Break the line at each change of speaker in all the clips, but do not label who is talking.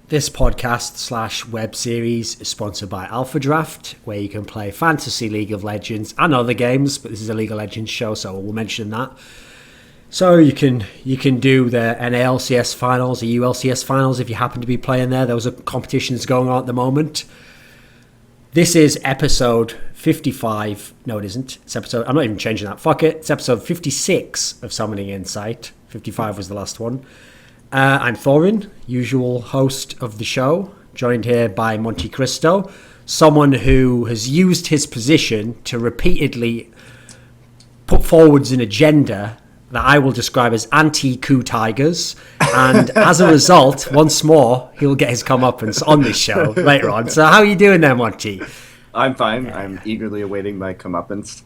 This podcast / web series is sponsored by Alpha Draft, where you can play Fantasy League of Legends and other games, but this is a League of Legends show, so we'll mention that. So you can do the NALCS finals, the ULCS finals if you happen to be playing there. Those are competitions going on at the moment. This is episode 55. No, it isn't. It's episode... I'm not even changing that. Fuck it. It's episode 56 of Summoning Insight. 55 was the last one. I'm Thorin, usual host of the show, joined here by Monte Cristo, someone who has used his position to repeatedly put forwards an agenda that I will describe as anti-Koo Tigers, and as a result, once more, he'll get his comeuppance on this show later on. So how are you doing there, Monty?
I'm fine. I'm eagerly awaiting my comeuppance.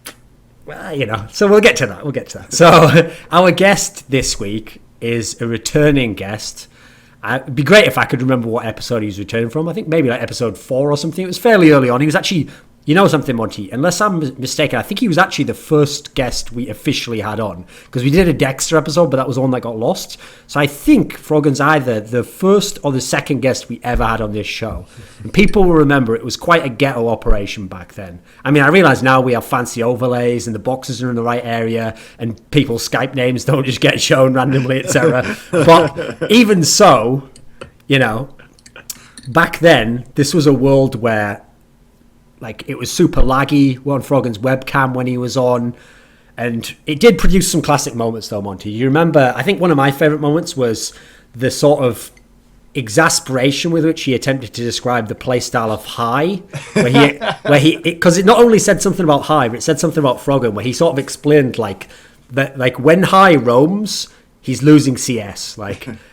Well, so we'll get to that. So our guest this week is a returning guest. It'd be great if I could remember what episode he was returning from. I think maybe like episode 4 or something. It was fairly early on. He was actually... You know something, Monty? Unless I'm mistaken, I think he was actually the first guest we officially had on. Because we did a Dexter episode, but that was the one that got lost. So I think Froggen's either the first or the second guest we ever had on this show. And people will remember it was quite a ghetto operation back then. I mean, I realise now we have fancy overlays and the boxes are in the right area and people's Skype names don't just get shown randomly, etc. But even so, back then, this was a world where it was super laggy on Froggen's webcam when he was on. And it did produce some classic moments, though, Monty. You remember, I think one of my favourite moments was the sort of exasperation with which he attempted to describe the playstyle of High. Because it not only said something about High, but it said something about Froggen, where he sort of explained, that when High roams, he's losing CS.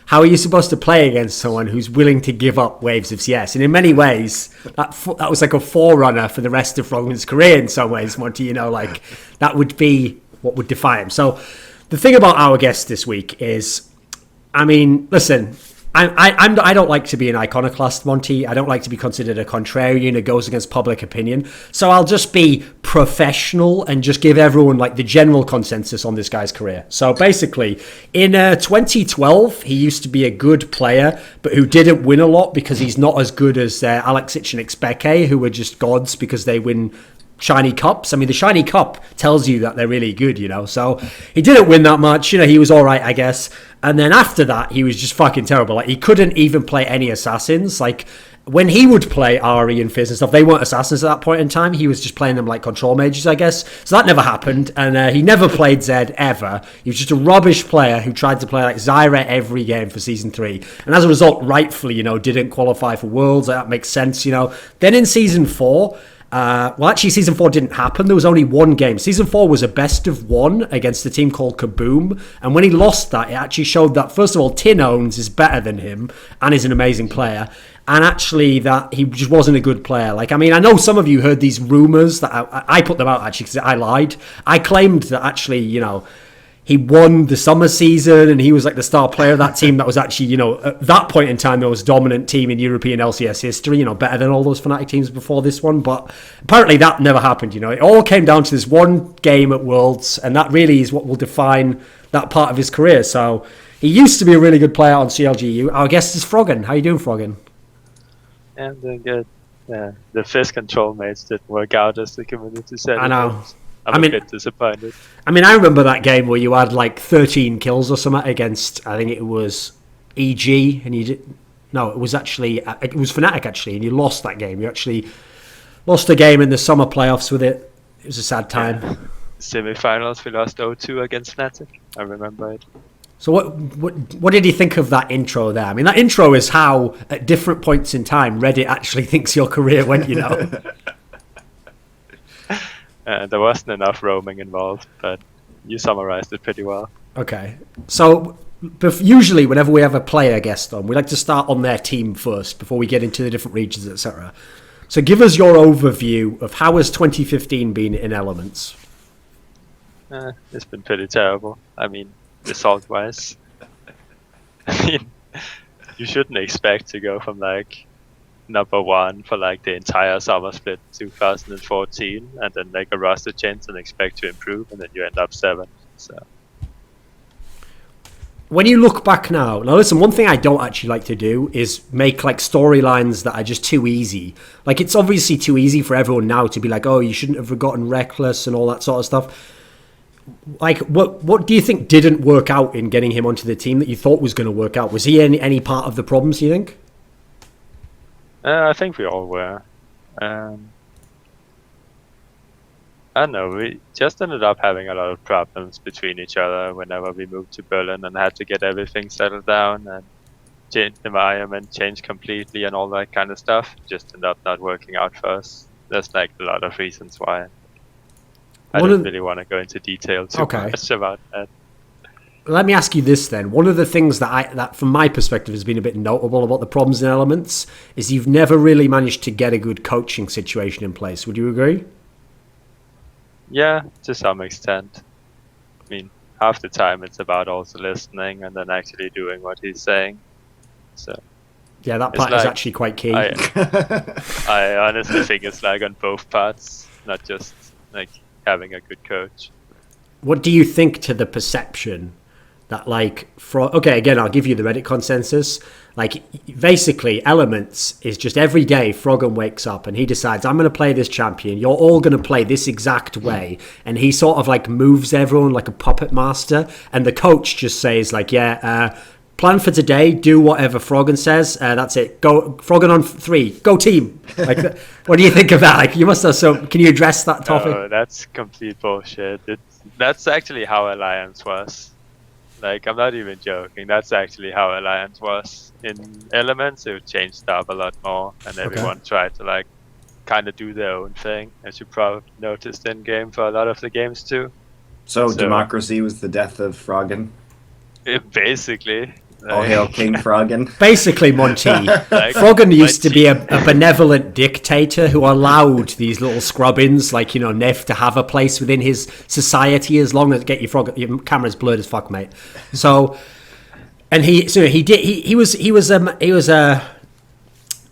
How are you supposed to play against someone who's willing to give up waves of CS? And in many ways, that was like a forerunner for the rest of Froggen's career in some ways, Monty. That would be what would define him. So the thing about our guest this week is, listen... I don't like to be an iconoclast, Monty. I don't like to be considered a contrarian who goes against public opinion. So I'll just be professional and just give everyone the general consensus on this guy's career. So basically, in 2012, he used to be a good player, but who didn't win a lot because he's not as good as Alexic and Xpeke, who were just gods because they win shiny cups. The shiny cup tells you that they're really good, So he didn't win that much. He was all right, I guess. And then after that, he was just fucking terrible. He couldn't even play any assassins. When he would play Ari and Fizz and stuff, they weren't assassins at that point in time. He was just playing them like control mages, I guess. So that never happened. And he never played Zed ever. He was just a rubbish player who tried to play Zyra every game for Season 3. And as a result, rightfully, didn't qualify for Worlds. That makes sense, Then in Season 4... actually, Season 4 didn't happen. There was only one game. Season 4 was a best of one against a team called Kaboom. And when he lost that, it actually showed that, first of all, Tin Owns is better than him and is an amazing player. And actually, that he just wasn't a good player. I know some of you heard these rumours that I put them out, actually, because I lied. I claimed that actually, he won the summer season and he was the star player of that team that was actually, at that point in time, the most dominant team in European LCS history, better than all those Fnatic teams before this one. But apparently that never happened, It all came down to this one game at Worlds, and that really is what will define that part of his career. So he used to be a really good player on CLGU. Our guest is Froggen. How are you doing, Froggen?
Yeah, I'm doing good. Yeah, the Fizz control mates didn't work out as the community said.
I know.
I'm a bit disappointed.
I remember that game where you had 13 kills or something against, I think it was EG, and you did... No, it was Fnatic actually, and you lost that game. You actually lost a game in the summer playoffs with it. It was a sad time.
Yeah. Semi-finals, we lost 0-2 against Fnatic. I remember it.
So what did you think of that intro there? That intro is how, at different points in time, Reddit actually thinks your career went,
There wasn't enough roaming involved, but you summarized it pretty well.
Okay. So usually whenever we have a player guest on, we like to start on their team first before we get into the different regions, etc. So give us your overview of how has 2015 been in Elements?
It's been pretty terrible. Result-wise. You shouldn't expect to go from number one for the entire summer split 2014 and then make a roster change and expect to improve, and then you end up 7th. So
when you look back now, listen, one thing I don't actually like to do is make like storylines that are just too easy. Like, it's obviously too easy for everyone now to be like, oh, you shouldn't have gotten Reckless and all that sort of stuff. Like, what do you think didn't work out in getting him onto the team that you thought was going to work out? Was he any part of the problems, do you think?
I think we all were. I don't know, we just ended up having a lot of problems between each other whenever we moved to Berlin and had to get everything settled down and change the environment, change completely and all that kind of stuff. Just ended up not working out for us. There's like a lot of reasons why. I don't really want to go into detail too much about that.
Let me ask you this then. One of the things that from my perspective has been a bit notable about the problems and elements is you've never really managed to get a good coaching situation in place. Would you agree?
Yeah, to some extent. I mean, half the time it's about also listening and then actually doing what he's saying. So
yeah, that part is actually quite key.
I honestly think it's like on both parts, not just like having a good coach.
What do you think to the perception that like okay, again, I'll give you the Reddit consensus. Like, basically, Elements is just every day Froggen wakes up and he decides, I'm going to play this champion. You're all going to play this exact way. And he sort of like moves everyone like a puppet master. And the coach just says like, yeah, plan for today, do whatever Froggen says. That's it. Go Froggen on 3. Go team. Like, what do you think of that? Like, you must have can you address that topic?
No, that's complete bullshit. That's actually how Alliance was. Like, I'm not even joking. That's actually how Alliance was. In Elements, it changed up a lot more, and everyone tried to, like, kind of do their own thing, as you probably noticed in-game for a lot of the games, too.
So democracy was the death of Froggen?
Basically.
All hail King Froggen.
Basically, Monte, Froggen used to be a benevolent dictator who allowed these little scrubbins like, you know, Neff to have a place within his society as long as your camera's blurred as fuck, mate. So, and he was a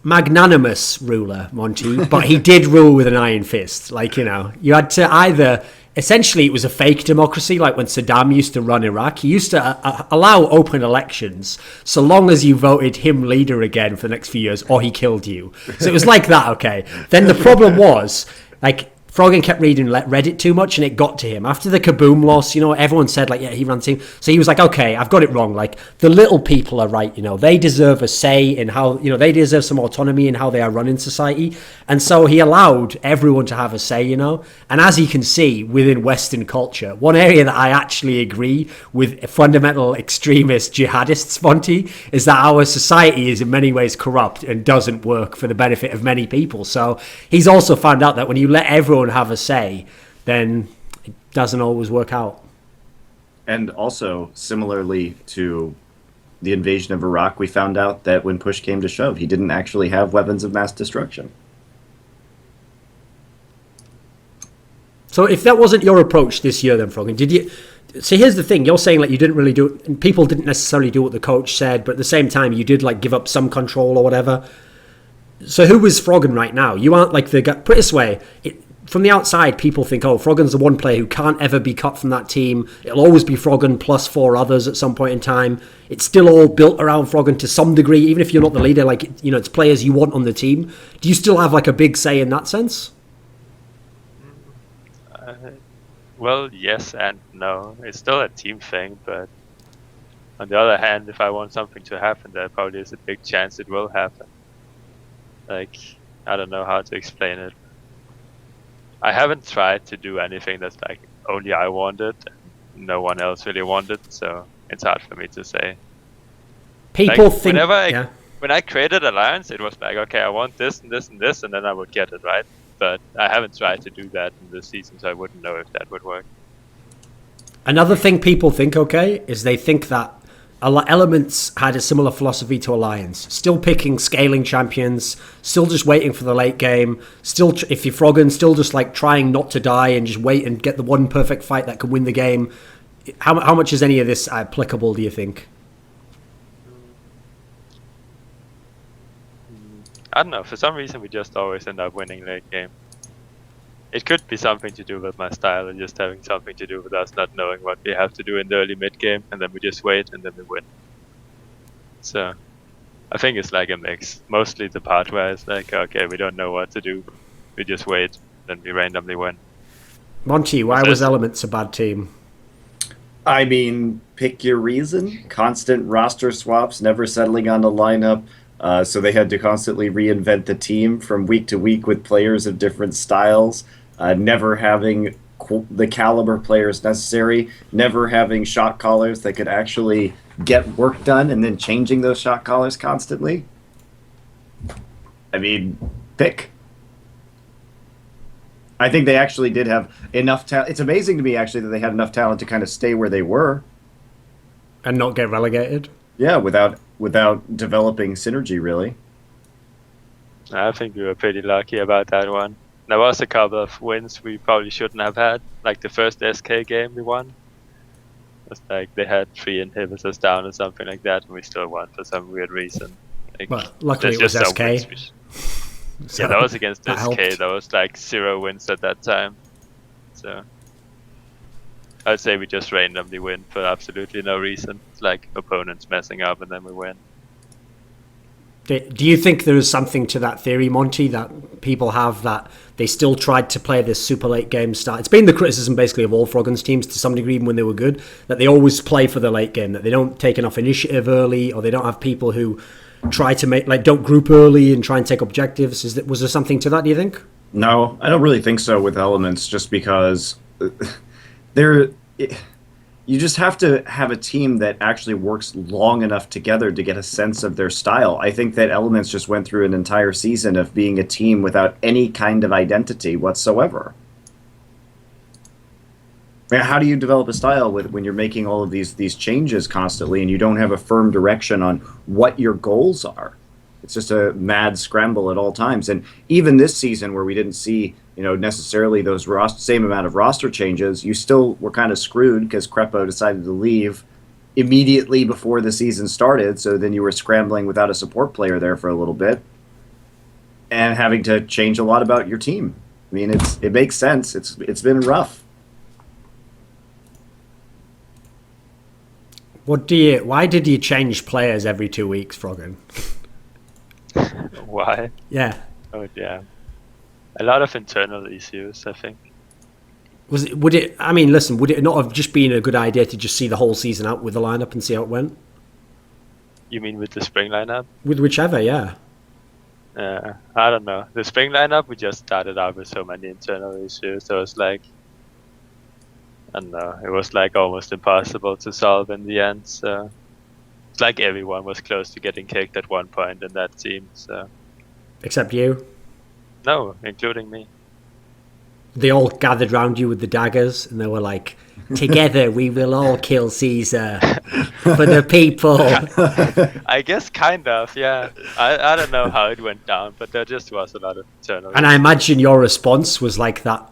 magnanimous ruler, Monte, but he did rule with an iron fist. Like, you know, you had to either. Essentially, it was a fake democracy, like when Saddam used to run Iraq. He used to allow open elections so long as you voted him leader again for the next few years, or he killed you. So it was like that, okay? Then the problem was, like, Froggen kept reading Reddit too much, and it got to him. After the Kaboom loss, you know, everyone said, like, yeah, he ran team. So he was like, okay, I've got it wrong. Like, the little people are right, you know. They deserve a say in how, you know, they deserve some autonomy in how they are running society. And so he allowed everyone to have a say, you know. And as you can see, within Western culture, one area that I actually agree with fundamental extremist jihadists, Monte, is that our society is in many ways corrupt and doesn't work for the benefit of many people. So he's also found out that when you let everyone have a say, then it doesn't always work out.
And also, similarly to the invasion of Iraq, we found out that when push came to shove, he didn't actually have weapons of mass destruction.
So if that wasn't your approach this year then, Froggen, did you... See, here's the thing. You're saying like you didn't really do it, and people didn't necessarily do what the coach said, but at the same time you did like give up some control or whatever. So who is Froggen right now? You aren't like the guy... Put it this way, from the outside, people think, oh, Froggen's the one player who can't ever be cut from that team. It'll always be Froggen plus 4 others at some point in time. It's still all built around Froggen to some degree, even if you're not the leader. Like, you know, it's players you want on the team. Do you still have like a big say in that sense?
Well, yes and no. It's still a team thing, but on the other hand, if I want something to happen, there probably is a big chance it will happen. Like, I don't know how to explain it. I haven't tried to do anything that's like only I wanted, no one else really wanted, so it's hard for me to say.
People
like,
think
when I created Alliance, it was like, okay, I want this and this and this, and then I would get it, right? But I haven't tried to do that in this season, so I wouldn't know if that would work.
Another thing people think, okay, is they think that Elements had a similar philosophy to Alliance. Still picking scaling champions, still just waiting for the late game, still, if you're Froggen, still just like trying not to die and just wait and get the one perfect fight that can win the game. How much is any of this applicable, do you think?
I don't know, for some reason we just always end up winning late game. It could be something to do with my style and just having something to do with us not knowing what we have to do in the early mid game, and then we just wait and then we win. So I think it's like a mix. Mostly the part where it's like, okay, we don't know what to do, we just wait, then we randomly win.
Monty, why was Elements a bad team?
I mean, pick your reason. Constant roster swaps, never settling on a lineup. So they had to constantly reinvent the team from week to week with players of different styles. Never having the caliber players necessary. Never having shot callers that could actually get work done, and then changing those shot callers constantly. I mean, pick. I think they actually did have enough talent. It's amazing to me, actually, that they had enough talent to kind of stay where they were.
And not get relegated?
Yeah, without developing synergy, really.
I think we were pretty lucky about that one. There was a couple of wins we probably shouldn't have had. Like the first SK game we won. It's like they had 3 inhibitors down or something like that, and we still won for some weird reason. Like,
well, luckily it was SK.
So that was against SK.
Helped.
There was like 0 wins at that time. So I'd say we just randomly win for absolutely no reason. It's like opponents messing up and then we win.
Do you think there is something to that theory, Monty, that people have, that they still tried to play this super late game style? It's been the criticism basically of all Froggen's teams to some degree, even when they were good, that they always play for the late game, that they don't take enough initiative early, or they don't have people who try to make, like, don't group early and try and take objectives. Was there something to that, do you think?
No, I don't really think so with Elements, just because you just have to have a team that actually works long enough together to get a sense of their style. I think that Elements just went through an entire season of being a team without any kind of identity whatsoever. How do you develop a style when you're making all of these changes constantly and you don't have a firm direction on what your goals are? It's just a mad scramble at all times. And even this season, where we didn't see, necessarily those same amount of roster changes, you still were kind of screwed because Crepo decided to leave immediately before the season started. So then you were scrambling without a support player there for a little bit and having to change a lot about your team. I mean, it makes sense. It's been rough.
Why did you change players every 2 weeks, Froggen?
Why?
Yeah.
Oh yeah. A lot of internal issues, I think.
Would it not have just been a good idea to just see the whole season out with the lineup and see how it went?
You mean with the spring lineup?
With whichever, yeah.
I don't know. The spring lineup, we just started out with so many internal issues. So it's like, I don't know, it was like almost impossible to solve in the end. So it's like everyone was close to getting kicked at one point in that team. So
except you?
No, including me.
They all gathered round you with the daggers, and they were like, "Together we will all kill Caesar for the people."
I guess kind of, yeah. I don't know how it went down, but there just was a lot of internal.
And I imagine your response was like that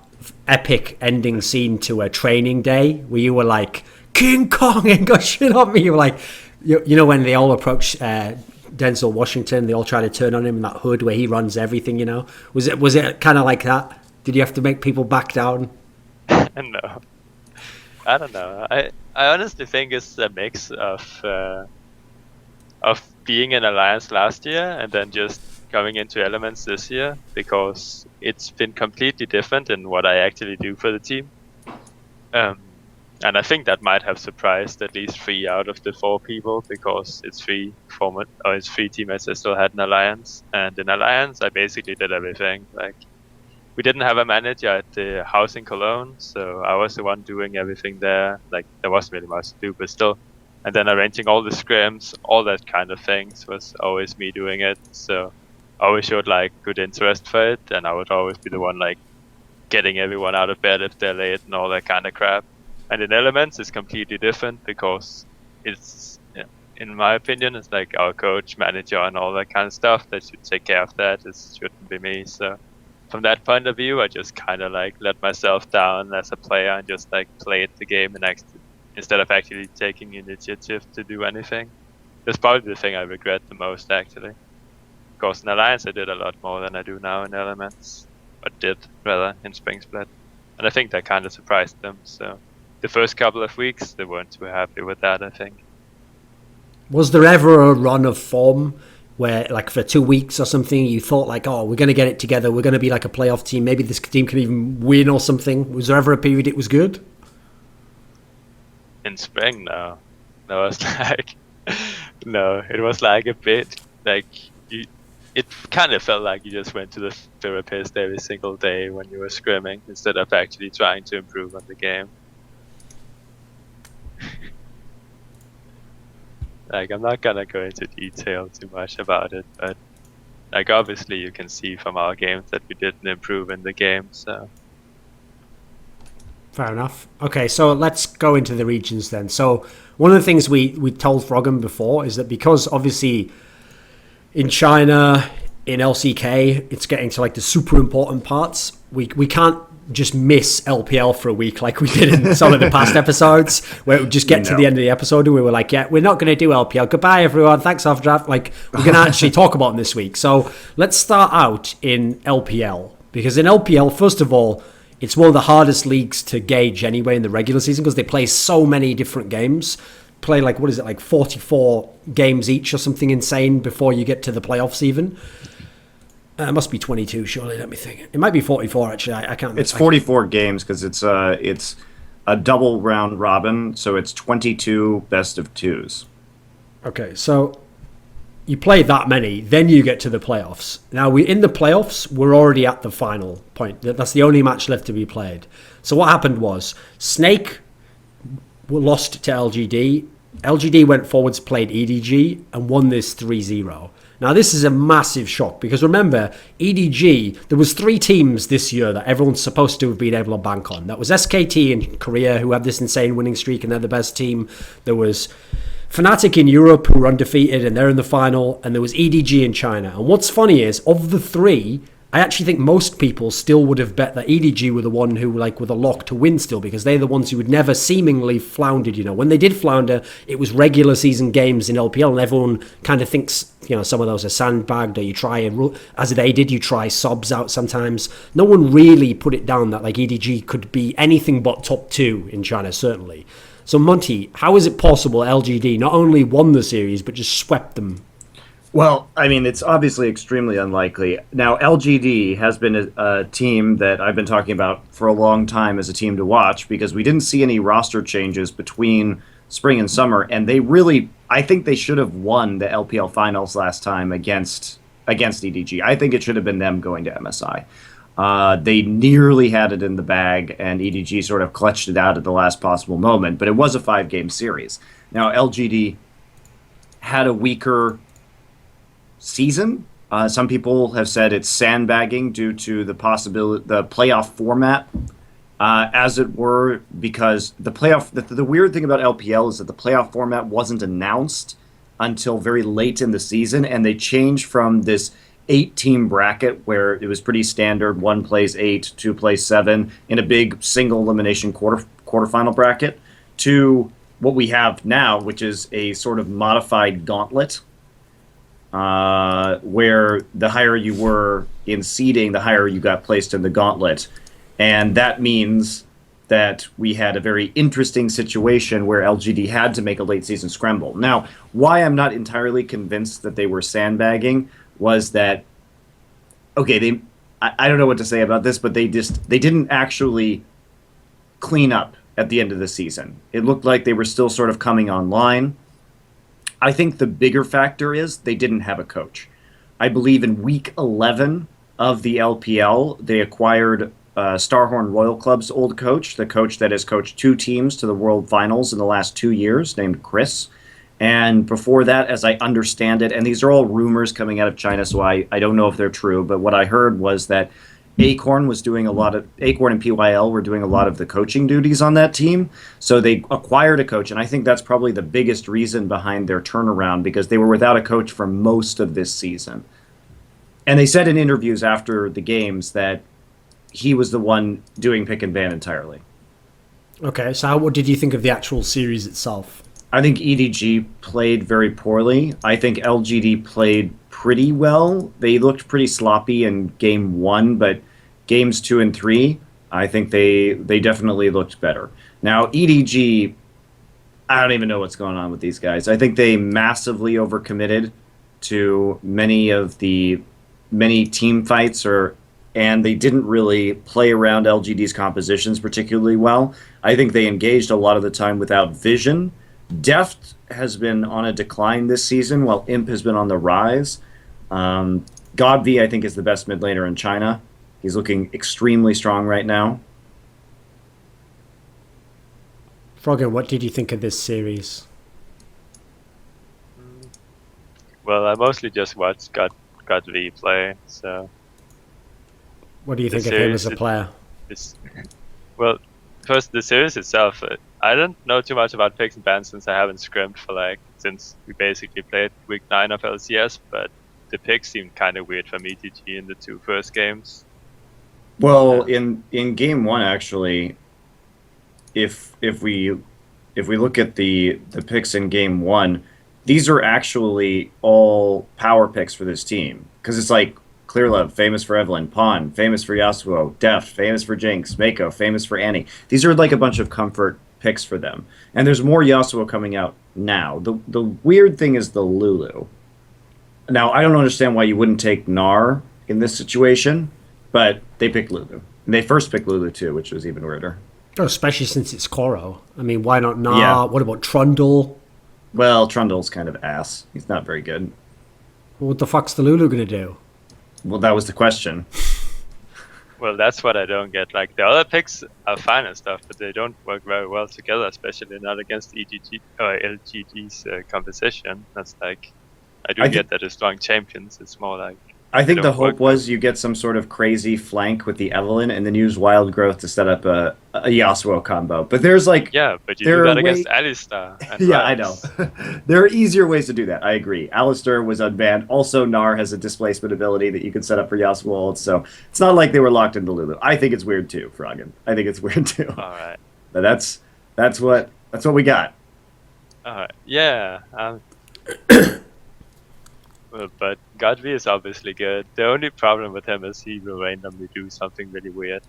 epic ending scene to a training day where you were like, "King Kong ain't got shit on me." You were like, when they all approach Denzel Washington, they all try to turn on him in that hood where he runs everything. Was it kind of like that? Did you have to make people back down?
No, I don't know. I honestly think it's a mix of being in Alliance last year and then just coming into Elements this year, because it's been completely different in what I actually do for the team. And I think that might have surprised at least 3 out of the 4 people, because it's 3 teammates I still had in Alliance. And in Alliance, I basically did everything. Like, we didn't have a manager at the house in Cologne, so I was the one doing everything there. Like, there wasn't really much to do, but still. And then arranging all the scrims, all that kind of things was always me doing it. So I always showed like good interest for it, and I would always be the one like getting everyone out of bed if they're late and all that kind of crap. And in Elements, it's completely different, because it's, in my opinion, it's like our coach, manager, and all that kind of stuff that should take care of that. It shouldn't be me. So from that point of view, I just kind of like let myself down as a player and just like played the game instead of actually taking initiative to do anything. That's probably the thing I regret the most, actually. Of course, in Alliance, I did a lot more than I do now in Elements. or did rather, in Spring Split. And I think that kind of surprised them. So the first couple of weeks, they weren't too happy with that, I think.
Was there ever a run of form where, like, for 2 weeks or something, you thought, like, oh, we're going to get it together, we're going to be like a playoff team, maybe this team can even win or something? Was there ever a period it was good?
In spring, no. No, it was like... no, it was like a bit, like... It kind of felt like you just went to the therapist every single day when you were scrimming, instead of actually trying to improve on the game. Like, I'm not gonna go into detail too much about it, but like, obviously you can see from our games that we didn't improve in the game, so...
Fair enough. Okay, so let's go into the regions then. So one of the things we told Froggen before is that because obviously in China, in LCK, it's getting to like the super important parts, we can't just miss LPL for a week like we did in some of the past episodes, where it would just get to the end of the episode and we were like, yeah, we're not going to do LPL. Goodbye, everyone. Thanks, Overdraft. Like, we're going to actually talk about them this week. So let's start out in LPL. Because in LPL, first of all, it's one of the hardest leagues to gauge anyway in the regular season because they play so many different games. Play like, what is it, like 44 games each or something insane before you get to the playoffs even. It must be 22, surely. Let me think. It might be 44, actually. I can't remember.
It's 44 games because it's a double round robin, so it's 22 best of twos.
Okay, so you play that many, then you get to the playoffs. Now, in the playoffs, we're already at the final point. That's the only match left to be played. So what happened was Snake lost to LGD. LGD went forwards, played EDG, and won this 3-0. Now, this is a massive shock because remember, EDG, there was 3 teams this year that everyone's supposed to have been able to bank on. That was SKT in Korea, who had this insane winning streak and they're the best team. There was Fnatic in Europe, who were undefeated and they're in the final. And there was EDG in China. And what's funny is, of the 3, I actually think most people still would have bet that EDG were the one who were the lock to win still, because they're the ones who had never seemingly floundered. When they did flounder, it was regular season games in LPL, and everyone kind of thinks, some of those are sandbagged, or you try, as they did, you try subs out sometimes. No one really put it down that EDG could be anything but top 2 in China, certainly. So Monte, how is it possible LGD not only won the series, but just swept them?
Well, I mean, it's obviously extremely unlikely. Now, LGD has been a team that I've been talking about for a long time as a team to watch because we didn't see any roster changes between spring and summer, and they really, I think they should have won the LPL Finals last time against EDG. I think it should have been them going to MSI. They nearly had it in the bag, and EDG sort of clutched it out at the last possible moment, but it was a 5-game series. Now, LGD had a weaker season. Some people have said it's sandbagging due to the playoff format, as it were, because the playoff. The weird thing about LPL is that the playoff format wasn't announced until very late in the season, and they changed from this 8-team bracket where it was pretty standard: 1 plays 8, 2 plays 7 in a big single elimination quarterfinal bracket, to what we have now, which is a sort of modified gauntlet. Where the higher you were in seeding, the higher you got placed in the gauntlet. And that means that we had a very interesting situation where LGD had to make a late season scramble. Now, why I'm not entirely convinced that they were sandbagging was that, okay, I don't know what to say about this, but they didn't actually clean up at the end of the season. It looked like they were still sort of coming online. I think the bigger factor is they didn't have a coach. I believe in week 11 of the LPL, they acquired Starhorn Royal Club's old coach, the coach that has coached 2 teams to the World Finals in the last 2 years, named Chris. And before that, as I understand it, and these are all rumors coming out of China, so I don't know if they're true, but what I heard was that Acorn and PYL were doing a lot of the coaching duties on that team. So they acquired a coach, and I think that's probably the biggest reason behind their turnaround, because they were without a coach for most of this season. And they said in interviews after the games that he was the one doing pick and ban entirely.
Okay, so what did you think of the actual series itself?
I think EDG played very poorly. I think LGD played pretty well. They looked pretty sloppy in game 1, but games 2 and 3, I think they definitely looked better. Now, EDG, I don't even know what's going on with these guys. I think they massively overcommitted to many team fights, and they didn't really play around LGD's compositions particularly well. I think they engaged a lot of the time without vision. Deft has been on a decline this season, while Imp has been on the rise. Godv, I think, is the best mid laner in China. He's looking extremely strong right now.
Froggen, what did you think of this series?
Well, I mostly just watched Godv play, so...
What do you think of him as a player?
Well, first, the series itself, I don't know too much about picks and bans since I haven't scrimmed since we basically played week 9 of LCS, but the picks seemed kind of weird from ETG in the 2 first games.
Well, in game 1, actually, if we look at the picks in game 1, these are actually all power picks for this team, because it's like Clearlove, famous for Evelynn; Pawn, famous for Yasuo; Deft, famous for Jinx; Mako, famous for Annie. These are like a bunch of comfort picks for them. And there's more Yasuo coming out now. The weird thing is the Lulu. Now, I don't understand why you wouldn't take Gnar in this situation, but they picked Lulu. And they first picked Lulu too, which was even weirder.
Oh, especially since it's Koro. I mean, why not Gnar?
Yeah.
What about Trundle?
Well, Trundle's kind of ass. He's not very good.
Well, what the fuck's the Lulu going to do?
Well, that was the question.
Well, that's what I don't get. Like, the other picks are fine and stuff, but they don't work very well together, especially not against LGD's composition. That's like, I get that as strong champions. It's more like...
I think the hope was you get some sort of crazy flank with the Evelynn and then use Wild Growth to set up a Yasuo combo. But there's like...
Yeah, but you do that against Alistar.
Yeah, I know. There are easier ways to do that. I agree. Alistar was unbanned. Also, Gnar has a displacement ability that you can set up for Yasuo ult. So it's not like they were locked into Lulu. I think it's weird too, Froggen. I think it's weird too.
All right.
But that's what we got.
All right. Yeah. But Godv is obviously good. The only problem with him is he will randomly do something really weird.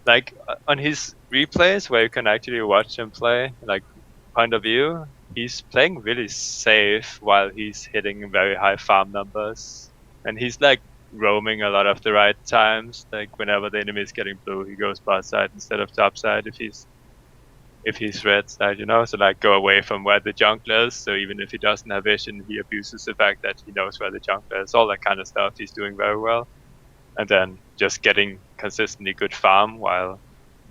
Like, on his replays, where you can actually watch him play, like, point of view, he's playing really safe while he's hitting very high farm numbers. And he's, like, roaming a lot of the right times. Like, whenever the enemy is getting blue, he goes bot side instead of top side if he's red side, so like go away from where the jungler is, so even if he doesn't have vision, he abuses the fact that he knows where the jungler is, all that kind of stuff he's doing very well. And then just getting consistently good farm while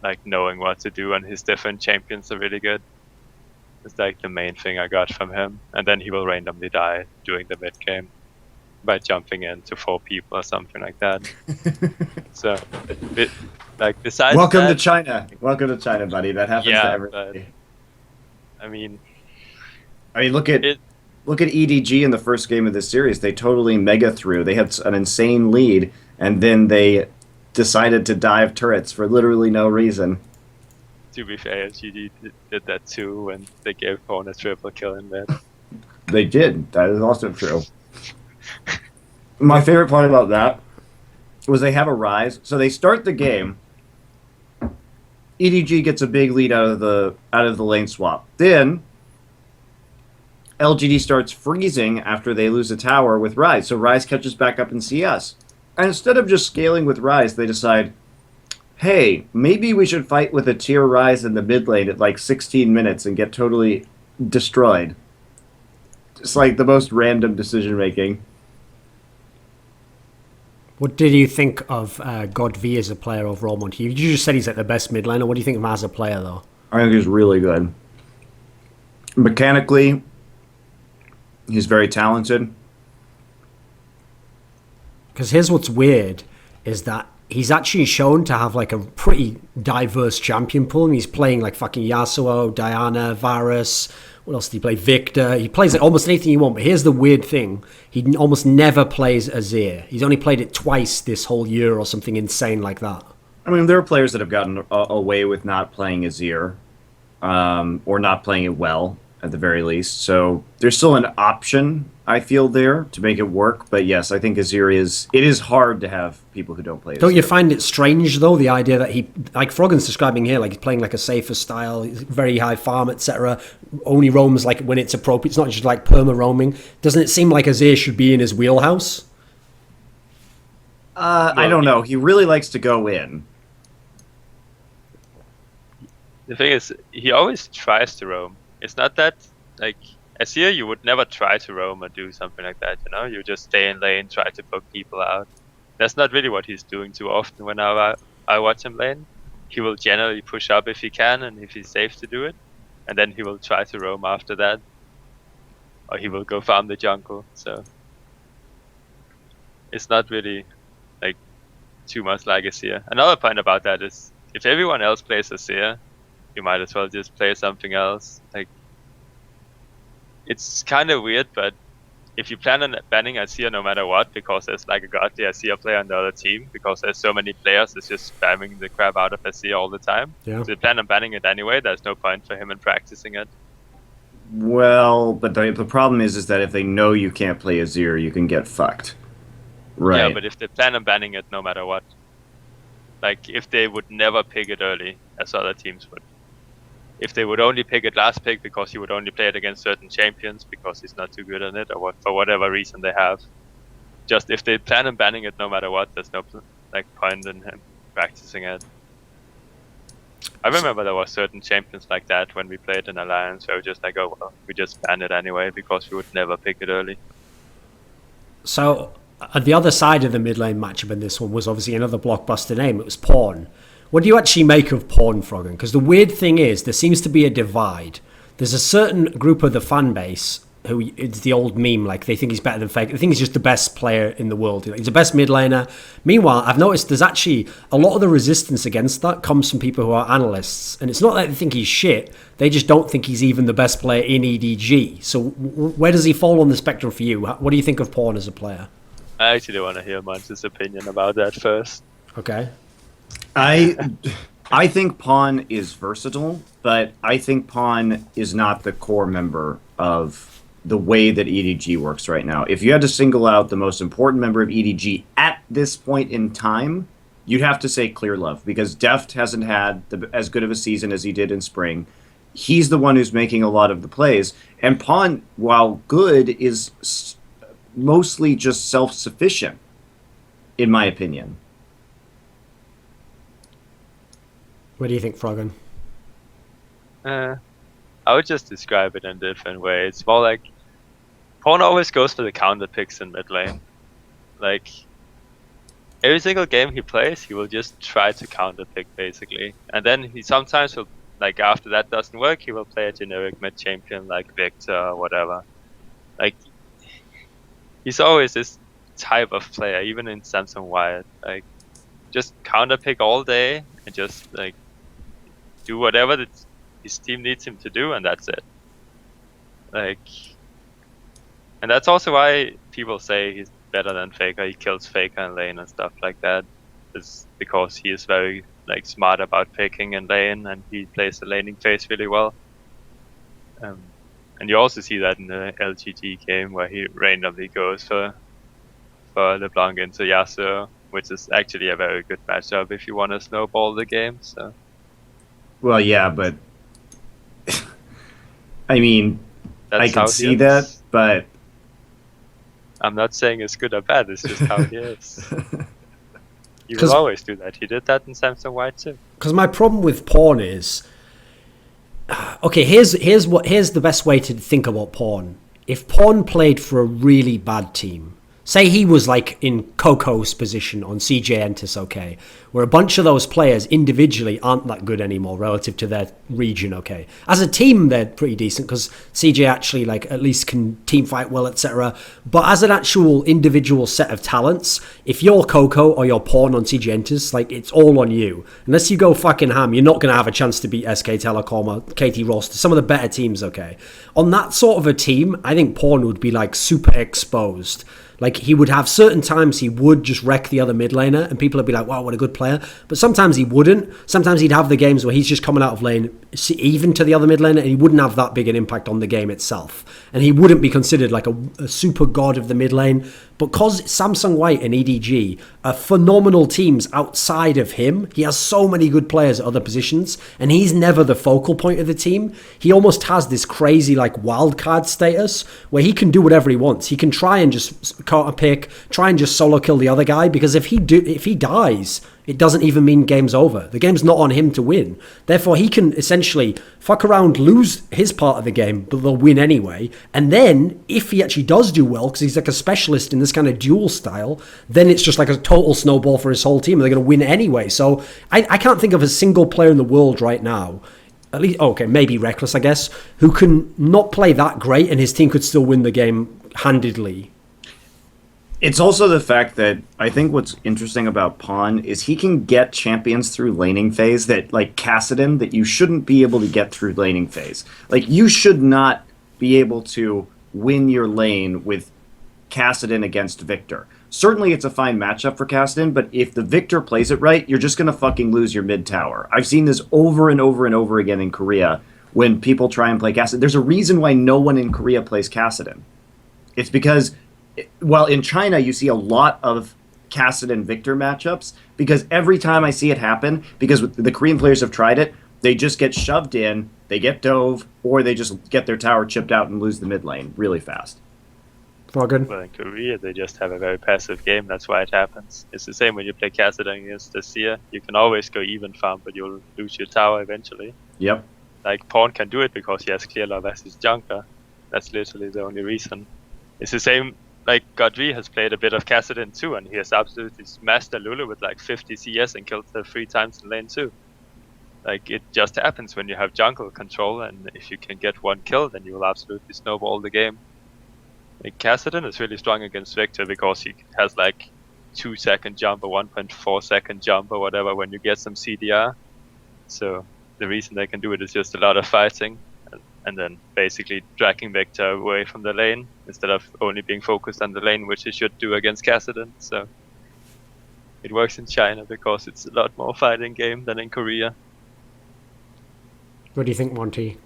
like knowing what to do, and his different champions are really good. It's like the main thing I got from him. And then he will randomly die during the mid game by jumping into 4 people or something like that. So like, besides
Welcome
that,
to China. Welcome to China, buddy. That happens to everybody.
I mean,
look at EDG in the first game of this series. They totally mega threw. They had an insane lead, and then they decided to dive turrets for literally no reason.
To be fair, GD did that too when they gave Pwn a triple kill in mid.
They did. That is also true. My favorite part about that was they have a rise. So they start the game. EDG gets a big lead out of the lane swap. Then LGD starts freezing after they lose a tower with Rise. So Rise catches back up in CS. And instead of just scaling with Rise, they decide, hey, maybe we should fight with a tier Rise in the mid lane at like 16 minutes and get totally destroyed. It's like the most random decision making.
What did you think of Godv as a player overall, Monte? You just said he's like the best mid laner. What do you think of him as a player, though?
I think he's really good. Mechanically, he's very talented.
Because here's what's weird, is that he's actually shown to have like a pretty diverse champion pool, and he's playing like fucking Yasuo, Diana, Varus. What else did he play? Victor. He plays like almost anything you want, but here's the weird thing. He almost never plays Azir. He's only played it twice this whole year or something insane like that.
I mean, there are players that have gotten away with not playing Azir, or not playing it well. at the very least. So there's still an option, I feel, there to make it work. But yes, I think Azir it is hard to have people who don't play Azir.
Don't you find it strange, though, the idea that he, like Froggen's describing here, like he's playing like a safer style, very high farm, etc., only roams like when it's appropriate, it's not just like perma roaming. Doesn't it seem like Azir should be in his wheelhouse?
I don't know. He really likes to go in.
The thing is, he always tries to roam. It's not that, like, Azir, you would never try to roam or do something like that, you know? You just stay in lane, try to poke people out. That's not really what he's doing too often when I watch him lane. He will generally push up if he can and if he's safe to do it. And then he will try to roam after that. Or he will go farm the jungle, so... It's not really, like, too much like Azir. Another point about that is, if everyone else plays Azir, you might as well just play something else. Like, it's kind of weird, but if you plan on banning Azir no matter what, because there's like a godly Azir player on the other team, because there's so many players that's just spamming the crap out of Azir all the time.
Yeah.
So you plan on banning it anyway, there's no point for him in practicing it.
Well, but the problem is that if they know you can't play Azir, you can get fucked. Right.
Yeah, but if they plan on banning it no matter what, like if they would never pick it early, as other teams would. If they would only pick it last pick because he would only play it against certain champions because he's not too good on it, or what, for whatever reason they have. Just if they plan on banning it no matter what, there's no point in him practicing it. I remember there were certain champions like that when we played in Alliance, where we were just like, oh well, we just ban it anyway because we would never pick it early.
So, at the other side of the mid lane matchup in this one was obviously another blockbuster name. It was Pawn. What do you actually make of Pawn, Froggen? Because the weird thing is, there seems to be a divide. There's a certain group of the fan base who, it's the old meme, like they think he's better than Fake. They think he's just the best player in the world. He's the best mid laner. Meanwhile, I've noticed there's actually a lot of the resistance against that comes from people who are analysts. And it's not that they think he's shit. They just don't think he's even the best player in EDG. So where does he fall on the spectrum for you? What do you think of Pawn as a player?
I actually want to hear Monte's opinion about that first.
Okay.
I think Pawn is versatile, but I think Pawn is not the core member of the way that EDG works right now. If you had to single out the most important member of EDG at this point in time, you'd have to say Clear Love, because Deft hasn't had as good of a season as he did in spring. He's the one who's making a lot of the plays, and Pawn, while good, is mostly just self-sufficient, in my opinion.
What do you think, Froggen?
I would just describe it in a different way. It's more like Pawn always goes for the counter picks in mid lane. Like every single game he plays, he will just try to counter pick basically, and then he sometimes will, like after that doesn't work, he will play a generic mid champion like Viktor or whatever. Like he's always this type of player, even in Samsung Wild. Like just counter pick all day and just like do whatever that his team needs him to do, and that's it. Like, and that's also why people say he's better than Faker. He kills Faker in lane and stuff like that. It's because he is very like smart about picking in lane, and he plays the laning phase really well. And you also see that in the LGT game where he randomly goes for LeBlanc into Yasuo, which is actually a very good matchup if you want to snowball the game. So.
Well, yeah, but I mean,
That's
I can see that, but
I'm not saying it's good or bad. It's just how he is. He will always do that. He did that in Samsung White too.
Because my problem with Pawn is, okay, here's the best way to think about Pawn. If Pawn played for a really bad team, say he was like in Coco's position on CJ Entus, okay, where a bunch of those players individually aren't that good anymore relative to their region, okay. As a team, they're pretty decent because CJ actually like at least can team fight well, etc. But as an actual individual set of talents, if you're Coco or you're Pawn on CJ Entus, like it's all on you. Unless you go fucking ham, you're not going to have a chance to beat SK Telecom or KT Roster, some of the better teams, okay. On that sort of a team, I think Pawn would be like super exposed. Like, he would have certain times he would just wreck the other mid laner, and people would be like, wow, what a good player. But sometimes he wouldn't. Sometimes he'd have the games where he's just coming out of lane even to the other mid laner, and he wouldn't have that big an impact on the game itself. And he wouldn't be considered like a super god of the mid lane. But because Samsung White and EDG are phenomenal teams outside of him, he has so many good players at other positions, and he's never the focal point of the team. He almost has this crazy like wild card status where he can do whatever he wants. He can try and just counter pick, try and just solo kill the other guy, because if he dies, it doesn't even mean game's over. The game's not on him to win. Therefore, he can essentially fuck around, lose his part of the game, but they'll win anyway. And then, if he actually does do well, because he's like a specialist in this kind of duel style, then it's just like a total snowball for his whole team. They're going to win anyway. So I can't think of a single player in the world right now, at least, okay, maybe Reckless, I guess, who can not play that great and his team could still win the game handedly.
It's also the fact that I think what's interesting about Pawn is he can get champions through laning phase that, like Kassadin, that you shouldn't be able to get through laning phase. Like, you should not be able to win your lane with Kassadin against Viktor. Certainly it's a fine matchup for Kassadin, but if the Viktor plays it right, you're just going to fucking lose your mid tower. I've seen this over and over and over again in Korea when people try and play Kassadin. There's a reason why no one in Korea plays Kassadin. It's because, well, in China, you see a lot of Kassadin Viktor matchups, because every time I see it happen, because the Korean players have tried it, they just get shoved in, they get dove, or they just get their tower chipped out and lose the mid lane really fast.
Froggen?
Well, in Korea, they just have a very passive game. That's why it happens. It's the same when you play Kassadin against Azir. You can always go even farm, but you'll lose your tower eventually.
Yep.
Like, Pawn can do it because he has clear love as his jungler. That's literally the only reason. It's the same, like, Godv has played a bit of Kassadin too, and he has absolutely smashed the Lulu with like 50 CS and killed her 3 times in lane 2. Like, it just happens when you have jungle control, and if you can get 1 kill, then you will absolutely snowball the game. Like, Kassadin is really strong against Viktor because he has like 2-second jump or 1.4-second jump or whatever when you get some CDR. So the reason they can do it is just a lot of fighting, and then basically dragging Viktor away from the lane instead of only being focused on the lane, which he should do against Kassadin. So it works in China because it's a lot more fighting game than in Korea.
What do you think, Monty?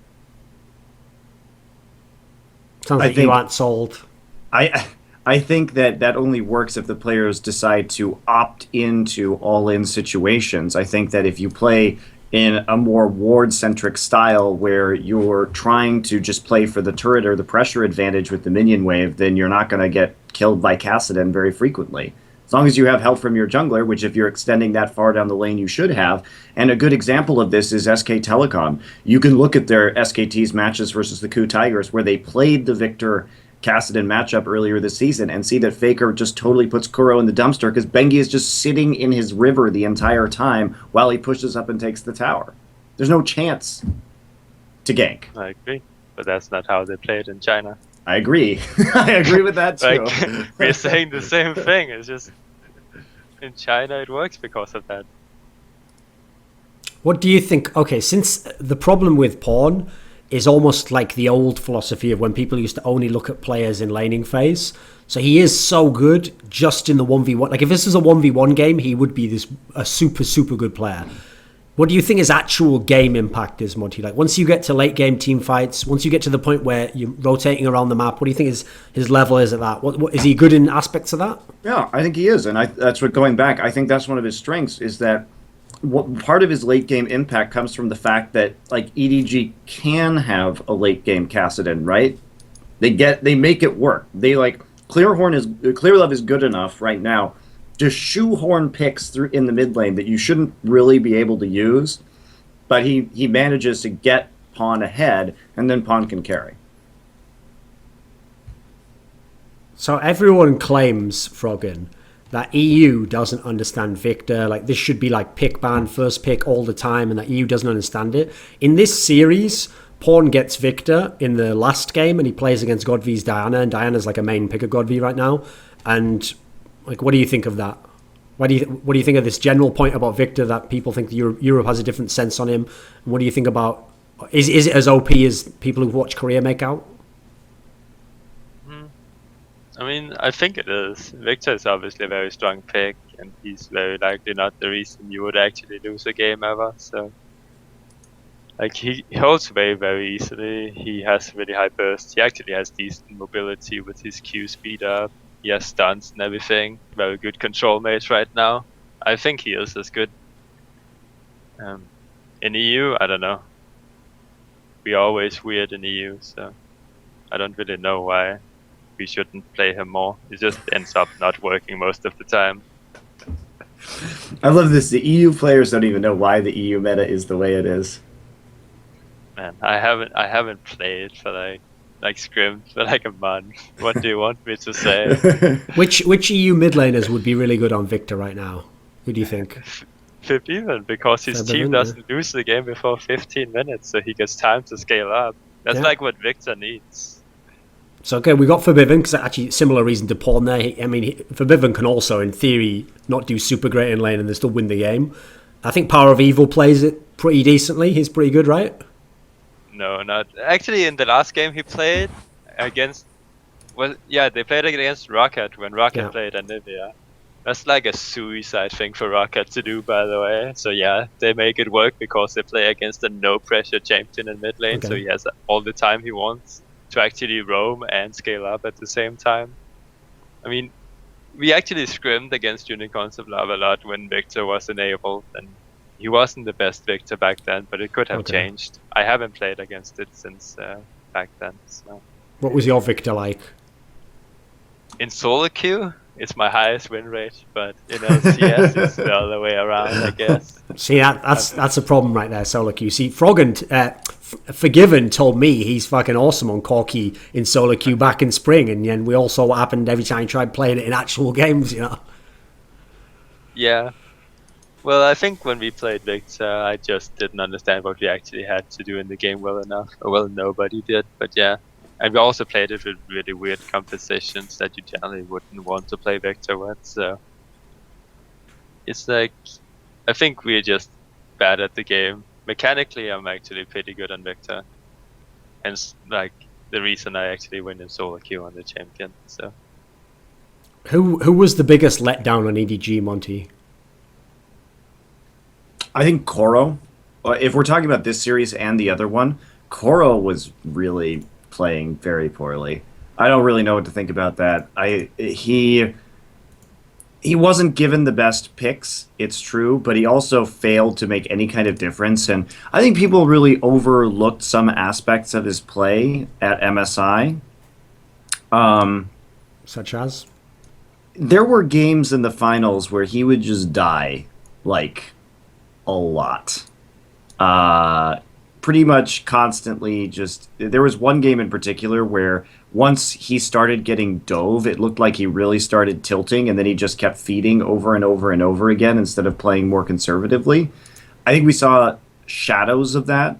Sounds like you aren't sold.
I think that only works if the players decide to opt into all-in situations. I think that if you play in a more ward-centric style where you're trying to just play for the turret or the pressure advantage with the minion wave, then you're not going to get killed by Kassadin very frequently. As long as you have help from your jungler, which if you're extending that far down the lane, you should have. And a good example of this is SK Telecom. You can look at their SKT's matches versus the Koo Tigers, where they played the Viktor Kassadin matchup earlier this season, and see that Faker just totally puts Kuro in the dumpster because Bengi is just sitting in his river the entire time while he pushes up and takes the tower. There's no chance to gank.
I agree, but that's not how they play it in China.
I agree. I agree with that too.
Like, we're saying the same thing. It's just in China it works because of that.
What do you think? Okay, since the problem with Pawn is almost like the old philosophy of when people used to only look at players in laning phase. So he is so good just in the 1v1. Like, if this is a 1v1 game, he would be a super, super good player. What do you think his actual game impact is, Monty? Like, once you get to late game team fights, once you get to the point where you're rotating around the map, what do you think his level is at that? What is he good in aspects of that?
Yeah, I think he is. And that's what, going back, I think that's one of his strengths, is that part of his late game impact comes from the fact that, like, EDG can have a late game Kassadin, right? They make it work. They, like, Clear Love is good enough right now to shoehorn picks through in the mid lane that you shouldn't really be able to use, but he manages to get Pawn ahead, and then Pawn can carry.
So everyone claims, Froggen, that EU doesn't understand Viktor. Like, this should be like pick ban, first pick all the time, and that EU doesn't understand it. In this series, Pawn gets Viktor in the last game, and he plays against Godv's Diana, and Diana's like a main pick of Godv right now. And like, what do you think of that? What do you think of this general point about Viktor, that people think Europe has a different sense on him? And what do you think about, is it as OP as people who watch Korea make out?
I mean, I think it is. Viktor is obviously a very strong pick, and he's very likely not the reason you would actually lose a game ever. So, like, he holds very, very easily. He has really high burst. He actually has decent mobility with his Q speed up. He has stunts and everything. Very good control mates right now. I think he is as good. In EU, I don't know. We are always weird in EU, so I don't really know why we shouldn't play him more. It just ends up not working most of the time.
I love this. The EU players don't even know why the EU meta is the way it is.
Man, I haven't played for like scrimmed for like a month. What do you want me to say?
Which EU mid laners would be really good on Viktor right now? Who do you think?
Even because his team doesn't lose the game before 15 minutes, so he gets time to scale up. That's like what Viktor needs. So
okay, we got Forbidden, because actually similar reason to Pawn there. I mean, Forbidden can also, in theory, not do super great in lane and they still win the game. I think Power of Evil plays it pretty decently. He's pretty good, right?
No, not actually. In the last game he played against, they played against Rocket when Rocket played Anivia. That's like a suicide thing for Rocket to do, by the way. So yeah, they make it work because they play against a no-pressure champion in mid lane, so he has all the time he wants to actually roam and scale up at the same time. I mean, we actually scrimmed against Unicorns of Love a lot when Viktor was enabled, and he wasn't the best Viktor back then, but it could have changed. I haven't played against it since back then. So.
What was your Viktor like?
In solo queue, it's my highest win rate, but in LCS, it's the other way around, I guess.
See, that's a problem right there, solo queue. See, Froggen, Forgiven told me he's fucking awesome on Corki in solo queue back in spring, and then we all saw what happened every time he tried playing it in actual games, you know?
Yeah. Well, I think when we played Viktor, I just didn't understand what we actually had to do in the game well enough. Well, nobody did, but yeah. And we also played it with really weird compositions that you generally wouldn't want to play Viktor with, so... It's like... I think we're just bad at the game. Mechanically, I'm actually pretty good on Viktor. Hence, like, the reason I actually win in solo queue on the champion, so...
Who was the biggest letdown on EDG, Monty?
I think Koro. If we're talking about this series and the other one, Koro was really playing very poorly. I don't really know what to think about that. He wasn't given the best picks, it's true, but he also failed to make any kind of difference. And I think people really overlooked some aspects of his play at MSI.
Such as?
There were games in the finals where he would just die, like, a lot. Pretty much constantly just... There was one game in particular where once he started getting dove, it looked like he really started tilting, and then he just kept feeding over and over and over again instead of playing more conservatively. I think we saw shadows of that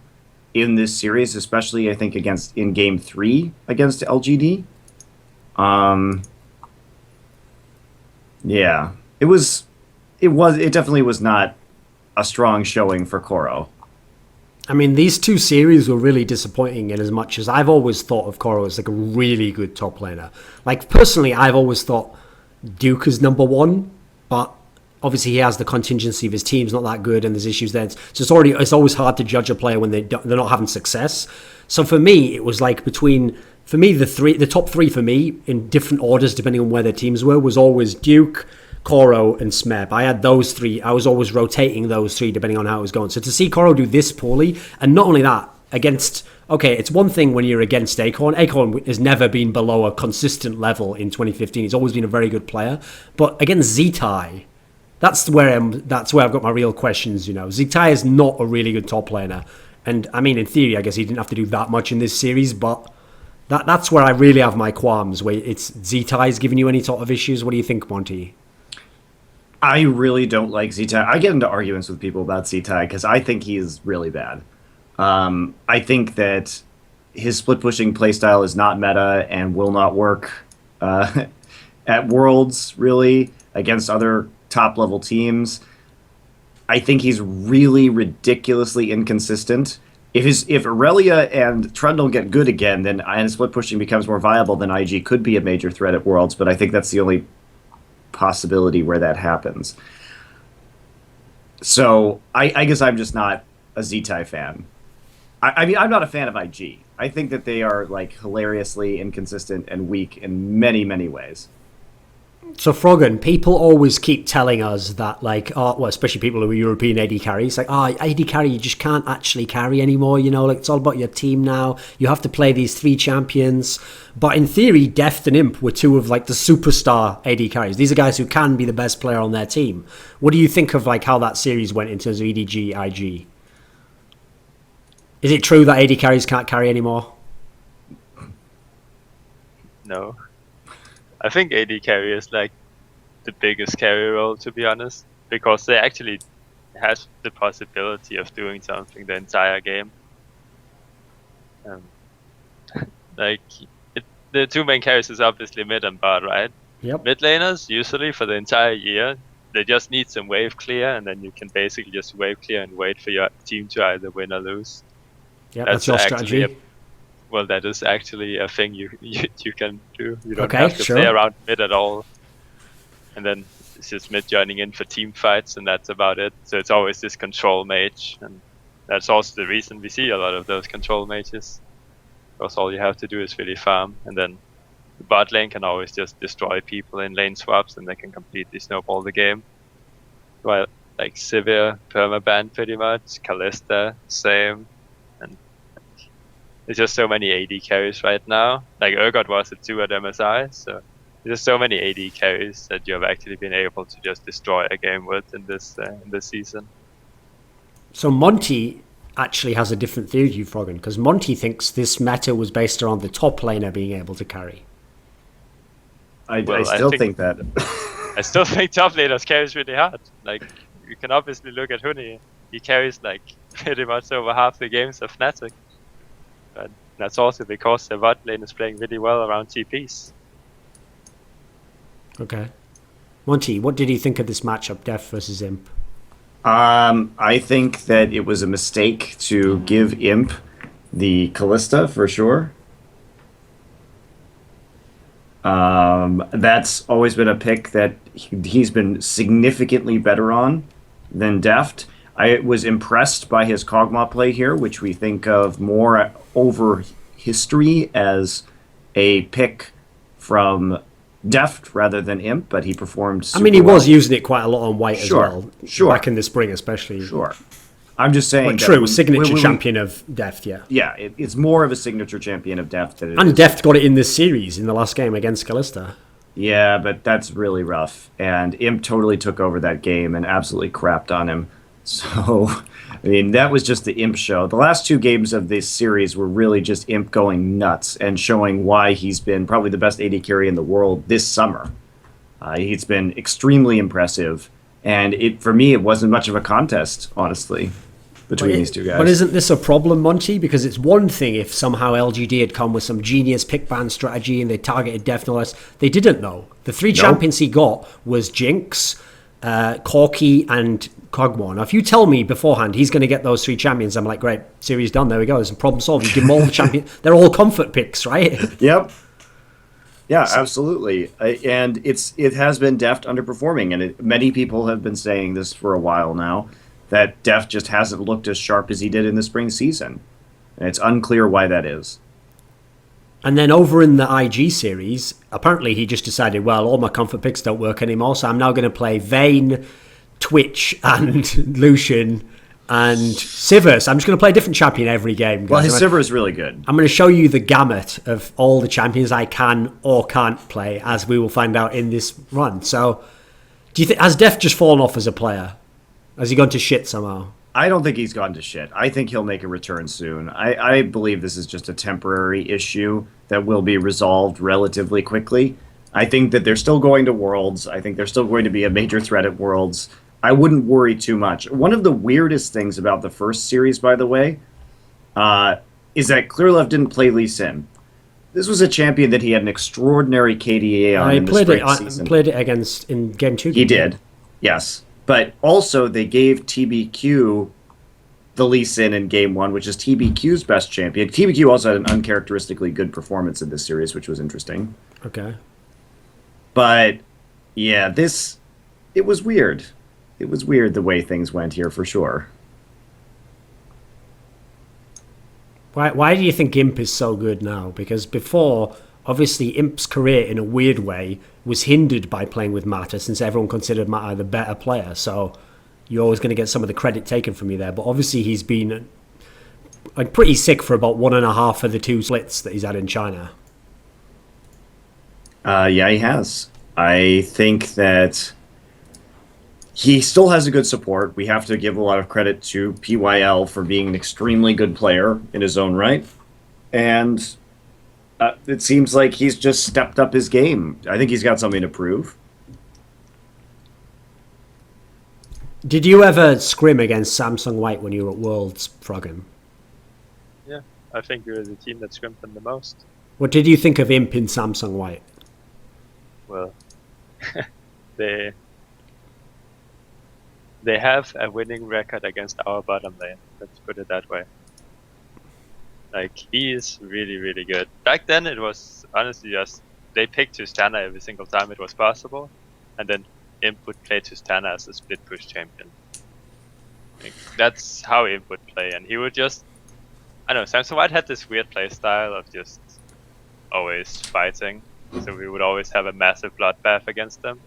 in this series, especially, I think, in Game 3 against LGD. Yeah. It definitely was not a strong showing for Koro.
I mean, these two series were really disappointing in as much as I've always thought of Koro as like a really good top laner. Like, personally, I've always thought Duke is number one, but obviously he has the contingency of his team's not that good and there's issues there. So it's always hard to judge a player when they're not having success. So for me, it was like the top three for me in different orders depending on where their teams were was always Duke, Koro and Smeb. I had those three. I was always rotating those three depending on how it was going. So to see Koro do this poorly, and not only that, against... Okay, it's one thing when you're against Acorn. Acorn has never been below a consistent level in 2015. He's always been a very good player. But against Zitai, that's where I've got my real questions, you know. Zitai is not a really good top laner. And, I mean, in theory, I guess he didn't have to do that much in this series, but that's where I really have my qualms, where it's Zitai's giving you any sort of issues. What do you think, Monty?
I really don't like Zitai. I get into arguments with people about Zitai because I think he's really bad. I think that his split-pushing playstyle is not meta and will not work at Worlds, really, against other top-level teams. I think he's really ridiculously inconsistent, if Aurelia and Trundle get good again, then and split pushing becomes more viable, then IG could be a major threat at Worlds. But I think that's the only possibility where that happens. So I guess I'm just not a Z-Tai fan. I mean, I'm not a fan of IG. I think that they are like hilariously inconsistent and weak in many, many ways.
So Froggen, people always keep telling us that, like, especially people who are European AD carries, like, AD carry, you just can't actually carry anymore, like, it's all about your team now. You have to play these 3 champions. But in theory, Deft and Imp were 2 of, like, the superstar AD carries. These are guys who can be the best player on their team. What do you think of, like, how that series went in terms of EDG, IG? Is it true that AD carries can't carry anymore?
No. I think AD carry is like the biggest carry role, to be honest, because they actually has the possibility of doing something the entire game. The 2 main carries is obviously mid and bot, right?
Yep.
Mid laners, usually for the entire year, they just need some wave clear, and then you can basically just wave clear and wait for your team to either win or lose.
Yeah, that's your strategy.
Well, that is actually a thing you can do. You don't
okay,
have to
sure.
play around mid at all. And then it's just mid joining in for team fights, and that's about it. So it's always this control mage, and that's also the reason we see a lot of those control mages. Because all you have to do is really farm, and then the bot lane can always just destroy people in lane swaps, and they can completely snowball the game. While like Sivir, permaban pretty much, Kalista, same. There's just so many AD carries right now. Like Urgot was at 2 at MSI, so there's so many AD carries that you have actually been able to just destroy a game with in this season.
So Monte actually has a different theory to you, Froggen, because Monte thinks this meta was based around the top laner being able to carry.
I still think that.
I still think top laners carries really hard. Like, you can obviously look at Huni. He carries like pretty much over half the games of Fnatic. But that's also because the bot lane is playing really well around TPs.
Okay. Monte, what did you think of this matchup, Def versus Imp?
I think that it was a mistake to give Imp the Kalista for sure. That's always been a pick that he's been significantly better on than Deft. I was impressed by his Kog'Maw play here, which we think of more over history as a pick from Deft rather than Imp, but he performed super
he
well.
was using it quite a lot on White as well.
Sure.
Back in the spring especially.
Sure. I'm just saying.
But true, signature champion of Deft, yeah.
Yeah, it's more of a signature champion of Deft than it is.
And Deft got it in this series in the last game against Kalista.
Yeah, but that's really rough. And Imp totally took over that game and absolutely crapped on him. So, I mean, that was just the Imp show. The last 2 games of this series were really just Imp going nuts and showing why he's been probably the best AD carry in the world this summer. He's been extremely impressive. And for me, it wasn't much of a contest, honestly, between these 2 guys.
But isn't this a problem, Monty? Because it's one thing if somehow LGD had come with some genius pick ban strategy and they targeted Def and all this. They didn't, though. The 3 champions he got was Jinx, Corki, and Kog'Maw. Now, if you tell me beforehand he's going to get those 3 champions, I'm like, great, series done, there we go, there's a problem solved. You give them all the champions. They're all comfort picks, right?
Yep. Yeah, absolutely. And it has been Deft underperforming, and many people have been saying this for a while now, that Deft just hasn't looked as sharp as he did in the spring season. And it's unclear why that is.
And then over in the IG series, apparently he just decided, well, all my comfort picks don't work anymore, so I'm now going to play Vayne, Twitch, and Lucian, and Sivir. So I'm just going to play a different champion every game.
Well, his Sivir is really good.
I'm going to show you the gamut of all the champions I can or can't play, as we will find out in this run. So, do you think has Def just fallen off as a player? Has he gone to shit somehow?
I don't think he's gone to shit. I think he'll make a return soon. I believe this is just a temporary issue that will be resolved relatively quickly. I think that they're still going to Worlds. I think they're still going to be a major threat at Worlds. I wouldn't worry too much. One of the weirdest things about the first series, by the way, is that Clearlove didn't play Lee Sin. This was a champion that he had an extraordinary KDA on in the spring season.
I played it against in Game 2.
He did, yes. But also, they gave TBQ the Lee Sin in game 1, which is TBQ's best champion. TBQ also had an uncharacteristically good performance in this series, which was interesting.
Okay.
But yeah, it was weird. It was weird the way things went here for sure.
Why do you think Imp is so good now? Because before, obviously, Imp's career in a weird way was hindered by playing with Mata, since everyone considered Mata the better player. So you're always going to get some of the credit taken from you there. But obviously, he's been like pretty sick for about 1.5 of the 2 splits that he's had in China.
Yeah, he has. I think that he still has a good support. We have to give a lot of credit to PYL for being an extremely good player in his own right. And it seems like he's just stepped up his game. I think he's got something to prove.
Did you ever scrim against Samsung White when you were at Worlds, Froggen?
Yeah, I think we were the team that scrimped them the most.
What did you think of Imp in Samsung White?
Well, they have a winning record against our bottom lane. Let's put it that way. Like, he is really, really good. Back then, it was honestly just they picked Tristana every single time it was possible, and then Imp would play Tristana as a split push champion. Like, that's how Imp would play, and he would just, I don't know, Samson White had this weird play style of just always fighting, so we would always have a massive bloodbath against them,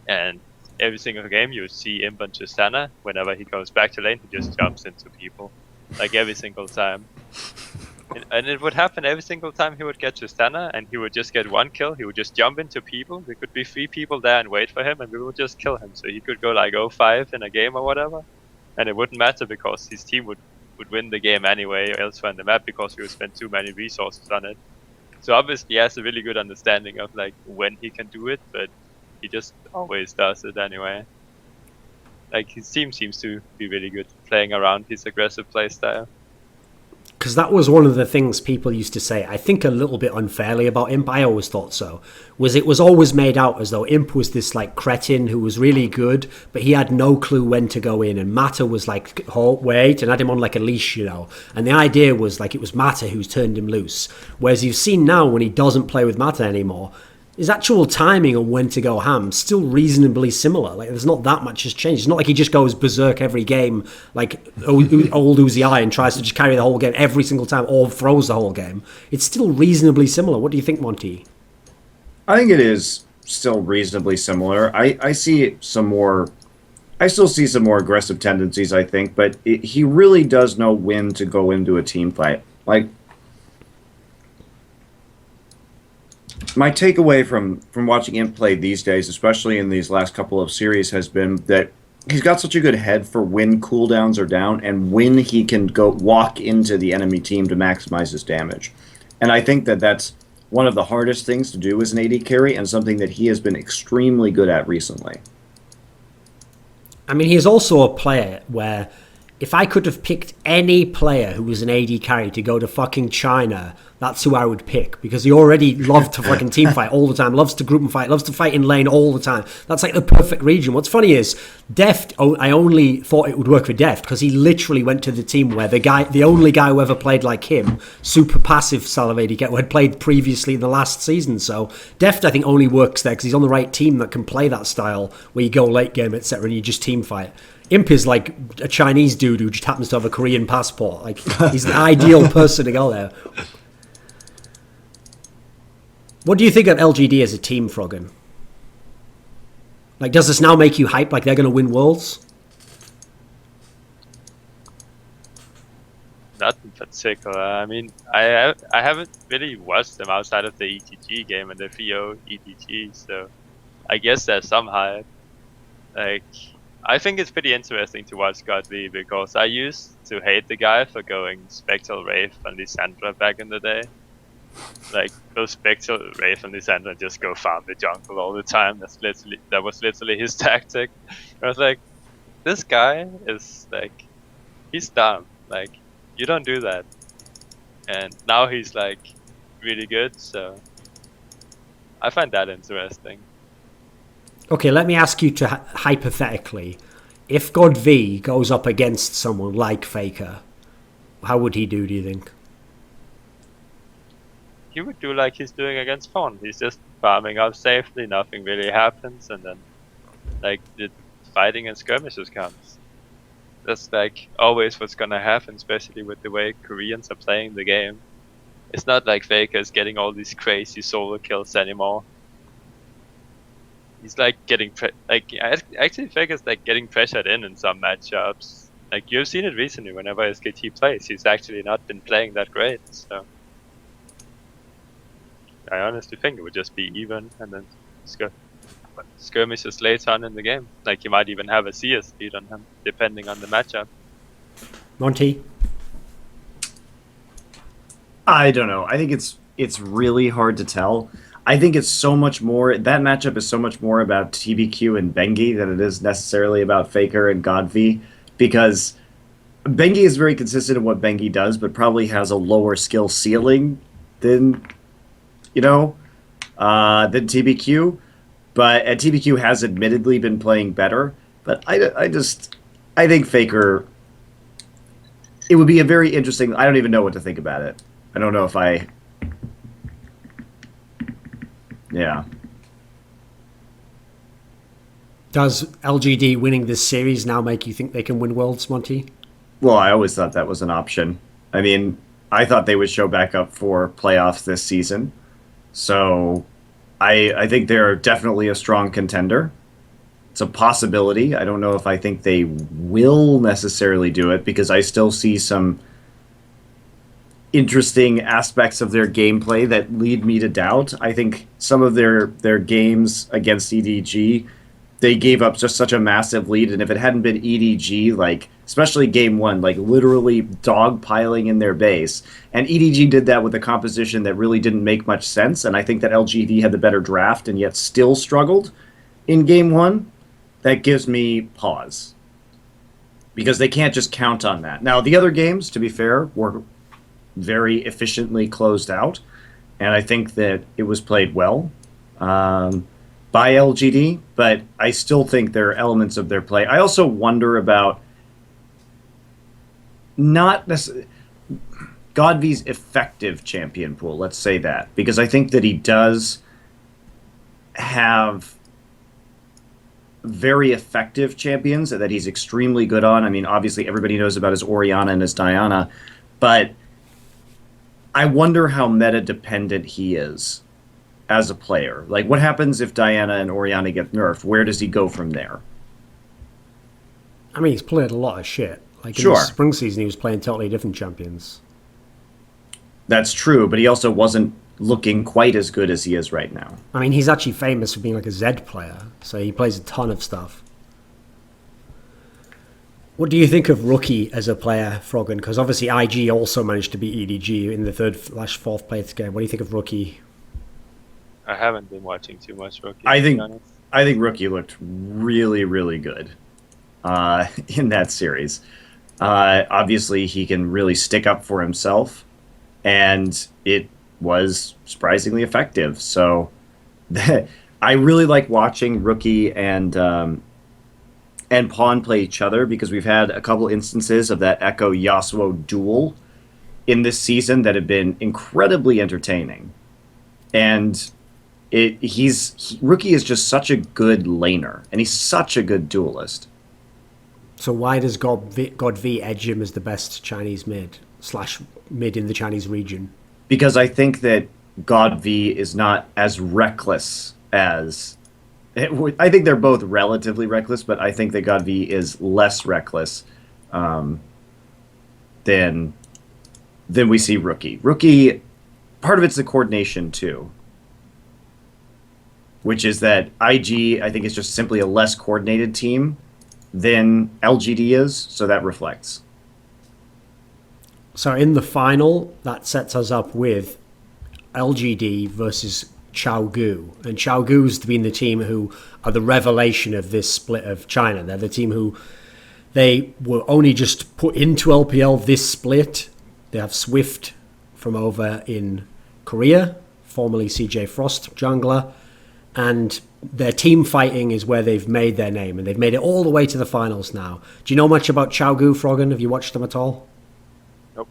and every single game you would see Imp and Tristana. Whenever he goes back to lane, he just jumps into people, like every single time. And it would happen every single time he would get Tristana, and he would just get 1 kill. He would just jump into people. There could be 3 people there and wait for him, and we would just kill him. So he could go like 0-5 in a game or whatever, and it wouldn't matter because his team would win the game anyway elsewhere in the map because we would spend too many resources on it. So obviously he has a really good understanding of like when he can do it, but he just always does it anyway. Like, his team seems to be really good playing around his aggressive playstyle.
Because that was one of the things people used to say, I think a little bit unfairly about Imp, I always thought so, was it was always made out as though Imp was this like cretin who was really good, but he had no clue when to go in, and Mata was like, oh, wait, and had him on like a leash, you know. And the idea was like it was Mata who's turned him loose. Whereas you've seen now when he doesn't play with Mata anymore, his actual timing on when to go ham still reasonably similar. Like, there's not that much has changed. It's not like he just goes berserk every game like old Uzi Eye and tries to just carry the whole game every single time or throws the whole game. It's still reasonably similar. What do you think, Monty?
I think it is still reasonably similar. I see some more. I still see some more aggressive tendencies, I think, but he really does know when to go into a team fight. Like, my takeaway from watching Imp play these days, especially in these last couple of series, has been that he's got such a good head for when cooldowns are down and when he can go walk into the enemy team to maximize his damage. And I think that that's one of the hardest things to do as an AD carry, and something that he has been extremely good at recently.
I mean, he's also a player where if I could have picked any player who was an AD carry to go to fucking China, that's who I would pick, because he already loved to fucking team fight all the time, loves to group and fight, loves to fight in lane all the time. That's like the perfect region. What's funny is Deft, I only thought it would work for Deft because he literally went to the team where the only guy who ever played like him, super passive Salivate, who had played previously in the last season. So Deft, I think, only works there because he's on the right team that can play that style where you go late game, etc., and you just team fight. Imp is like a Chinese dude who just happens to have a Korean passport. Like, he's the ideal person to go there. What do you think of LGD as a team, Froggen? Like, does this now make you hype like they're going to win Worlds?
Not in particular. I mean, I haven't really watched them outside of the ETG game and the VO ETG, so I guess there's some hype. Like, I think it's pretty interesting to watch Godv because I used to hate the guy for going Spectral Wraith on Lissandra back in the day. Like, those Spectral Wraith and Lissandra just go farm the jungle all the time. That was literally his tactic. I was like, this guy is like, he's dumb. Like, you don't do that. And now he's like really good, so I find that interesting.
Okay, let me ask you to hypothetically, if Godv goes up against someone like Faker, how would he do you think?
He would do like he's doing against Fawn. He's just farming up safely, nothing really happens, and then like the fighting and skirmishes comes. That's like always what's gonna happen, especially with the way Koreans are playing the game. It's not like Faker is getting all these crazy solo kills anymore. He's like getting actually Faker's like getting pressured in some matchups. Like you've seen it recently. Whenever SKT plays, he's actually not been playing that great. So I honestly think it would just be even, and then skirmishes later on in the game. Like you might even have a CS lead on him, depending on the matchup.
Monty?
I don't know. I think it's really hard to tell. I think it's so much more, that matchup is so much more about TBQ and Bengi than it is necessarily about Faker and Godv, because Bengi is very consistent in what Bengi does, but probably has a lower skill ceiling than, than TBQ. And TBQ has admittedly been playing better, but I think Faker, it would be a very interesting, I don't even know what to think about it. I don't know if yeah.
Does LGD winning this series now make you think they can win Worlds, Monty?
Well, I always thought that was an option. I mean, I thought they would show back up for playoffs this season. So I think they're definitely a strong contender. It's a possibility. I don't know if I think they will necessarily do it, because I still see some interesting aspects of their gameplay that lead me to doubt. I think some of their games against EDG, they gave up just such a massive lead, and if it hadn't been EDG, like especially game one, like literally dogpiling in their base, and EDG did that with a composition that really didn't make much sense, and I think that LGD had the better draft and yet still struggled in game one, that gives me pause. Because they can't just count on that. Now, the other games, to be fair, were very efficiently closed out, and I think that it was played well by LGD, but I still think there are elements of their play. I also wonder about not necessarily Godv's effective champion pool, let's say that, because I think that he does have very effective champions that he's extremely good on. I mean, obviously everybody knows about his Orianna and his Diana, but I wonder how meta-dependent he is as a player. Like, what happens if Diana and Orianna get nerfed? Where does he go from there?
I mean, he's played a lot of shit. Like, in
Sure.
the spring season, he was playing totally different champions.
That's true, but he also wasn't looking quite as good as he is right now.
I mean, he's actually famous for being like a Zed player, so he plays a ton of stuff. What do you think of Rookie as a player, Froggen? Because obviously IG also managed to beat EDG in the 3rd/4th place game. What do you think of Rookie?
I haven't been watching too much Rookie.
I
to
think
be honest.
I think Rookie looked really, really good in that series. Obviously, he can really stick up for himself, and it was surprisingly effective. So I really like watching Rookie and Pawn play each other, because we've had a couple instances of that Echo Yasuo duel in this season that have been incredibly entertaining. And Rookie is just such a good laner, and he's such a good duelist.
So why does Godv edge him as the best Chinese mid/mid in the Chinese region?
Because I think that Godv is not as reckless as... I think they're both relatively reckless, but I think that Godv is less reckless than we see Rookie. Rookie, part of it's the coordination too, which is that IG, I think, is just simply a less coordinated team than LGD is, so that reflects.
So in the final, that sets us up with LGD versus Chaogu. And Chaogu's been the team who are the revelation of this split of China. They're the team who they were only just put into LPL this split. They have Swift from over in Korea, formerly CJ Frost jungler. and their team fighting is where they've made their name, and they've made it all the way to the finals now. Do you know much about Xiaogu, Froggen? Have you watched them at all?
Nope.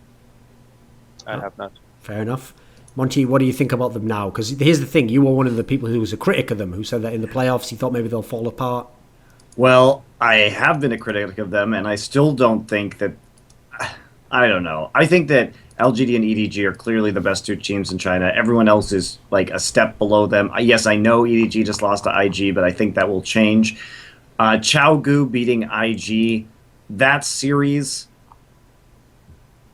I have not.
Fair enough. Monty, what do you think about them now? Because here's the thing, you were one of the people who was a critic of them, who said that in the playoffs you thought maybe they'll fall apart.
Well, I have been a critic of them, and I still don't think that... I don't know. I think that LGD and EDG are clearly the best two teams in China. Everyone else is like a step below them. Yes, I know EDG just lost to IG, but I think that will change. Xiaogu beating IG, that series...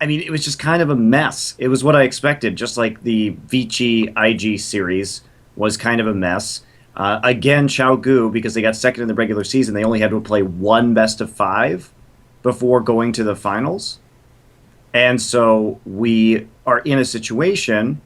I mean, it was just kind of a mess. It was what I expected, just like the Vici IG series was kind of a mess. Again, Xiaogu, because they got second in the regular season, they only had to play one best of 5 before going to the finals. And so we are in a situation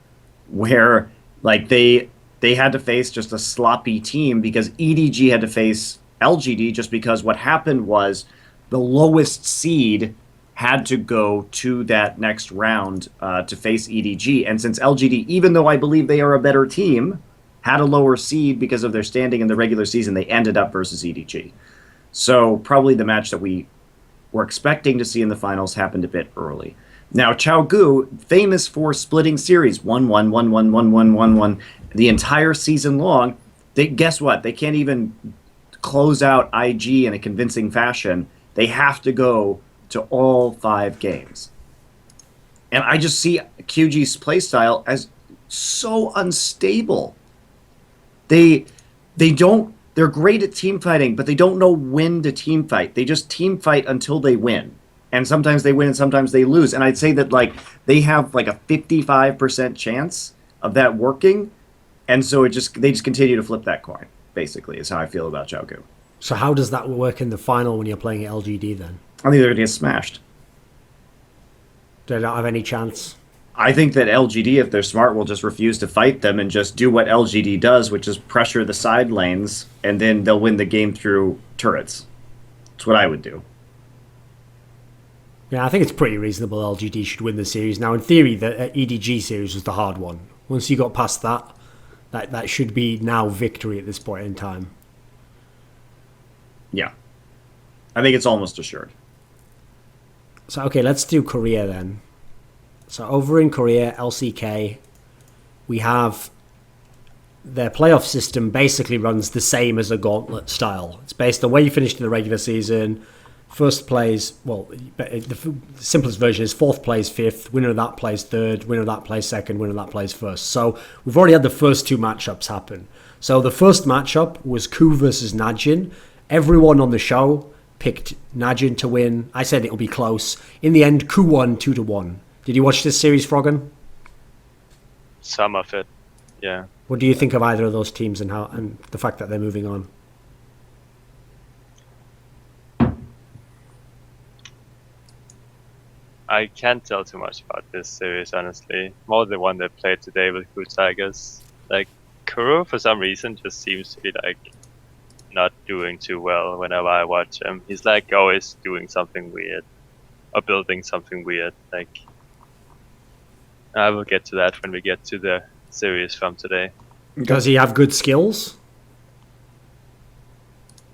where like they had to face just a sloppy team because EDG had to face LGD just because what happened was the lowest seed had to go to that next round to face EDG. And since LGD, even though I believe they are a better team, had a lower seed because of their standing in the regular season, they ended up versus EDG. So probably the match that we were expecting to see in the finals happened a bit early. Now, Xiaogu, famous for splitting series, 1-1, 1-1, 1-1, 1-1, the entire season long. Guess what? They can't even close out IG in a convincing fashion. They have to go to all 5 games. And I just see QG's playstyle as so unstable. They're great at team fighting, but they don't know when to team fight. They just team fight until they win. And sometimes they win and sometimes they lose. And I'd say that like they have like a 55% chance of that working. And so they just continue to flip that coin, basically, is how I feel about Xiaogu.
So how does that work in the final when you're playing LGD then?
I think they're going to get smashed.
Do they not have any chance?
I think that LGD, if they're smart, will just refuse to fight them and just do what LGD does, which is pressure the side lanes, and then they'll win the game through turrets. That's what I would do.
Yeah, I think it's pretty reasonable LGD should win the series. Now, in theory, the EDG series was the hard one. Once you got past that should be now victory at this point in time.
Yeah. I think it's almost assured.
So, okay, let's do Korea then. So over in Korea, LCK, we have their playoff system basically runs the same as a gauntlet style. It's based on where you finished in the regular season. First plays, well, the simplest version is fourth plays fifth, winner of that plays third, winner of that plays second, winner of that plays first. So we've already had the first 2 matchups happen. So the first matchup was Koo versus Najin. Everyone on the show picked Najin to win. I said it'll be close. In the end, Koo won 2-1. Did you watch this series, Froggen?
Some of it, yeah.
What do you think of either of those teams and the fact that they're moving on?
I can't tell too much about this series, honestly. More the one they played today with Koo Tigers. Like, Kuro, for some reason, just seems to be, like, not doing too well whenever I watch him. He's, like, always doing something weird. Or building something weird. Like, I will get to that when we get to the series from today.
Does he have good skills?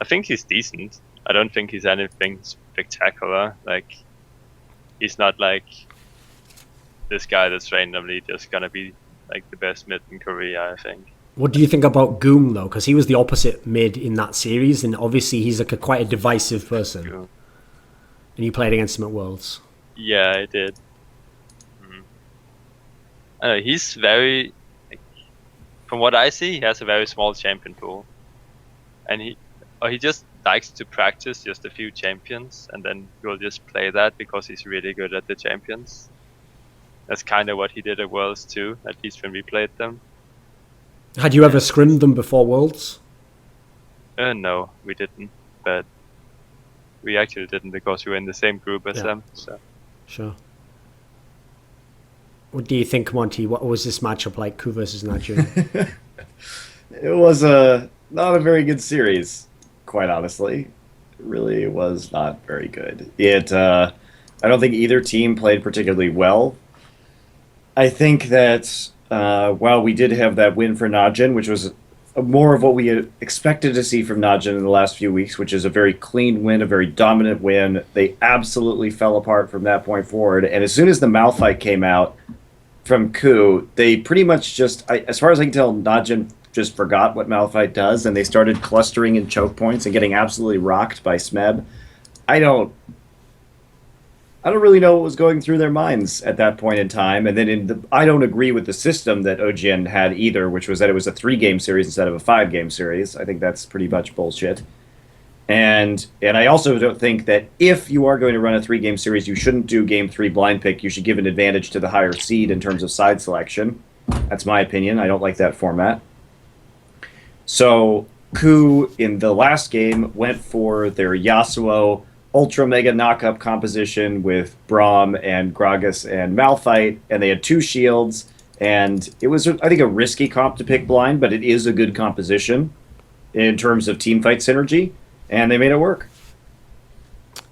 I think he's decent. I don't think he's anything spectacular. Like, he's not like this guy that's randomly just gonna be like the best mid in Korea, I think.
What do you think about Goom though? Because he was the opposite mid in that series, and obviously he's like quite a divisive person.
Goom.
And you played against him at Worlds.
Yeah, I did. I don't know, he's very, like, from what I see, he has a very small champion pool, and he just likes to practice just a few champions, and then he'll just play that because he's really good at the champions. That's kind of what he did at Worlds too, at least when we played them.
Had you ever scrimmed them before Worlds?
No, we didn't, but we actually didn't because we were in the same group as them. So.
Sure. What do you think, Monty? What was this matchup like, Koo versus Najin?
It was not a very good series, quite honestly. It really was not very good. I don't think either team played particularly well. I think that while we did have that win for Najin, which was more of what we had expected to see from Najin in the last few weeks, which is a very clean win, a very dominant win. They absolutely fell apart from that point forward. And as soon as the Malphite came out from Koo, they pretty much just, as far as I can tell, Najin just forgot what Malphite does, and they started clustering in choke points and getting absolutely rocked by Smeb. I don't really know what was going through their minds at that point in time. And then I don't agree with the system that Origen had either, which was that it was a 3-game series instead of a 5-game series. I think that's pretty much bullshit. And I also don't think that if you are going to run a 3-game series, you shouldn't do Game 3 blind pick. You should give an advantage to the higher seed in terms of side selection. That's my opinion. I don't like that format. So Koo, in the last game, went for their Yasuo Ultra Mega Knockup composition with Braum and Gragas and Malphite, and they had 2 shields, and it was, I think, a risky comp to pick blind, but it is a good composition in terms of teamfight synergy, and they made it work.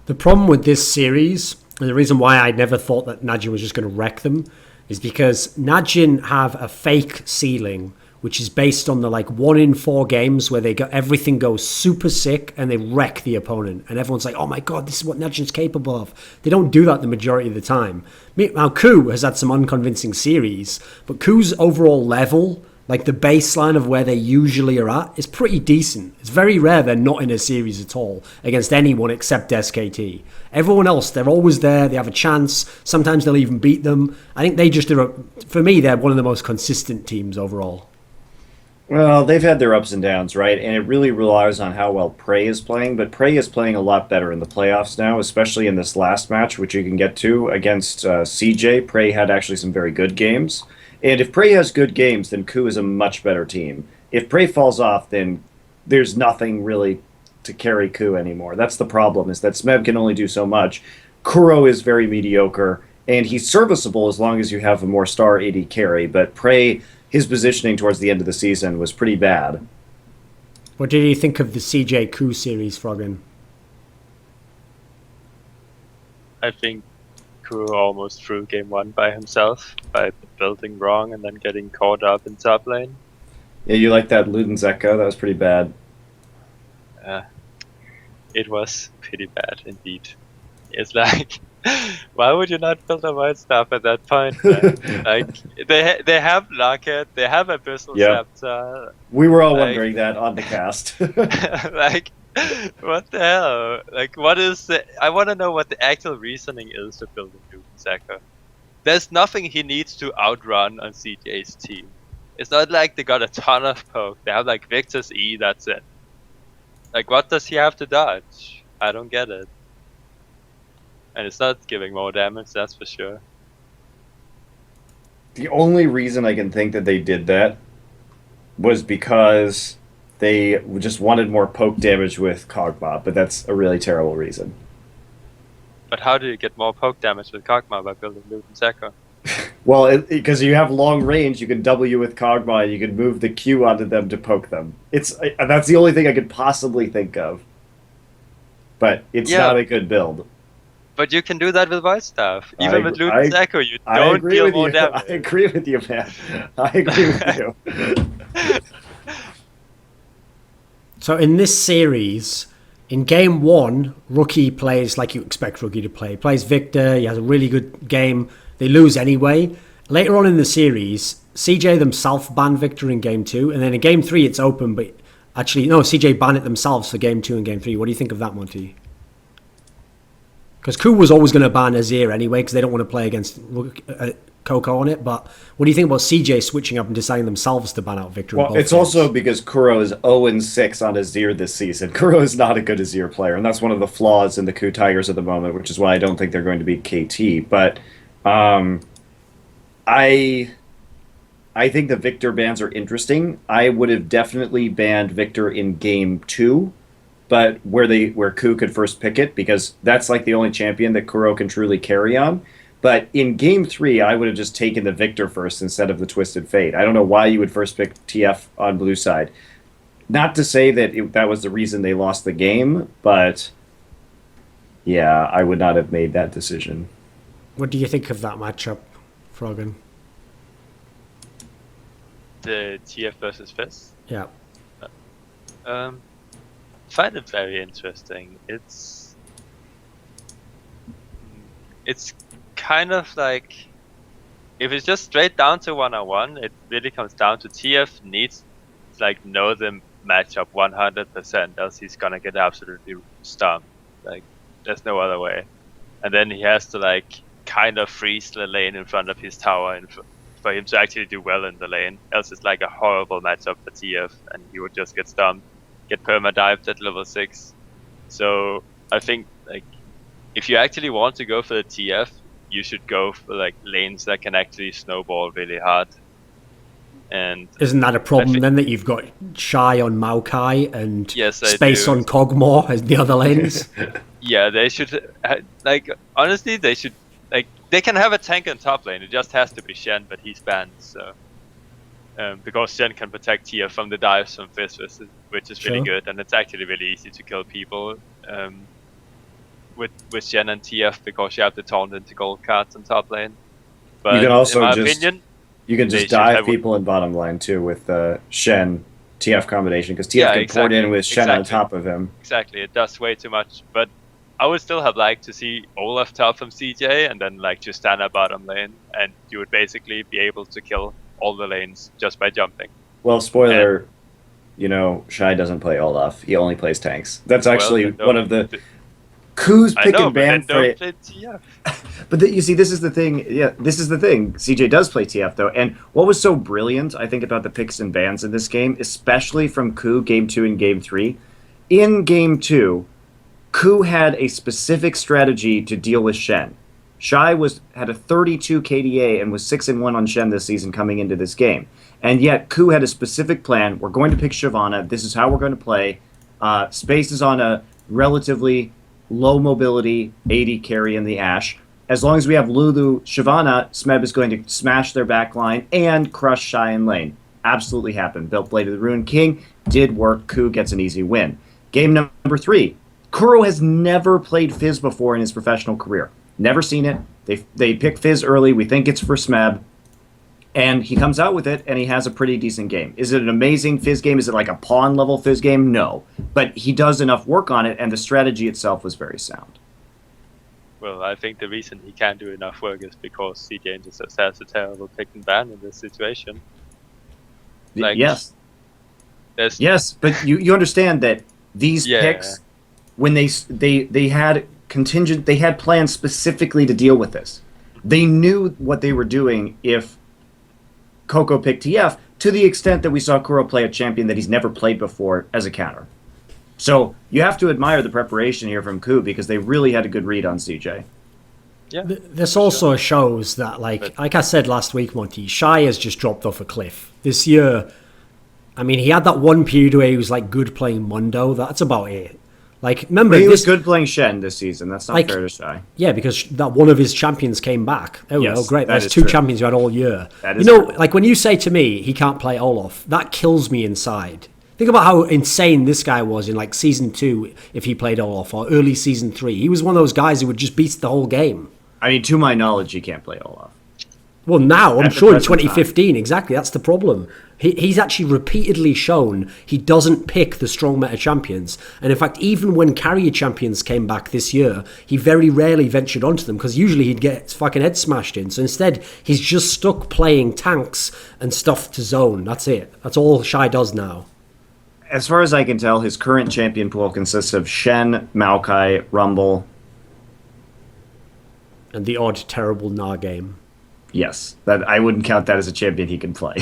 The problem with this series, and the reason why I never thought that Najin was just going to wreck them, is because Najin have a fake ceiling, which is based on the 1 in 4 games where everything goes super sick and they wreck the opponent. And everyone's like, oh my God, this is what Najin's capable of. They don't do that the majority of the time. Now, Koo has had some unconvincing series, but Koo's overall level, the baseline of where they usually are at, is pretty decent. It's very rare they're not in a series at all against anyone except SKT. Everyone else, they're always there. They have a chance. Sometimes they'll even beat them. I think they just are, for me, they're one of the most consistent teams overall.
Well, they've had their ups and downs, right? And it really relies on how well Prey is playing, but Prey is playing a lot better in the playoffs now, especially in this last match, which you can get to against CJ. Prey had actually some very good games. And if Prey has good games, then Koo is a much better team. If Prey falls off, then there's nothing really to carry Koo anymore. That's the problem, is that Smeb can only do so much. Kuro is very mediocre, and he's serviceable as long as you have a more star AD carry, but Prey, his positioning towards the end of the season was pretty bad.
What did you think of the CJ Koo series, Froggen?
I think Koo almost threw game 1 by himself by building wrong and then getting caught up in top lane.
Yeah, you like that Luden's Echo? That was pretty bad.
It was pretty bad indeed. It's like, why would you not build a white staff at that point? They have Locket, they have Abyssal Scepter.
We were all wondering that on the cast.
What the hell? What is I want to know what the actual reasoning is to build a Luden's Echo. There's nothing he needs to outrun on CJ's team. It's not like they got a ton of poke. They have Viktor's E, that's it. What does he have to dodge? I don't get it. And it's not giving more damage, that's for sure.
The only reason I can think that they did that was because they just wanted more poke damage with Kog'Maw, but that's a really terrible reason.
But how do you get more poke damage with Kog'Maw by building Luden's Echo?
Well, because you have long range, you can W with Kog'Maw, you can move the Q onto them to poke them. That's the only thing I could possibly think of. But it's not a good build.
But you can do that with White Staff. Even with Luden's Echo, you don't deal more damage.
I agree with you, man. I agree with you.
So in this series, in game 1, Rookie plays like you expect Rookie to play. He plays Viktor, he has a really good game. They lose anyway. Later on in the series, CJ themselves ban Viktor in game 2, and then in game 3 it's open, but actually, no, CJ ban it themselves for game 2 and game 3. What do you think of that, Monty? Because Koo was always going to ban Azir anyway, because they don't want to play against Coco on it. But what do you think about CJ switching up and deciding themselves to ban out Viktor?
Well, it's also because Kuro is 0-6 on Azir this season. Kuro is not a good Azir player, and that's one of the flaws in the Koo Tigers at the moment, which is why I don't think they're going to be KT. But I think the Viktor bans are interesting. I would have definitely banned Viktor in game 2. But where Koo could first pick it, because that's the only champion that Kuro can truly carry on. But in game 3, I would have just taken the Viktor first instead of the Twisted Fate. I don't know why you would first pick TF on blue side. Not to say that that was the reason they lost the game, but yeah, I would not have made that decision.
What do you think of that matchup, Froggen?
The TF versus Fizz?
Yeah.
Find it very interesting. It's kind of like, if it's just straight down to 1-on-1, it really comes down to TF needs like know the matchup 100%, else he's gonna get absolutely stumped. Like, there's no other way. And then he has to like kind of freeze the lane in front of his tower and for him to actually do well in the lane. Else it's like a horrible matchup for TF, and he would just get stumped, get perma-dived at level 6. So I think like if you actually want to go for the TF, you should go for like lanes that can actually snowball really hard. And
isn't that a problem then that you've got Shy on Maokai and
yes,
Space on Kog'Maw as the other lanes?
Yeah, they should like honestly they should like they can have a tank in top lane. It just has to be Shen, but he's banned. So because Shen can protect TF from the dives from Fizz, which is really good, and it's actually really easy to kill people with Shen and TF because you have the taunt into gold cards in top lane. But
you can also
in my
just
opinion,
you can just dive people in bottom lane too with the Shen TF combination, because TF can port in with Shen on top of him.
Exactly, it does way too much. But I would still have liked to see Olaf top from CJ and then like just stand at bottom lane, and you would basically be able to kill all the lanes just by jumping.
Well, spoiler, Shy doesn't play Olaf. He only plays tanks. That's actually one of the Koo's pick and ban for it. But you see, this is the thing. Yeah, this is the thing. CJ does play TF though, and what was so brilliant, I think, about the picks and bans in this game, especially from Koo Game 2 and Game 3. In Game 2, Koo had a specific strategy to deal with Shen. Shy had a 32 KDA and was 6-1 on Shen this season coming into this game, and yet Koo had a specific plan. We're going to pick Shyvana. This is how we're going to play. Space is on a relatively low mobility 80 carry in the Ashe. As long as we have Lulu, Shyvana, Smeb is going to smash their backline and crush Shy in lane. Absolutely happened. Built Blade of the Ruined King. Did work. Koo gets an easy win. Game number 3. Kuro has never played Fizz before in his professional career. Never seen it. They pick Fizz early. We think it's for Smeb. And he comes out with it, and he has a pretty decent game. Is it an amazing Fizz game? Is it like a pawn level Fizz game? No. But he does enough work on it, and the strategy itself was very sound.
Well, I think the reason he can't do enough work is because CJ just has a terrible pick and ban in this situation. Like,
yes. Yes, but you understand that these picks, when they had they had plans specifically to deal with this. They knew what they were doing if Coco picked TF, to the extent that we saw Kuro play a champion that he's never played before as a counter. So you have to admire the preparation here from Koo, because they really had a good read on CJ.
Yeah, this also shows that, like I said last week, Monty, Shy has just dropped off a cliff. This year, I mean, he had that one period where he was like good playing Mundo. That's about it. Like, remember,
he was good playing Shen this season. That's not fair to Shy.
Yeah, because that one of his champions came back. Oh, yes, great. There's two champions you had all year. Like when you say to me he can't play Olaf, that kills me inside. Think about how insane this guy was in like season 2 if he played Olaf, or early season 3. He was one of those guys who would just beat the whole game.
I mean, to my knowledge, he can't play Olaf.
Well, now, I'm sure in 2015, exactly, that's the problem. He's actually repeatedly shown he doesn't pick the strong meta champions. And in fact, even when carrier champions came back this year, he very rarely ventured onto them, because usually he'd get his fucking head smashed in. So instead, he's just stuck playing tanks and stuff to zone. That's it. That's all Shy does now.
As far as I can tell, his current champion pool consists of Shen, Maokai, Rumble,
and the odd terrible Gnar game.
Yes, that I wouldn't count that as a champion he can play.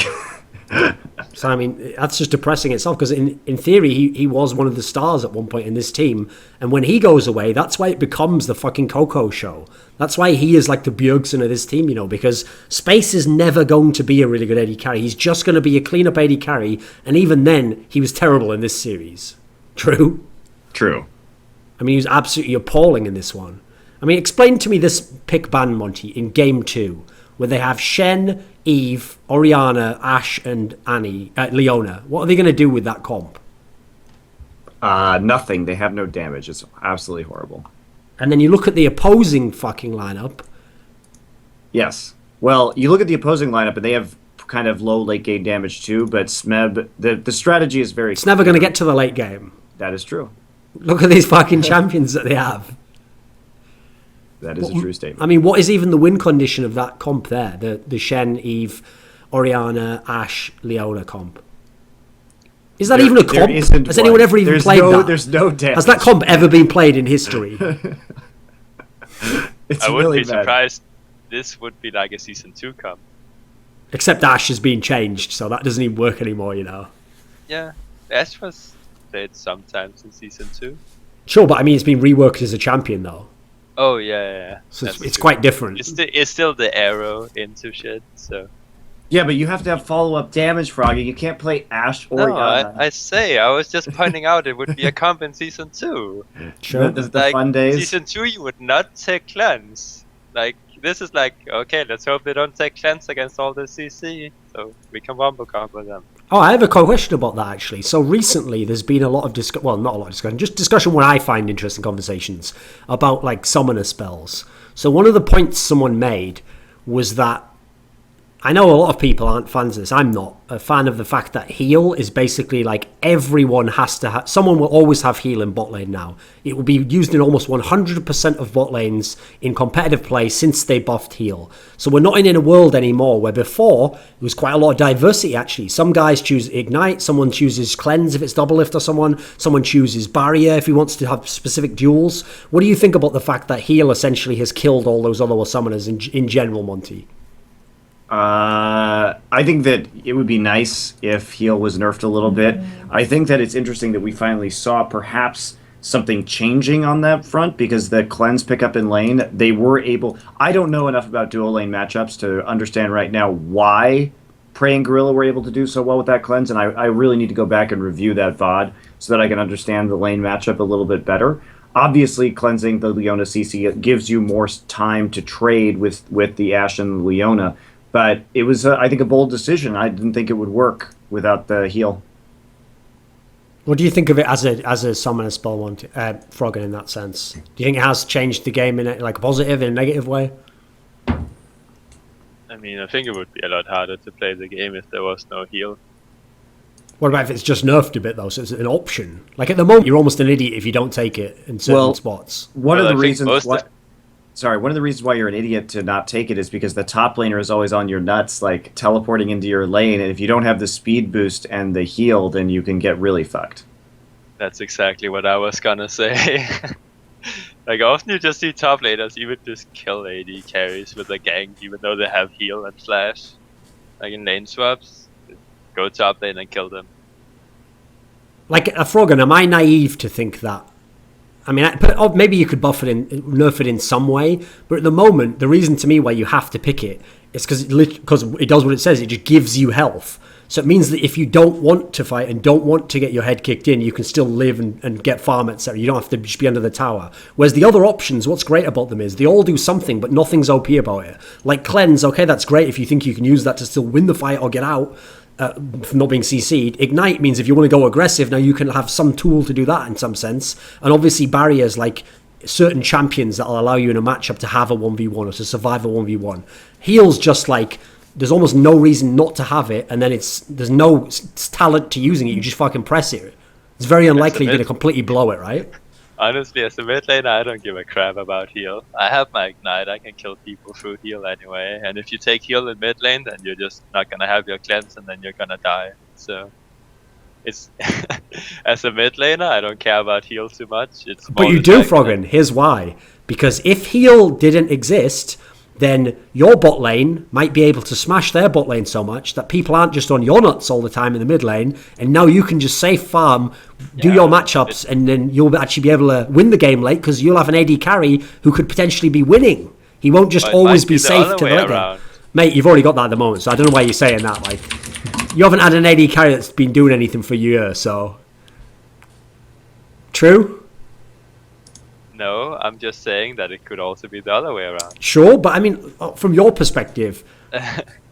So, I mean, that's just depressing itself, because in theory, he was one of the stars at one point in this team. And when he goes away, that's why it becomes the fucking Coco show. That's why he is like the Bjergsen of this team, because Space is never going to be a really good AD carry. He's just going to be a clean-up AD carry. And even then, he was terrible in this series. True?
True.
I mean, he was absolutely appalling in this one. I mean, explain to me this pick ban, Monty, in Game 2, where they have Shen, Eve, Oriana, Ashe, and Leona. What are they going to do with that comp?
Nothing. They have no damage. It's absolutely horrible.
And then you look at the opposing fucking lineup.
Yes. Well, you look at the opposing lineup, and they have kind of low late game damage too. But Smeb, the strategy is very.
It's never going to get to the late game.
That is true.
Look at these fucking champions that they have.
That is a true statement.
I mean, what is even the win condition of that comp there? The Shen, Eve, Orianna, Ashe, Leona comp. Is that even a comp? Has anyone ever even played that?
There's no damage.
Has that comp ever been played in history?
I wouldn't be surprised. This would be like a Season 2 comp.
Except Ashe has been changed, so that doesn't even work anymore, you know.
Yeah, Ashe was played sometimes in Season 2.
Sure, but I mean, it's been reworked as a champion, though.
Oh, yeah.
So it's quite different.
It's still the arrow into shit, so...
Yeah, but you have to have follow-up damage, Froggen. You can't play Ashe or...
No, I was just pointing out it would be a comp in Season 2.
Sure.
The fun days.
Season 2, you would not take cleanse. Like, this is like, okay, let's hope they don't take cleanse against all the CC, so we can wombo combo them.
Oh, I have a question about that, actually. So recently, there's been a lot of discussion, well, not a lot of discussion, just discussion where I find interesting conversations about, like, summoner spells. So one of the points someone made was that, I know a lot of people aren't fans of this, I'm not, a fan of the fact that heal is basically like everyone has to have, someone will always have heal in bot lane now. It will be used in almost 100% of bot lanes in competitive play since they buffed heal. So we're not in a world anymore where before, there was quite a lot of diversity actually. Some guys choose Ignite, someone chooses Cleanse if it's double lift or someone chooses Barrier if he wants to have specific duels. What do you think about the fact that heal essentially has killed all those other summoners in general, Monty?
I think that it would be nice if heal was nerfed a little bit. I think that it's interesting that we finally saw perhaps something changing on that front because the cleanse pickup in lane, they were able... I don't know enough about dual lane matchups to understand right now why Prey and Gorilla were able to do so well with that cleanse, and I really need to go back and review that VOD so that I can understand the lane matchup a little bit better. Obviously, cleansing the Leona CC gives you more time to trade with the Ashe and the Leona, but it was, I think, a bold decision. I didn't think it would work without the heal.
What do you think of it as a summoner spell, Froggen, in that sense? Do you think it has changed the game in a positive, in a negative way?
I mean, I think it would be a lot harder to play the game if there was no heal.
What about if it's just nerfed a bit, though, so it's an option? Like, at the moment, you're almost an idiot if you don't take it in certain spots.
One of the reasons why you're an idiot to not take it is because the top laner is always on your nuts, like teleporting into your lane, and if you don't have the speed boost and the heal, then you can get really fucked.
That's exactly what I was gonna say. Like, often you just see top laners even just kill AD carries with a gank, even though they have heal and flash. Like in lane swaps, go top lane and kill them.
Like, a Froggen, am I naive to think that? I mean, maybe you could nerf it in some way, but at the moment, the reason to me why you have to pick it is because it does what it says. It just gives you health. So it means that if you don't want to fight and don't want to get your head kicked in, you can still live and get farm, etc. You don't have to just be under the tower. Whereas the other options, what's great about them is they all do something, but nothing's OP about it. Like Cleanse, okay, that's great if you think you can use that to still win the fight or get out. From not being CC'd. Ignite means if you want to go aggressive, now you can have some tool to do that in some sense. And obviously barriers like certain champions that will allow you in a matchup to have a 1v1 or to survive a 1v1. Heal's just like, there's almost no reason not to have it, and then there's no talent to using it, you just fucking press it. It's very unlikely you're going to completely blow it, right?
Honestly, as a mid laner, I don't give a crap about heal. I have my Ignite, I can kill people through heal anyway, and if you take heal in mid lane, then you're just not gonna have your cleanse and then you're gonna die. So, it's as a mid laner, I don't care about heal too much.
But you do, Froggen. Here's why. Because if heal didn't exist, then your bot lane might be able to smash their bot lane so much that people aren't just on your nuts all the time in the mid lane, and now you can just safe farm, do your matchups, and then you'll actually be able to win the game late because you'll have an AD carry who could potentially be winning. He won't just always be safe to the late game. Mate, you've already got that at the moment, so I don't know why you're saying that. Like, you haven't had an AD carry that's been doing anything for years, so... True?
No, I'm just saying that it could also be the other way around.
Sure, but I mean, from your perspective,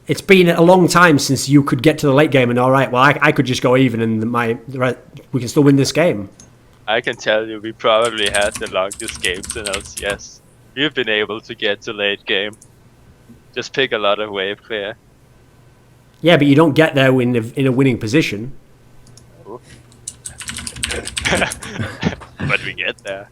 it's been a long time since you could get to the late game and alright, well, I could just go even and we can still win this game.
I can tell you we probably had the longest games in LCS. We've been able to get to late game. Just pick a lot of wave clear.
Yeah, but you don't get there in a winning position.
But we get there.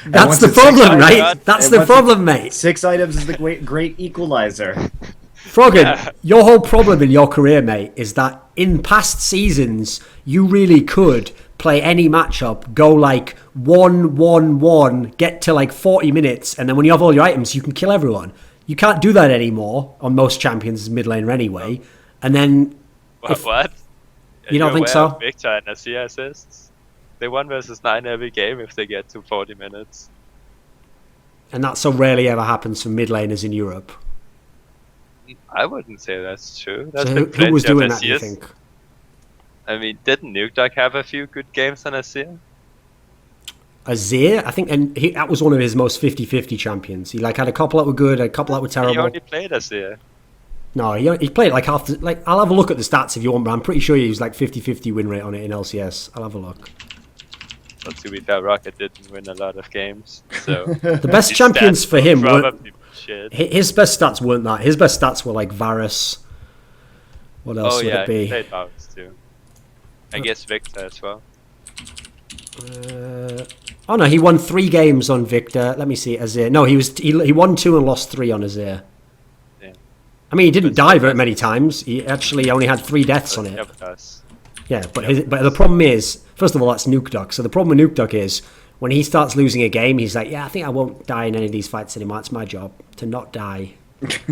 That's the problem, right? That's the problem, mate.
6 items is the great equalizer.
Froggen, your whole problem in your career, mate, is that in past seasons, you really could play any matchup, go like 1-1-1, get to like 40 minutes, and then when you have all your items, you can kill everyone. You can't do that anymore on most champions mid laner anyway. And then...
What?
You don't think so?
Viktor and Azir assists. They 1v9 every game if they get to 40 minutes.
And that so rarely ever happens for mid laners in Europe.
I wouldn't say that's true.
So who was doing that, do you think?
I mean, didn't Nukeduck have a few good games on Azir?
Azir? I think that was one of his most 50-50 champions. He like had a couple that were good, a couple that were terrible.
He only played Azir.
No, he played like half the... Like, I'll have a look at the stats if you want, but I'm pretty sure he was like 50-50 win rate on it in LCS. I'll have a look.
But to be fair, Rocket didn't win a lot of games, so...
The best champions for him were...
Shit.
His best stats weren't that. His best stats were like Varus. What else would it be?
He played Varus too. I guess Viktor as well.
Oh no, he won 3 games on Viktor. Let me see, Azir. No, he won 2 and lost 3 on Azir.
Yeah.
I mean, he didn't die very many times. He actually only had 3 deaths on it. Yeah, but the problem is, first of all, that's Nukeduck. So the problem with Nukeduck is, when he starts losing a game, he's like, yeah, I think I won't die in any of these fights anymore. It's my job to not die.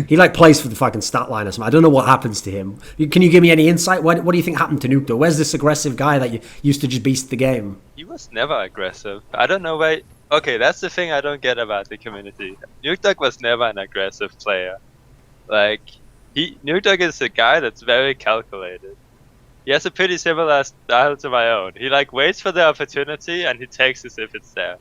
He like plays for the fucking stat line or something. I don't know what happens to him. Can you give me any insight? What do you think happened to Nukeduck? Where's this aggressive guy that you used to just beast the game?
He was never aggressive. I don't know why. Okay, that's the thing I don't get about the community. Nukeduck was never an aggressive player. Like, Nukeduck is a guy that's very calculated. He has a pretty similar style to my own. He like waits for the opportunity and he takes it if it's there.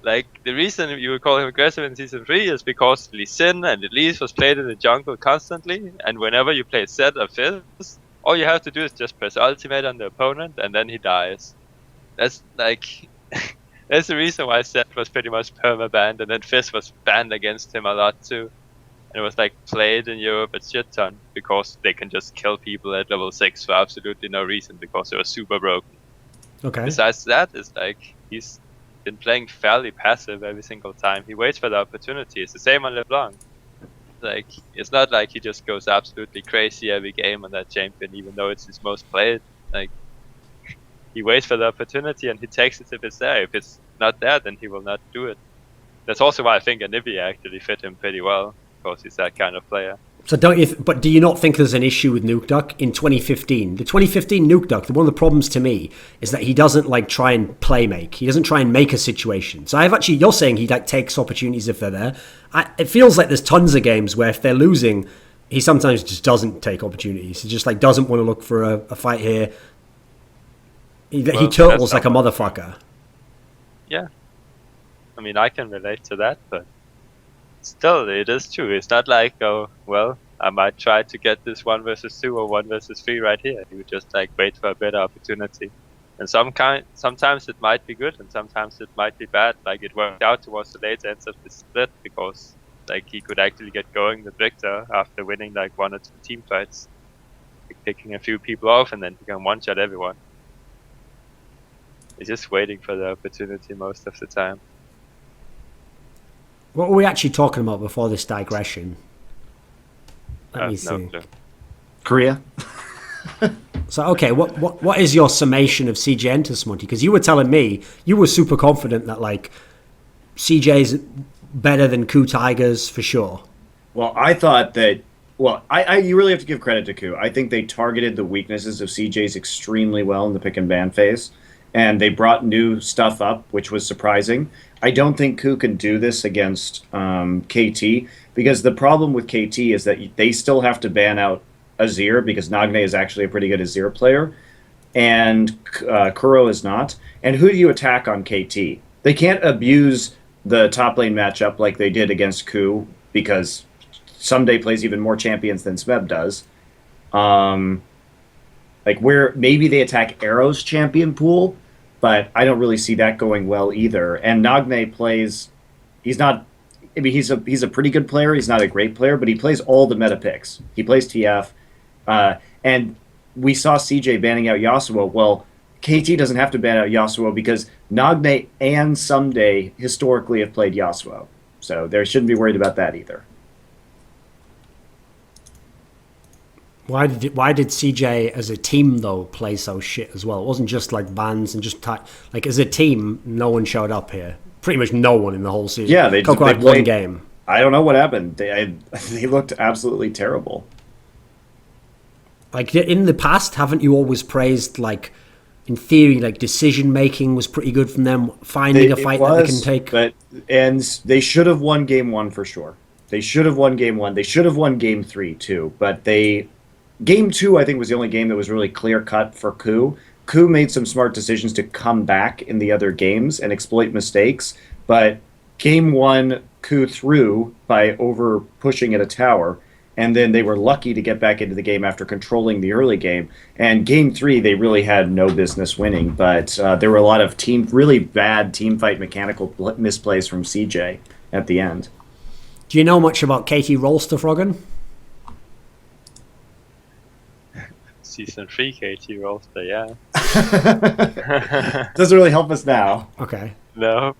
Like, the reason you would call him aggressive in Season 3 is because Lee Sin and Elise was played in the jungle constantly, and whenever you play Zed or Fizz, all you have to do is just press ultimate on the opponent and then he dies. That's like... That's the reason why Zed was pretty much perma-banned, and then Fizz was banned against him a lot too. And it was like played in Europe a shit ton, because they can just kill people at level 6 for absolutely no reason, because they were super broken.
Okay.
Besides that, it's like, he's been playing fairly passive every single time. He waits for the opportunity. It's the same on LeBlanc. Like, it's not like he just goes absolutely crazy every game on that champion, even though it's his most played. Like, he waits for the opportunity and he takes it if it's there. If it's not there, then he will not do it. That's also why I think Anivia actually fit him pretty well, because he's that kind of player.
So but do you not think there's an issue with Nukeduck in 2015? The 2015 Nukeduck, one of the problems to me is that he doesn't like try and play make. He doesn't try and make a situation. So you're saying he like takes opportunities if they're there. It feels like there's tons of games where if they're losing, he sometimes just doesn't take opportunities. He just like doesn't want to look for a fight here. He turtles like a motherfucker.
Yeah. I mean, I can relate to that, but still, it is true. It's not like, oh, well, I might try to get this 1 versus 2 or 1 versus 3 right here. You would just like wait for a better opportunity. And sometimes it might be good and sometimes it might be bad. Like, it worked out towards the late ends of the split because like he could actually get going with Viktor after winning like 1 or 2 team fights. Like, picking a few people off and then he can one-shot everyone. He's just waiting for the opportunity most of the time.
What were we actually talking about before this digression? Let me see.
No clue.
Korea.
So, okay, what is your summation of CJ Entus, Monty? Because you were telling me you were super confident that like CJ's better than Koo Tigers for sure.
Well, I thought that. Well, you really have to give credit to Koo. I think they targeted the weaknesses of CJ's extremely well in the pick and ban phase, and they brought new stuff up, which was surprising. I don't think Koo can do this against KT, because the problem with KT is that they still have to ban out Azir, because Nagne is actually a pretty good Azir player, and Kuro is not. And who do you attack on KT? They can't abuse the top lane matchup like they did against Koo, because Someday plays even more champions than Smeb does. Like, where maybe they attack Arrow's champion pool, but I don't really see that going well either. And Nagne plays, he's not, I mean, he's a pretty good player. He's not a great player, but he plays all the meta picks. He plays TF. And we saw CJ banning out Yasuo. Well, KT doesn't have to ban out Yasuo because Nagne and Someday historically have played Yasuo. So they shouldn't be worried about that either.
Why did CJ as a team though play so shit as well? It wasn't just like bans and just like as a team, no one showed up here. Pretty much no one in the whole season.
Yeah, they
played one game.
I don't know what happened. They looked absolutely terrible.
Like in the past, haven't you always praised like? In theory, like decision making was pretty good from them. Finding a fight that they can take.
And they should have won game 1 for sure. They should have won game 1. They should have won game 3 too. But game 2, I think, was the only game that was really clear cut for Koo. Koo made some smart decisions to come back in the other games and exploit mistakes. But game 1, Koo threw by over pushing at a tower. And then they were lucky to get back into the game after controlling the early game. And game 3, they really had no business winning. But there were a lot of really bad team fight mechanical misplays from CJ at the end.
Do you know much about KT Rolster, Froggen?
Season 3 KT Rolster, yeah.
Doesn't really help us now.
Okay.
No.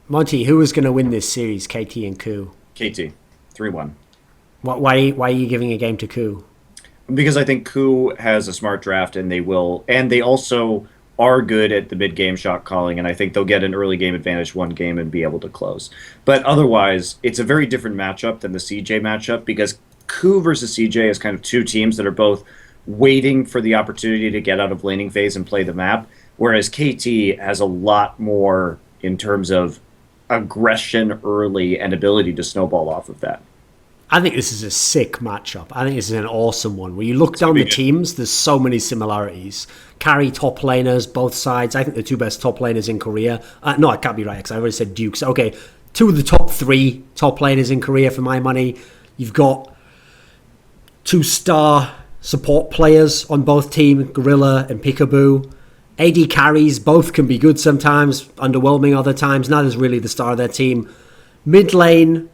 Monty, who is going to win this series, KT and Koo?
KT, 3-1.
Why are you giving a game to Koo?
Because I think Koo has a smart draft, and they will, and they also are good at the mid-game shot calling, and I think they'll get an early game advantage one game and be able to close. But otherwise, it's a very different matchup than the CJ matchup, because Koo versus CJ is kind of two teams that are both waiting for the opportunity to get out of laning phase and play the map, whereas KT has a lot more in terms of aggression early and ability to snowball off of that.
I think this is a sick matchup. I think this is an awesome one. When you look down the teams, there's so many similarities. Carry top laners, both sides. I think the two best top laners in Korea. No, I can't be right because I already said Dukes. Okay, two of the top three top laners in Korea for my money. You've got 2-star support players on both teams, Gorilla and Peekaboo. AD carries, both can be good sometimes, underwhelming other times. Neither's really the star of their team. Mid lane.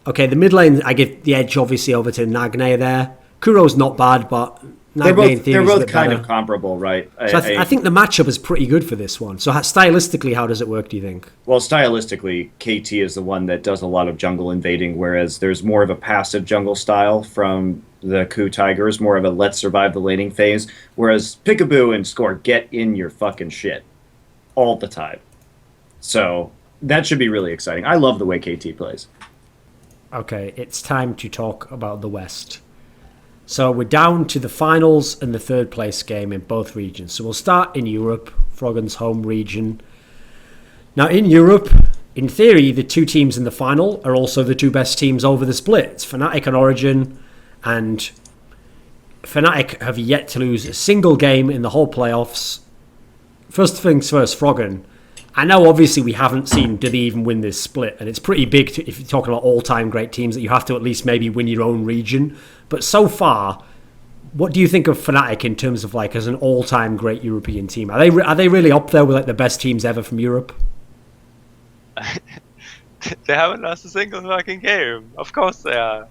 Okay, the mid lane, I give the edge obviously over to Nagne there. Kuro's not bad, but Nagne in theory
they're
is
both kind
better.
of comparable, right?
So I think the matchup is pretty good for this one. So stylistically, how does it work, do you think?
Well, stylistically, KT is the one that does a lot of jungle invading, whereas there's more of a passive jungle style from the Koo Tigers, more of a let's survive the laning phase, whereas Peekaboo and Score get in your fucking shit all the time. So that should be really exciting. I love the way KT plays.
Okay, it's time to talk about the West. So we're down to the finals and the third place game in both regions. So we'll start in Europe, Froggen's home region. Now in Europe, in theory, the two teams in the final are also the two best teams over the split. It's Fnatic and Origen, and Fnatic have yet to lose a single game in the whole playoffs. First things first, Froggen. I know obviously we haven't seen did they even win this split, and it's pretty big if you're talking about all-time great teams that you have to at least maybe win your own region. But so far, what do you think of Fnatic in terms of like as an all-time great European team? Are they really up there with like the best teams ever from Europe?
They haven't lost a single fucking game. Of course they are.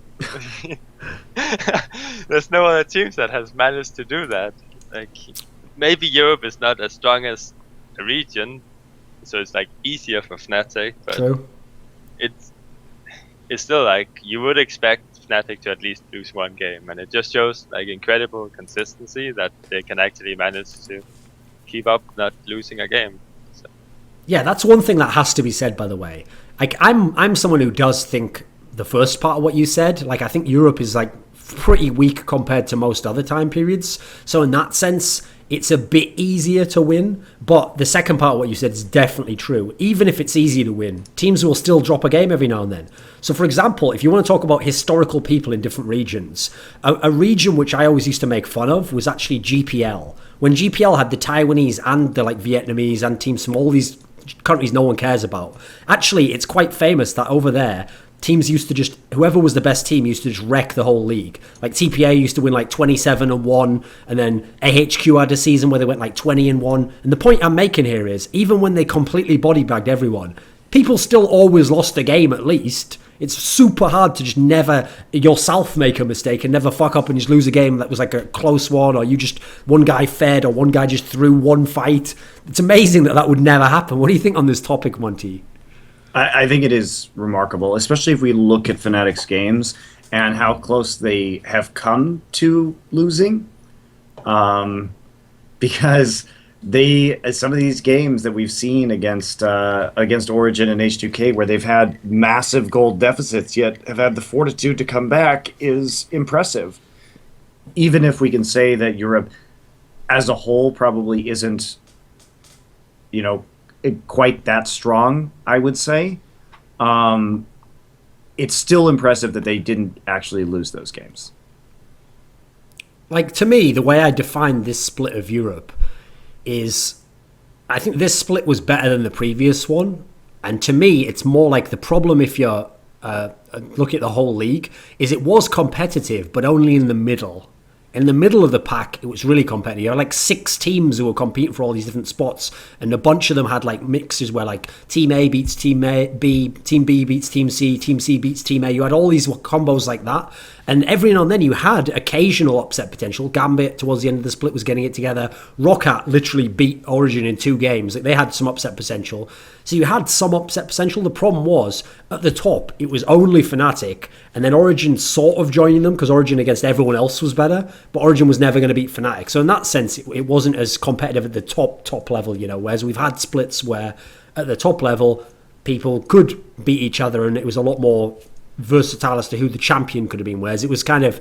There's no other teams that has managed to do that. Like maybe Europe is not as strong as a region, so it's like easier for Fnatic, but
True.
It's still like you would expect Fnatic to at least lose one game, and it just shows like incredible consistency that they can actually manage to keep up not losing a game. So.
Yeah, that's one thing that has to be said, by the way. Like I'm someone who does think the first part of what you said, like I think Europe is like pretty weak compared to most other time periods. So in that sense, it's a bit easier to win, but the second part of what you said is definitely true. Even if it's easy to win, teams will still drop a game every now and then. So for example, if you want to talk about historical people in different regions, a region which I always used to make fun of was actually GPL. When GPL had the Taiwanese and the like Vietnamese and teams from all these countries no one cares about, actually it's quite famous that over there, teams used to just, whoever was the best team used to just wreck the whole league. Like TPA used to win like 27-1, and then AHQ had a season where they went like 20-1. And the point I'm making here is, even when they completely body bagged everyone, people still always lost a game at least. It's super hard to just never yourself make a mistake and never fuck up and just lose a game that was like a close one, or you just one guy fed or one guy just threw one fight. It's amazing that would never happen. What do you think on this topic, Monty?
I think it is remarkable, especially if we look at Fnatic's games and how close they have come to losing. Because some of these games that we've seen against Origen and H2K, where they've had massive gold deficits, yet have had the fortitude to come back, is impressive. Even if we can say that Europe, as a whole, probably isn't, quite that strong, I would say. It's still impressive that they didn't actually lose those games.
Like, to me, the way I define this split of Europe is, I think this split was better than the previous one. And to me, it's more like the problem, if you're look at the whole league, is it was competitive, but only in the middle. In the middle of the pack, it was really competitive. You had like 6 teams who were competing for all these different spots, and a bunch of them had like mixes where like Team A beats Team B, Team B beats Team C beats Team A. You had all these combos like that, and every now and then you had occasional upset potential. Gambit, towards the end of the split, was getting it together. Roccat literally beat Origen in 2 games. They had some upset potential. So you had some upset potential. The problem was, at the top, it was only Fnatic, and then Origen sort of joining them, because Origen against everyone else was better, but Origen was never going to beat Fnatic. So in that sense, it wasn't as competitive at the top level, whereas we've had splits where at the top level, people could beat each other, and it was a lot more versatile as to who the champion could have been, whereas it was kind of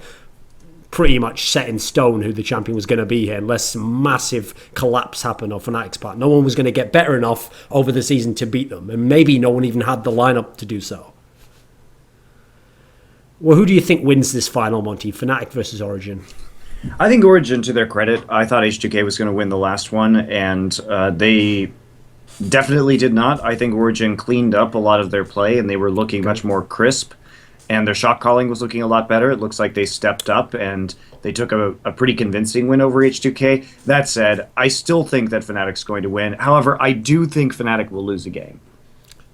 pretty much set in stone who the champion was going to be here, unless some massive collapse happened on Fnatic's part. No one was going to get better enough over the season to beat them, and maybe no one even had the lineup to do so. Well, who do you think wins this final, Monty? Fnatic versus Origen?
I think Origen, to their credit, I thought H2K was going to win the last one, and they definitely did not. I think Origen cleaned up a lot of their play, and they were looking much more crisp. And their shot calling was looking a lot better. It looks like they stepped up and they took a pretty convincing win over H2K. That said, I still think that Fnatic's going to win. However, I do think Fnatic will lose a game.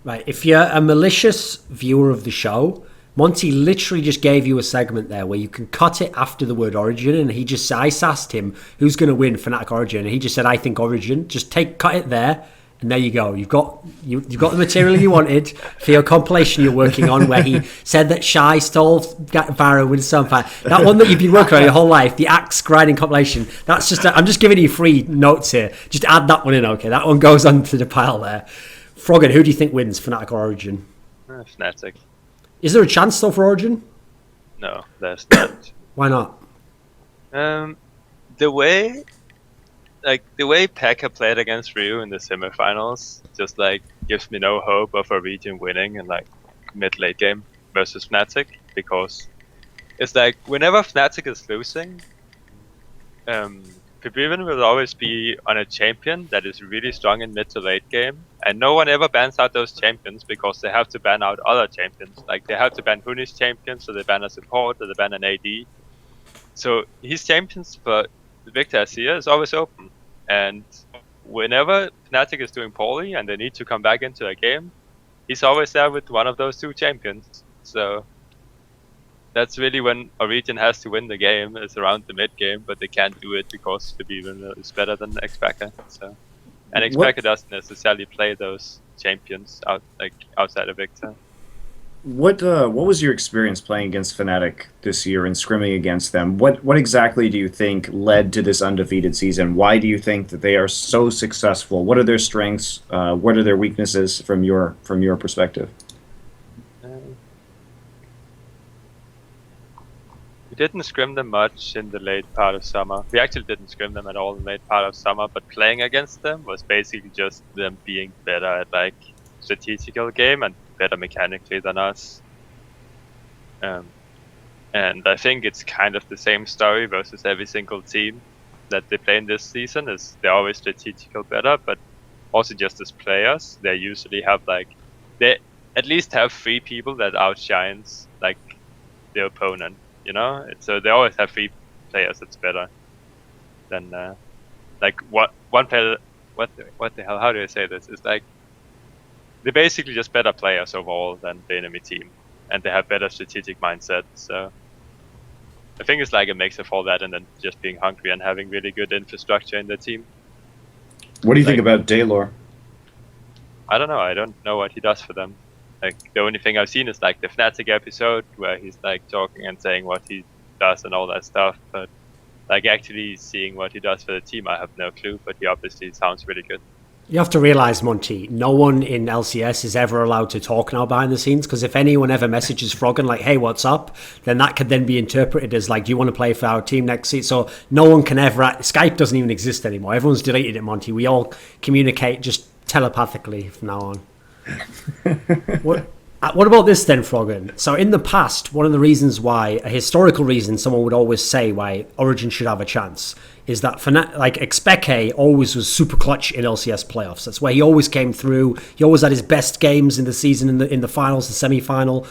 Right. If you're a malicious viewer of the show, Monty literally just gave you a segment there where you can cut it after the word Origen, and I asked him who's going to win Fnatic Origen, and he just said, I think Origen. Just cut it there. And there you go. You've got the material you wanted for your compilation you're working on, where he said that Shy stole Varro with some fire. That one that you've been working on your whole life, the axe grinding compilation. That's just. I'm just giving you free notes here. Just add that one in, okay? That one goes onto the pile there. Froggen, who do you think wins, Fnatic or Origen?
Fnatic.
Is there a chance though for Origen?
No, there's not.
Why not?
The way Pekka played against Ryu in the semifinals just gives me no hope of Origen winning in mid-late game versus Fnatic, because it's whenever Fnatic is losing, Pobelter will always be on a champion that is really strong in mid to late game, and no one ever bans out those champions because they have to ban out other champions. They have to ban Huni's champion, so they ban a support, or they ban an AD. So his champions for Viktor Azir is always open, and whenever Fnatic is doing poorly and they need to come back into a game, he's always there with one of those 2 champions. So that's really when Origen has to win the game, is around the mid game, but they can't do it because Pobelter is better than Xpaka. So, and Xpaka doesn't necessarily play those champions outside of Viktor.
What was your experience playing against Fnatic this year and scrimming against them? What exactly do you think led to this undefeated season? Why do you think that they are so successful? What are their strengths? What are their weaknesses from your perspective?
We didn't scrim them much in the late part of summer. We actually didn't scrim them at all in the late part of summer, but playing against them was basically just them being better at strategical game and better mechanically than us. And I think it's kind of the same story versus every single team that they play in this season. Is they're always strategical better, but also just as players, they usually have they at least have 3 people that outshines their opponent. So they always have 3 players that's better than one player. What the hell? How do I say this? It's they're basically just better players overall than the enemy team, and they have better strategic mindset. So I think it's like a mix of all that, and then just being hungry and having really good infrastructure in the team.
What do you think about Daylor?
I don't know. I don't know what he does for them. Like, the only thing I've seen is like the Fnatic episode where he's like talking and saying what he does and all that stuff. But like actually seeing what he does for the team, I have no clue. But he obviously sounds really good.
You have to realize, Monty, no one in LCS is ever allowed to talk now behind the scenes, because if anyone ever messages Froggen like, hey, what's up, then that could then be interpreted as like, do you want to play for our team next season? So no one can ever... Skype doesn't even exist anymore. Everyone's deleted it, Monty. We all communicate just telepathically from now on. What about this then, Froggen? So in the past, one of the reasons why, a historical reason someone would always say why Origen should have a chance is that Expeke always was super clutch in LCS playoffs. That's where he always came through. He always had his best games in the season, in the finals, the semi-final.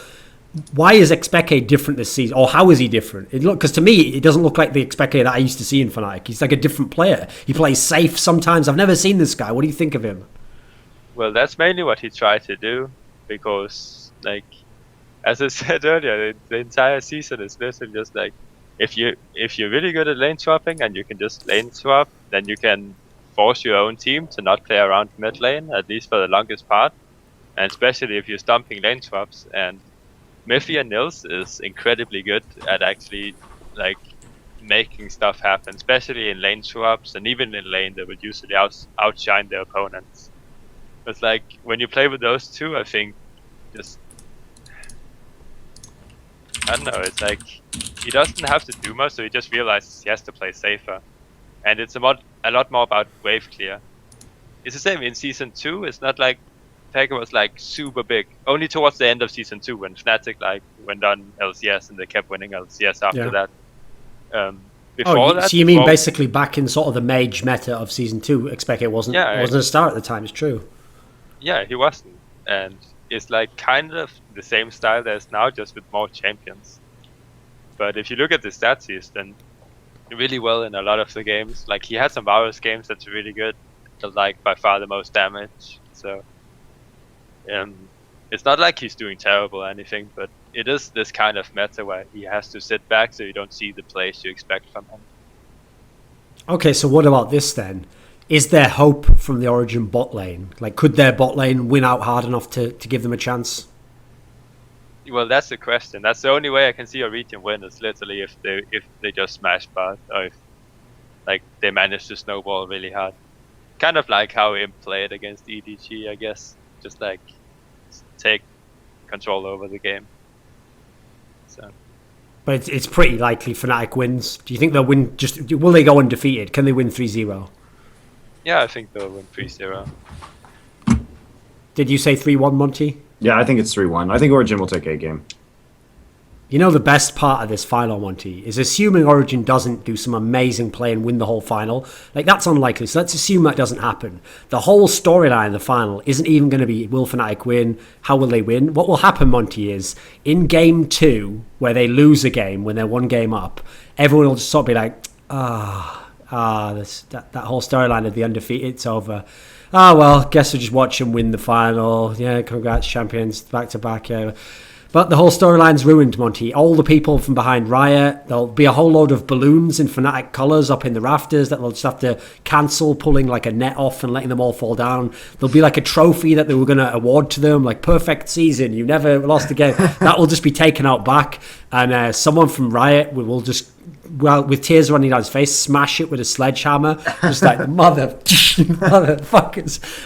Why is Expeke different this season? Or how is he different? Because to me, it doesn't look like the Expeke that I used to see in Fnatic. He's like a different player. He plays safe sometimes. I've never seen this guy. What do you think of him?
Well, that's mainly what he tried to do, because, like, as I said earlier, the entire season is literally just like, if you're really good at lane swapping and you can just lane swap, then you can force your own team to not play around mid lane, at least for the longest part. And especially if you're stumping lane swaps. And Miffy and Nils is incredibly good at actually like making stuff happen, especially in lane swaps, and even in lane they would usually outshine their opponents. It's like when you play with those two, I think just I don't know, it's like he doesn't have to do much, so he just realizes he has to play safer. And it's a lot more about wave clear. It's the same in Season 2, it's not like Pega was like super big. Only towards the end of Season 2 when Fnatic like went on LCS and they kept winning LCS after that. Before that,
so you mean basically back in sort of the mage meta of Season 2, Expect it wasn't a star at the time, it's true.
Yeah, he wasn't. And it's like kind of the same style there's now, just with more champions. But if you look at the stats, he's done really well in a lot of the games. Like he had some Varus games that's really good, like by far the most damage. So it's not like he's doing terrible or anything, but it is this kind of meta where he has to sit back so you don't see the plays you expect from him.
Okay, so what about this then? Is there hope from the Origen bot lane? Like, could their bot lane win out hard enough to give them a chance?
Well, that's the question. That's the only way I can see Origen win is literally if they just smash bot, or if like they manage to snowball really hard. Kind of like how Imp played against EDG, I guess. Just like take control over the game. So.
But it's pretty likely Fnatic wins. Do you think they'll win? Will they go undefeated? Can they win 3-0?
Yeah, I think they'll win 3-0.
Did you say 3-1, Monty?
Yeah, I think it's 3-1. I think Origen will take a game.
You know, the best part of this final, Monty, is assuming Origen doesn't do some amazing play and win the whole final. Like, that's unlikely, so let's assume that doesn't happen. The whole storyline in the final isn't even going to be, will Fnatic win? How will they win? What will happen, Monty, is in Game 2, where they lose a game, when they're one game up, everyone will just sort of be like, that whole storyline of the undefeated, it's over. Well, guess we'll just watch them win the final. Yeah, congrats, champions, back-to-back. Yeah. But the whole storyline's ruined, Monty. All the people from behind Riot, there'll be a whole load of balloons in Fnatic colours up in the rafters that they'll just have to cancel, pulling like a net off and letting them all fall down. There'll be like a trophy that they were going to award to them, like perfect season, you never lost a game. That will just be taken out back, and someone from Riot will just, well, with tears running down his face, smash it with a sledgehammer, just like motherfuckers.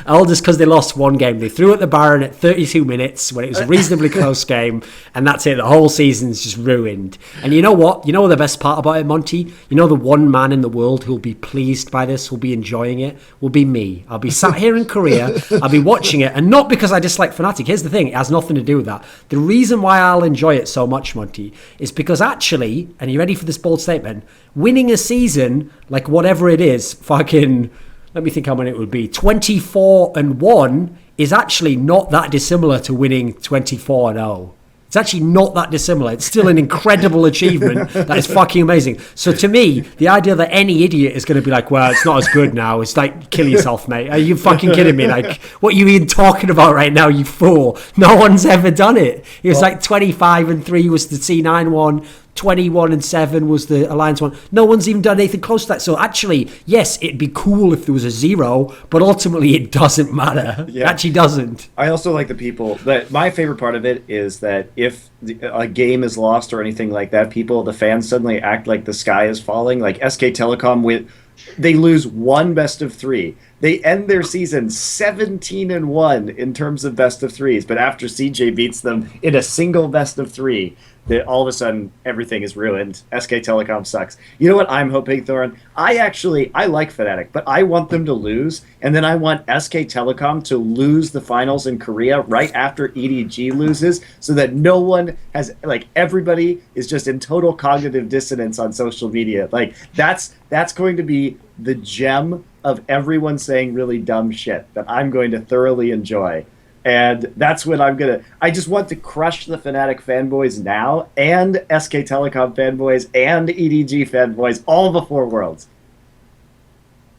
All just because they lost one game. They threw at the Baron at 32 minutes when it was a reasonably close game, and that's it. The whole season's just ruined. And you know what? You know the best part about it, Monty? You know the one man in the world who'll be pleased by this, who'll be enjoying it, will be me. I'll be sat here in Korea, I'll be watching it, and not because I dislike Fnatic. Here's the thing, it has nothing to do with that. The reason why I'll enjoy it so much, Monty, is because actually, and you ready for this bold statement, winning a season, like whatever it is, fucking, let me think how many it would be, 24-1 is actually not that dissimilar to winning 24-0. It's actually not that dissimilar. It's still an incredible achievement that is fucking amazing. So to me, the idea that any idiot is going to be like, well, it's not as good now. It's like, kill yourself, mate. Are you fucking kidding me? Like, what are you even talking about right now, you fool? No one's ever done it. It was like 25-3 was the C9 one. 21-7 was the Alliance one. No one's even done anything close to that. So actually, yes, it'd be cool if there was a 0, but ultimately it doesn't matter. Yeah. It actually doesn't.
I also like the people that my favorite part of it is that if a game is lost or anything like that, the fans suddenly act like the sky is falling. Like SK Telecom they lose one best of 3. They end their season 17-1 in terms of best of 3s, but after CJ beats them in a single best of 3, that all of a sudden everything is ruined. SK Telecom sucks. You know what I'm hoping, Thorin? I like Fnatic, but I want them to lose, and then I want SK Telecom to lose the finals in Korea right after EDG loses, so that no one has, like, everybody is just in total cognitive dissonance on social media. Like, that's going to be the gem of everyone saying really dumb shit that I'm going to thoroughly enjoy. And that's when I just want to crush the Fnatic fanboys now, and SK Telecom fanboys, and EDG fanboys, all the 4 worlds.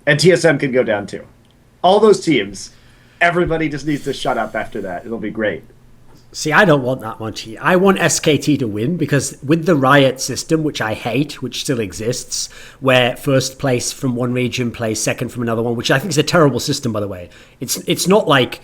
And TSM can go down too. All those teams, everybody just needs to shut up after that. It'll be great.
See, I don't want that much. I want SKT to win, because with the Riot system, which I hate, which still exists, where first place from one region plays second from another one, which I think is a terrible system, by the way. It's not like...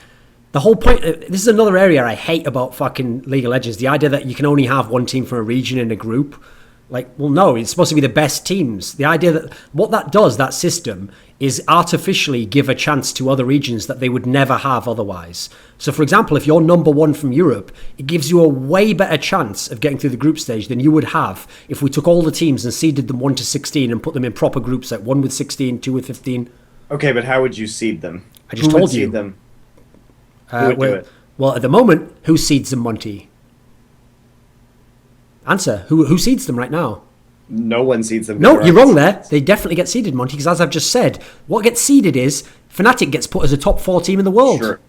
The whole point, this is another area I hate about fucking League of Legends, the idea that you can only have one team from a region in a group. Like, well, no, it's supposed to be the best teams. The idea that what that does, that system, is artificially give a chance to other regions that they would never have otherwise. So, for example, if you're number 1 from Europe, it gives you a way better chance of getting through the group stage than you would have if we took all the teams and seeded them 1 to 16 and put them in proper groups, like 1 with 16, 2 with 15.
Okay, but how would you seed them?
I just told you.
Seed them? Who would do it?
Well, at the moment, who seeds them, Monty? Answer. Who seeds them right now?
No one seeds them.
No, you're wrong there. They definitely get seeded, Monty, because as I've just said, what gets seeded is Fnatic gets put as a top 4 team in the world.
Sure.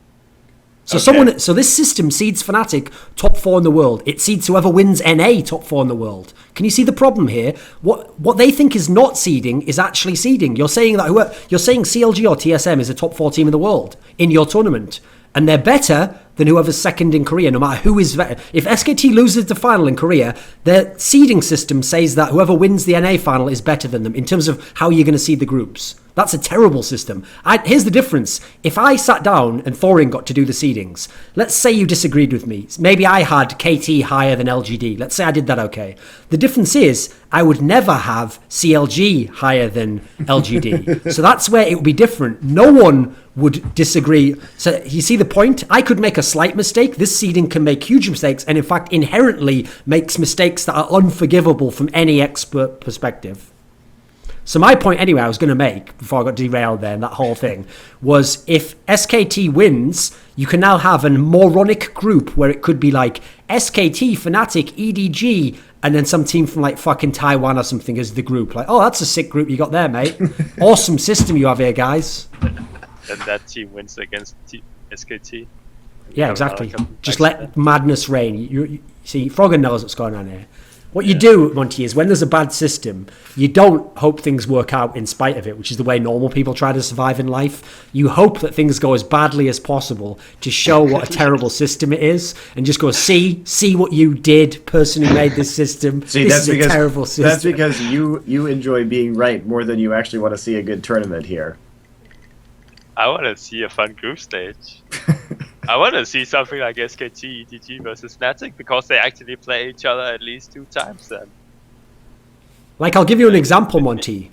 So okay. So this system seeds Fnatic top 4 in the world. It seeds whoever wins NA top 4 in the world. Can you see the problem here? What they think is not seeding is actually seeding. You're saying that you're saying CLG or TSM is a top 4 team in the world in your tournament. And they're better than whoever's second in Korea, no matter who is better. If SKT loses the final in Korea, their seeding system says that whoever wins the NA final is better than them in terms of how you're going to seed the groups. That's a terrible system. Here's the difference. If I sat down and Thorin got to do the seedings, let's say you disagreed with me. Maybe I had KT higher than LGD. Let's say I did that okay. The difference is I would never have CLG higher than LGD. So that's where it would be different. No one would disagree. So you see the point? I could make a slight mistake. This seeding can make huge mistakes, and in fact inherently makes mistakes that are unforgivable from any expert perspective. So my point anyway I was going to make, before I got derailed there and that whole thing, was if SKT wins, you can now have a moronic group where it could be like SKT, Fnatic, EDG, and then some team from like fucking Taiwan or something as the group. Like, oh, that's a sick group you got there, mate. Awesome system you have here, guys.
And that team wins against SKT.
Yeah, exactly. Just let madness reign. You see, Froggen knows what's going on here. What you do, Monty, is when there's a bad system, you don't hope things work out in spite of it, which is the way normal people try to survive in life. You hope that things go as badly as possible to show what a terrible system it is, and just go, see what you did, person who made this system.
See,
this is a terrible system.
That's because you enjoy being right more than you actually want to see a good tournament here.
I want to see a fun group stage. I want to see something like SKT, EDG versus Fnatic, because they actually play each other at least 2 times then.
Like, I'll give you an example, Monty.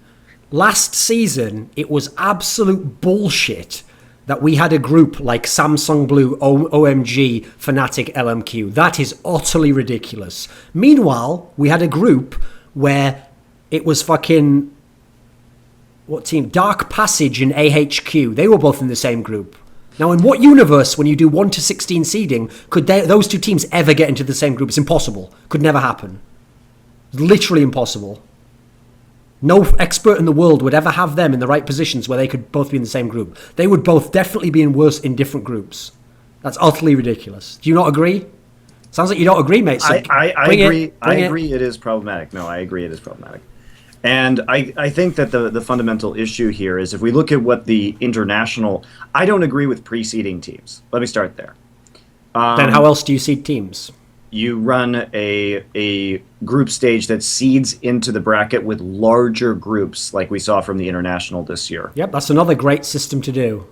Last season, it was absolute bullshit that we had a group like Samsung Blue, OMG, Fnatic, LMQ. That is utterly ridiculous. Meanwhile, we had a group where it was fucking... What team? Dark Passage and AHQ. They were both in the same group. Now, in what universe, when you do 1 to 16 seeding, could those 2 teams ever get into the same group? It's impossible. Could never happen. Literally impossible. No expert in the world would ever have them in the right positions where they could both be in the same group. They would both definitely be in different groups. That's utterly ridiculous. Do you not agree? Sounds like you don't agree, mate. So
I agree. I agree. It is problematic. No, I agree. It is problematic. And I think that the fundamental issue here is if we look at what the international, I don't agree with pre-seeding teams. Let me start there.
Then how else do you seed teams?
You run a group stage that seeds into the bracket with larger groups like we saw from the international this year.
Yep, that's another great system to do.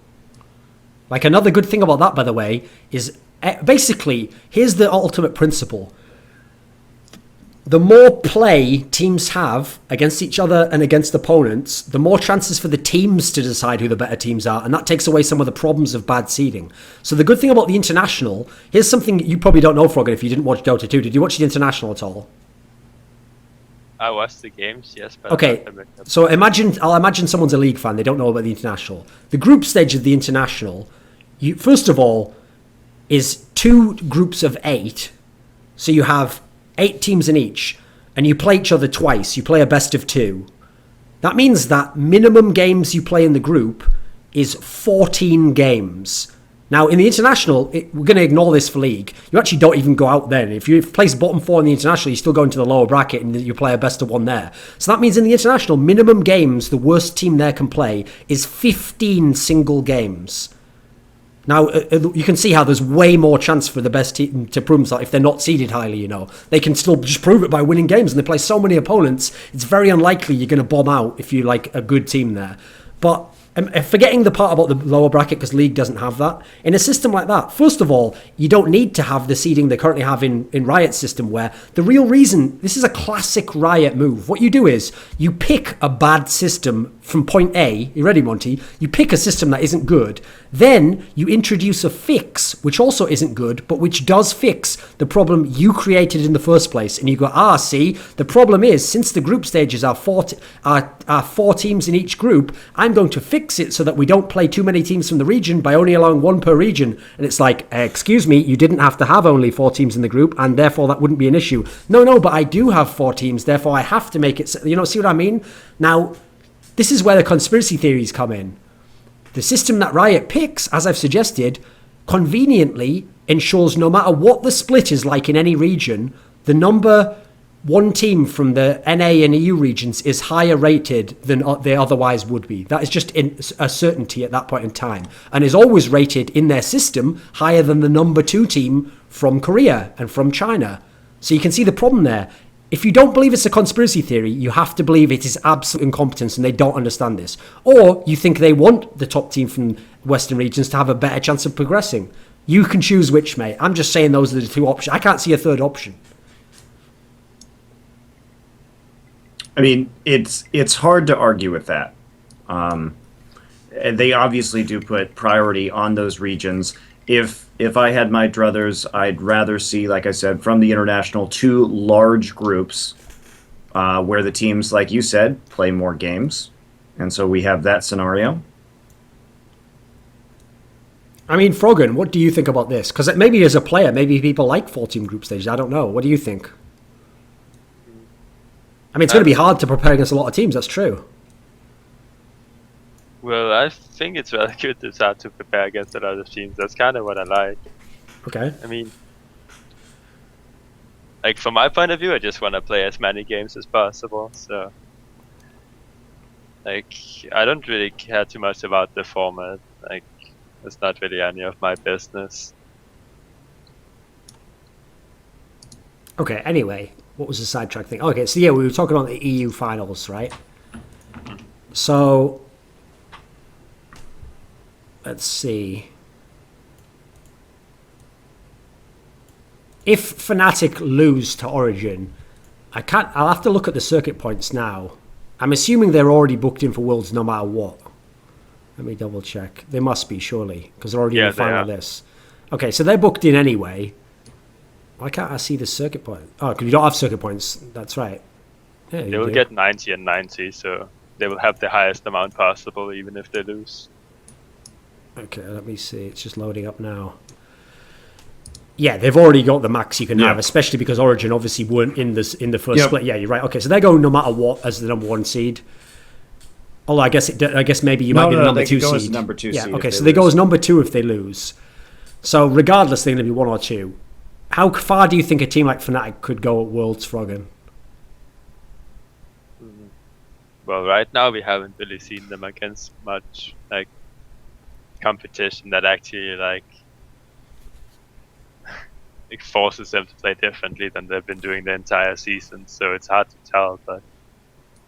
Like, another good thing about that, by the way, is basically, here's the ultimate principle. The more play teams have against each other and against opponents, the more chances for the teams to decide who the better teams are, and that takes away some of the problems of bad seeding. So the good thing about the international, here's something you probably don't know, Froggen, if you didn't watch Dota 2. Did you watch the international at all?
I watched the games, yes. But
okay, so I'll imagine someone's a league fan. They don't know about the international. The group stage of the international, first of all, is 2 groups of 8. So you have 8 teams in each, and you play each other twice. You play a best of 2. That means that minimum games you play in the group is 14 games. Now, in the international, we're going to ignore this for league. You actually don't even go out then. If you place bottom 4 in the international, you still go into the lower bracket and you play a best of 1 there. So that means in the international, minimum games the worst team there can play is 15 single games. Now, you can see how there's way more chance for the best team to prove themselves if they're not seeded highly, They can still just prove it by winning games, and they play so many opponents, it's very unlikely you're going to bomb out if you're like a good team there. But forgetting the part about the lower bracket, because League doesn't have that. In a system like that, first of all, you don't need to have the seeding they currently have in Riot's system, where the real reason, this is a classic Riot move. What you do is, you pick a bad system from point A. You ready, Monty? You pick a system that isn't good. Then you introduce a fix, which also isn't good, but which does fix the problem you created in the first place. And you go, see, the problem is, since the group stages are 4 teams in each group, I'm going to fix it so that we don't play too many teams from the region by only allowing 1 per region. And it's like, excuse me, you didn't have to have only 4 teams in the group, and therefore that wouldn't be an issue. No, but I do have 4 teams, therefore I have to make it, see what I mean? Now, this is where the conspiracy theories come in. The system that Riot picks, as I've suggested, conveniently ensures no matter what the split is like in any region, the number 1 team from the NA and EU regions is higher rated than they otherwise would be. That is just a certainty at that point in time, and is always rated in their system higher than the number 2 team from Korea and from China. So you can see the problem there. If you don't believe it's a conspiracy theory, you have to believe it is absolute incompetence and they don't understand this. Or you think they want the top team from Western regions to have a better chance of progressing. You can choose which, mate. I'm just saying those are the 2 options. I can't see a third option.
I mean, it's hard to argue with that. They obviously do put priority on those regions. If I had my druthers, I'd rather see, like I said, from the international, 2 large groups where the teams, like you said, play more games. And so we have that scenario.
I mean, Froggen, what do you think about this? Because maybe as a player, maybe people like 4-team group stages. I don't know. What do you think? I mean, it's going to be hard to prepare against a lot of teams. That's true.
Well, I think it's really good to start to prepare against a lot of teams. That's kind of what I like.
Okay.
I mean, like from my point of view, I just want to play as many games as possible. So, like, I don't really care too much about the format. Like, it's not really any of my business.
Okay, anyway, what was the sidetrack thing? Okay, so yeah, we were talking about the EU finals, right? So, let's see. If Fnatic lose to Origen, I'll have to look at the circuit points now. I'm assuming they're already booked in for Worlds no matter what. Let me double check. They must be, surely, because they're already in the final list. Okay, so they're booked in anyway. Why can't I see the circuit point? Oh, because you don't have circuit points. That's right. Yeah,
they will get 90 and 90, so they will have the highest amount possible, even if they lose.
Okay, let me see. It's just loading up now. Yeah, they've already got the max you can have, especially because Origen obviously weren't in the first split. Yeah, you're right. Okay, so they're going no matter what as the number 1 seed. Although I guess maybe you might be the number 2 seed.
As number 2
yeah,
seed
okay, so they go as number 2 if they lose. So regardless, they're going to be 1 or 2. How far do you think a team like Fnatic could go at Worlds, Froggen?
Well, right now we haven't really seen them against much like competition that actually like it forces them to play differently than they've been doing the entire season. So it's hard to tell, but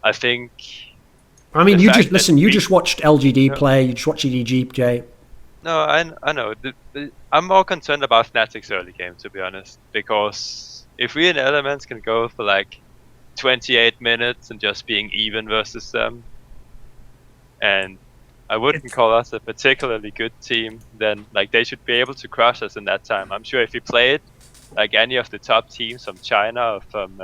I think.
I mean, you just watched LGD play. You just watched EDG play.
No, I know. I'm more concerned about Fnatic's early game, to be honest, because if we in Elements can go for like 28 minutes and just being even versus them, and I wouldn't call us a particularly good team, then like they should be able to crush us in that time. I'm sure if we played like any of the top teams from China or from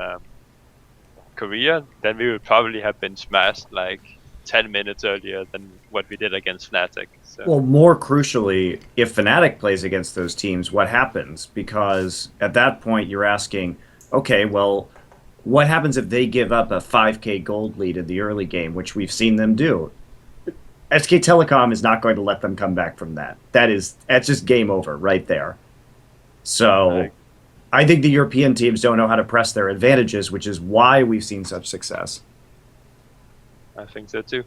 Korea, then we would probably have been smashed like 10 minutes earlier than what we did against Fnatic. So.
Well, more crucially, if Fnatic plays against those teams, what happens? Because at that point, you're asking, okay, well, what happens if they give up a 5k gold lead in the early game, which we've seen them do? SK Telecom is not going to let them come back from that. That's just game over right there. So I think the European teams don't know how to press their advantages, which is why we've seen such success.
I think so too.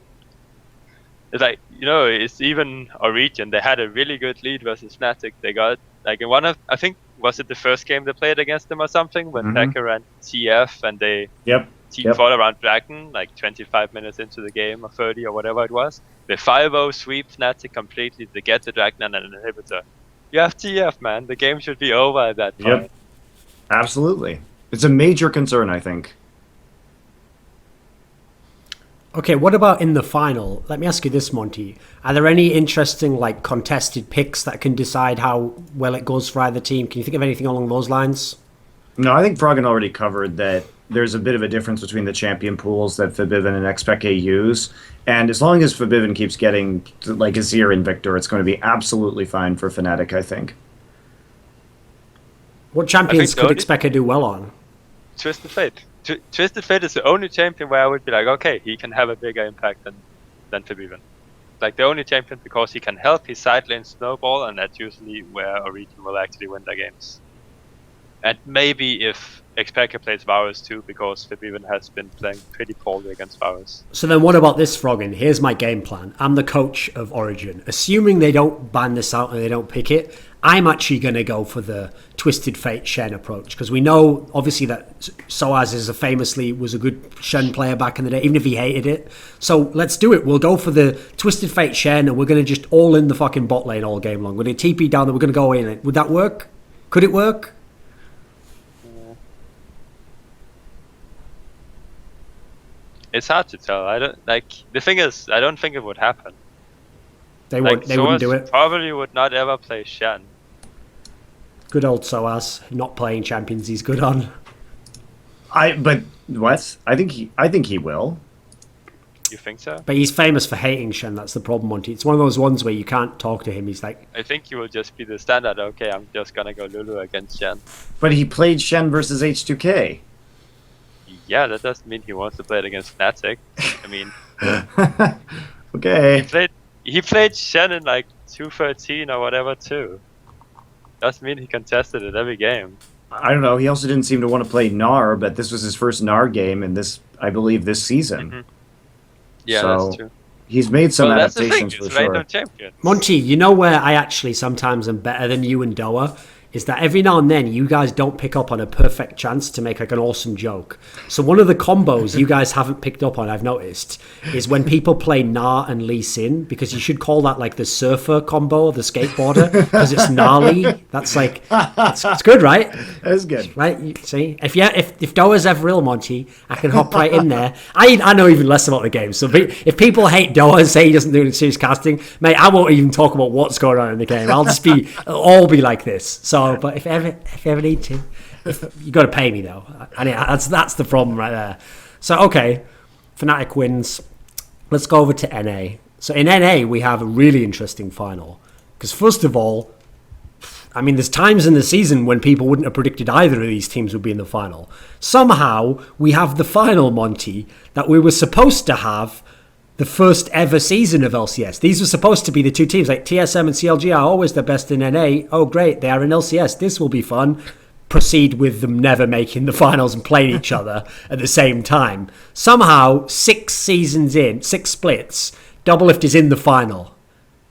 It's like, it's even Origen. They had a really good lead versus Fnatic. They got like in one of, I think, was it the first game they played against them or something when Becker ran TF and they team fought around Dragon like 25 minutes into the game or 30 or whatever it was. They 5-0 sweep Fnatic completely. They get the Dragon and an inhibitor. You have TF, man. The game should be over at that point.
Yep. Absolutely. It's a major concern, I think.
Okay, what about in the final? Let me ask you this, Monty. Are there any interesting, like, contested picks that can decide how well it goes for either team? Can you think of anything along those lines?
No, I think Froggen already covered that there's a bit of a difference between the champion pools that Forbidden and Xpeke use. And as long as Forbidden keeps getting, like, Azir and Viktor, it's going to be absolutely fine for Fnatic, I think.
What champions could Xpeke do well on?
Twisted Fate. Twisted Fate is the only champion where I would be like, okay, he can have a bigger impact than Forbidden. Like the only champion because he can help his side lane snowball, and that's usually where Origen will actually win their games. And maybe if Xpeke plays Varus too, because Forbidden has been playing pretty poorly against Varus.
So then what about this, Froggen? Here's my game plan. I'm the coach of Origen. Assuming they don't ban this out and they don't pick it, I'm actually going to go for the Twisted Fate Shen approach, because we know obviously that Soaz was a good Shen player back in the day, even if he hated it. So let's do it. We'll go for the Twisted Fate Shen, and we're going to just all in the fucking bot lane all game long. We're going to TP down, and we're going to go in it. Would that work? Could it work?
It's hard to tell. The thing is, I don't think it would happen.
They wouldn't do it.
Probably would not ever play Shen.
Good old Soaz, not playing champions he's good on.
But what? I think he will.
You think so?
But he's famous for hating Shen. That's the problem, Monty. It's one of those ones where you can't talk to him. He's like,
I think he will just be the standard. Okay, I'm just gonna go Lulu against Shen.
But he played Shen versus H2K.
Yeah, that doesn't mean he wants to play it against Fnatic. I mean,
okay.
He played Shen in like 213 or whatever too. Doesn't mean he contested it every game.
I don't know. He also didn't seem to want to play Gnar, but this was his first Gnar game in this season.
Mm-hmm. Yeah,
so
that's true.
He's made some adaptations
for
sure.
Random champions.
Monty, you know where I actually sometimes am better than you and Doa? Is that every now and then you guys don't pick up on a perfect chance to make like an awesome joke. So one of the combos you guys haven't picked up on, I've noticed, is when people play Gnar and Lee Sin, because you should call that like the surfer combo, the skateboarder, because it's gnarly. That's like, it's good, right?
That's good.
Right? You see? If Doa's ever real, Monty, I can hop right in there. I know even less about the game, so if people hate Doa and say he doesn't do any serious casting, mate, I won't even talk about what's going on in the game. It'll all be like this. So, but if you ever need to, you got to pay me though. And that's the problem right there. So okay, Fnatic wins. Let's go over to NA. So in NA we have a really interesting final, because first of all, I mean, there's times in the season when people wouldn't have predicted either of these teams would be in the final. Somehow we have the final, Monty, that we were supposed to have the first ever season of LCS. These were supposed to be the two teams. Like TSM and CLG are always the best in NA. Oh, great, they are in LCS. This will be fun. proceed with them never making the finals and playing each other at the same time. Somehow, 6 seasons in, 6 splits, Doublelift is in the final.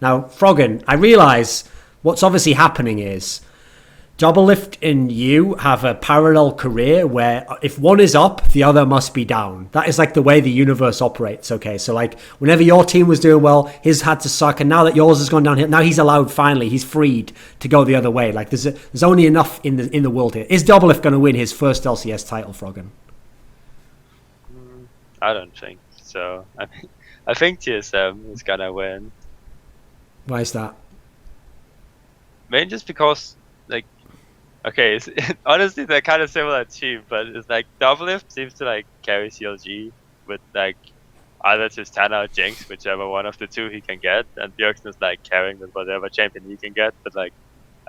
Now, Froggen, I realise what's obviously happening is Doublelift and you have a parallel career where if one is up, the other must be down. That is like the way the universe operates, okay? So like whenever your team was doing well, his had to suck, and now that yours has gone downhill, now he's allowed finally, he's freed to go the other way. Like there's only enough in the world here. Is Doublelift going to win his first LCS title, Froggen?
I don't think so. I think TSM is going to win.
Why is that?
Mainly just because, like, okay, honestly, they're kind of similar team, but it's like Doublelift seems to like carry CLG with like either Tristana or Jinx, whichever one of the two he can get, and Bjergsen is like carrying with whatever champion he can get, but like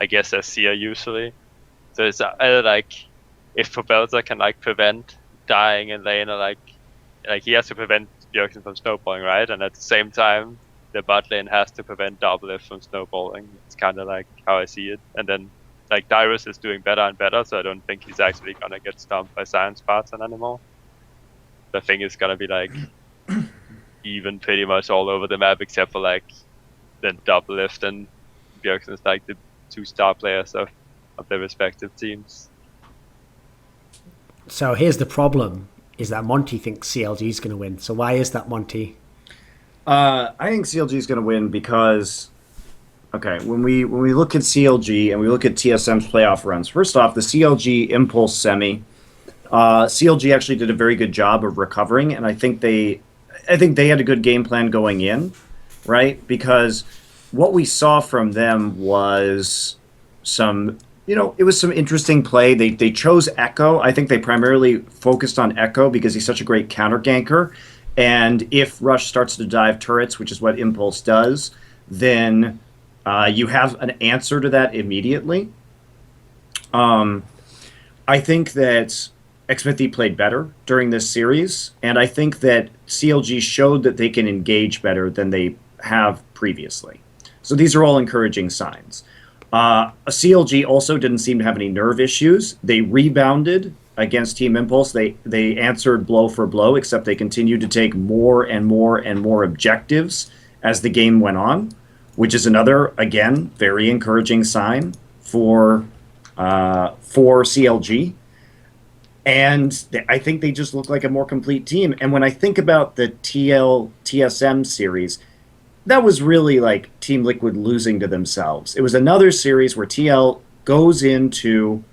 I guess Azir usually. So it's either like if Pobelter can like prevent dying in lane, or like he has to prevent Bjergsen from snowballing, right? And at the same time, the bot lane has to prevent Doublelift from snowballing. It's kind of like how I see it, and then. Like, Dyrus is doing better and better, so I don't think he's actually gonna get stumped by ZionSpartan anymore. The thing is gonna be, like, even pretty much all over the map, except for, like, the Doublelift and Bjergsen is, like, the 2 star players of their respective teams.
So here's the problem, is that Monte thinks CLG is going to win. So why is that, Monte?
I think CLG is going to win because... Okay, when we look at CLG and we look at TSM's playoff runs, first off, the CLG Impulse semi, CLG actually did a very good job of recovering, and I think they had a good game plan going in, right? Because what we saw from them was some, it was some interesting play. They chose Echo. I think they primarily focused on Echo because he's such a great counter ganker, and if Rush starts to dive turrets, which is what Impulse does, then you have an answer to that immediately. I think that Xmithy played better during this series, and I think that CLG showed that they can engage better than they have previously. So these are all encouraging signs. CLG also didn't seem to have any nerve issues. They rebounded against Team Impulse. They answered blow for blow, except they continued to take more and more and more objectives as the game went on, which is another, again, very encouraging sign for CLG. And I think they just look like a more complete team. And when I think about the TSM series, that was really like Team Liquid losing to themselves. It was another series where TL goes into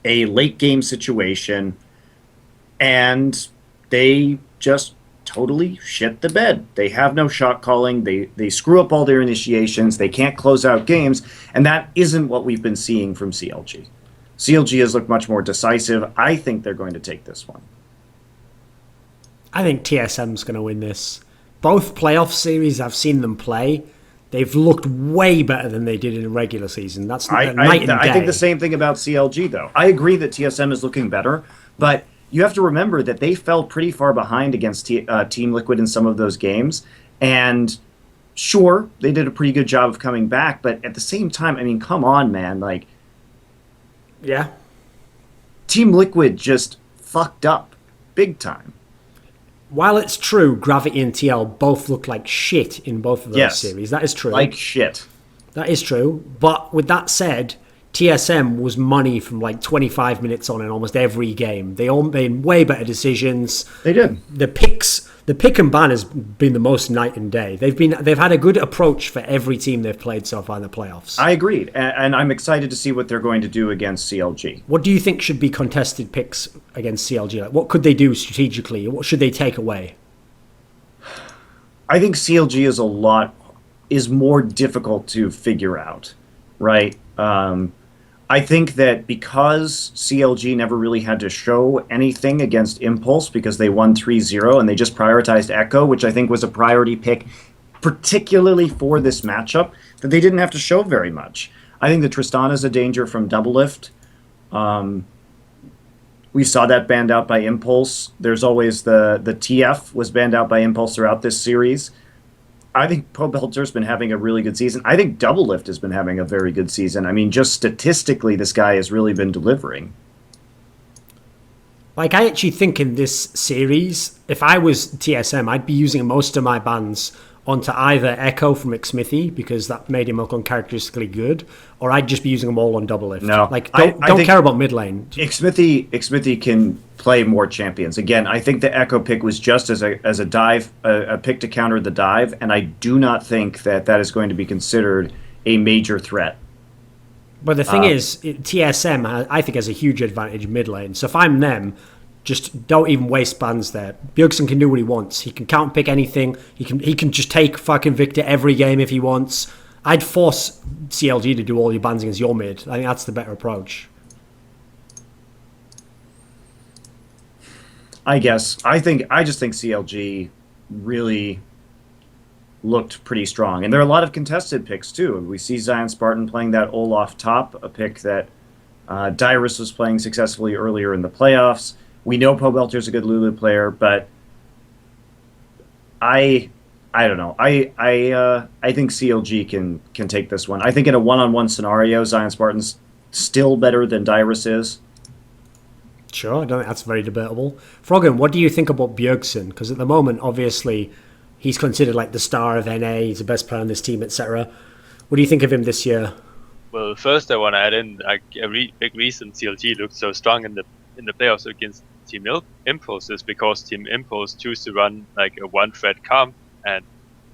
a late game situation and they just totally shit the bed. They have no shot calling. They screw up all their initiations. They can't close out games. And that isn't what we've been seeing from CLG. CLG has looked much more decisive. I think they're going to take this one.
I think TSM's going to win this. Both playoff series I've seen them play, they've looked way better than they did in a regular season. That's night and day.
I think the same thing about CLG, though. I agree that TSM is looking better, but you have to remember that they fell pretty far behind against Team Liquid in some of those games. And sure, they did a pretty good job of coming back, but at the same time, I mean, come on, man. Like,
yeah.
Team Liquid just fucked up big time.
While it's true, Gravity and TL both look like shit in both of those series. That is true.
Like shit.
That is true. But with that said, TSM was money from like 25 minutes on in almost every game. They all made way better decisions.
They did.
The pick and ban has been the most night and day. They've had a good approach for every team they've played so far in the playoffs.
I agreed, and I'm excited to see what they're going to do against CLG.
What do you think should be contested picks against CLG? Like, what could they do strategically? What should they take away?
I think CLG is more difficult to figure out, right? I think that because CLG never really had to show anything against Impulse because they won 3-0 and they just prioritized Echo, which I think was a priority pick particularly for this matchup, that they didn't have to show very much. I think that Tristana is a danger from Doublelift. We saw that banned out by Impulse. There's always the TF was banned out by Impulse throughout this series. Pobelter's been having a really good season. I think Doublelift has been having a very good season. I mean, just statistically, this guy has really been delivering.
Like, I actually think in this series, if I was TSM, I'd be using most of my bans onto either Echo from Xmithy, because that made him look uncharacteristically good, or I'd just be using them all on Doublelift.
No,
like, don't care about mid lane.
Xmithy can play more champions. Again, I think the Echo pick was just as a dive, a pick to counter the dive, and I do not think that is going to be considered a major threat.
But the thing is, TSM, I think, has a huge advantage mid lane. So if I'm them, just don't even waste bans there. Bjergsen can do what he wants. He can counter pick anything. He can just take fucking Viktor every game if he wants. I'd force CLG to do all your bans against your mid. I think that's the better approach.
I guess. I just think CLG really looked pretty strong. And there are a lot of contested picks, too. We see ZionSpartan playing that Olaf top, a pick that Dyrus was playing successfully earlier in the playoffs. We know Pobelter's a good Lulu player, but I don't know. I think CLG can take this one. I think in a one-on-one scenario, ZionSpartan's still better than Dyrus is.
Sure, I don't think that's very debatable. Froggen, what do you think about Bjergsen? Because at the moment, obviously, he's considered like the star of NA. He's the best player on this team, etc. What do you think of him this year?
Well, first I want to add in like big reason CLG looked so strong in the playoffs against Team Impulse is because Team Impulse choose to run like a one-thread comp, and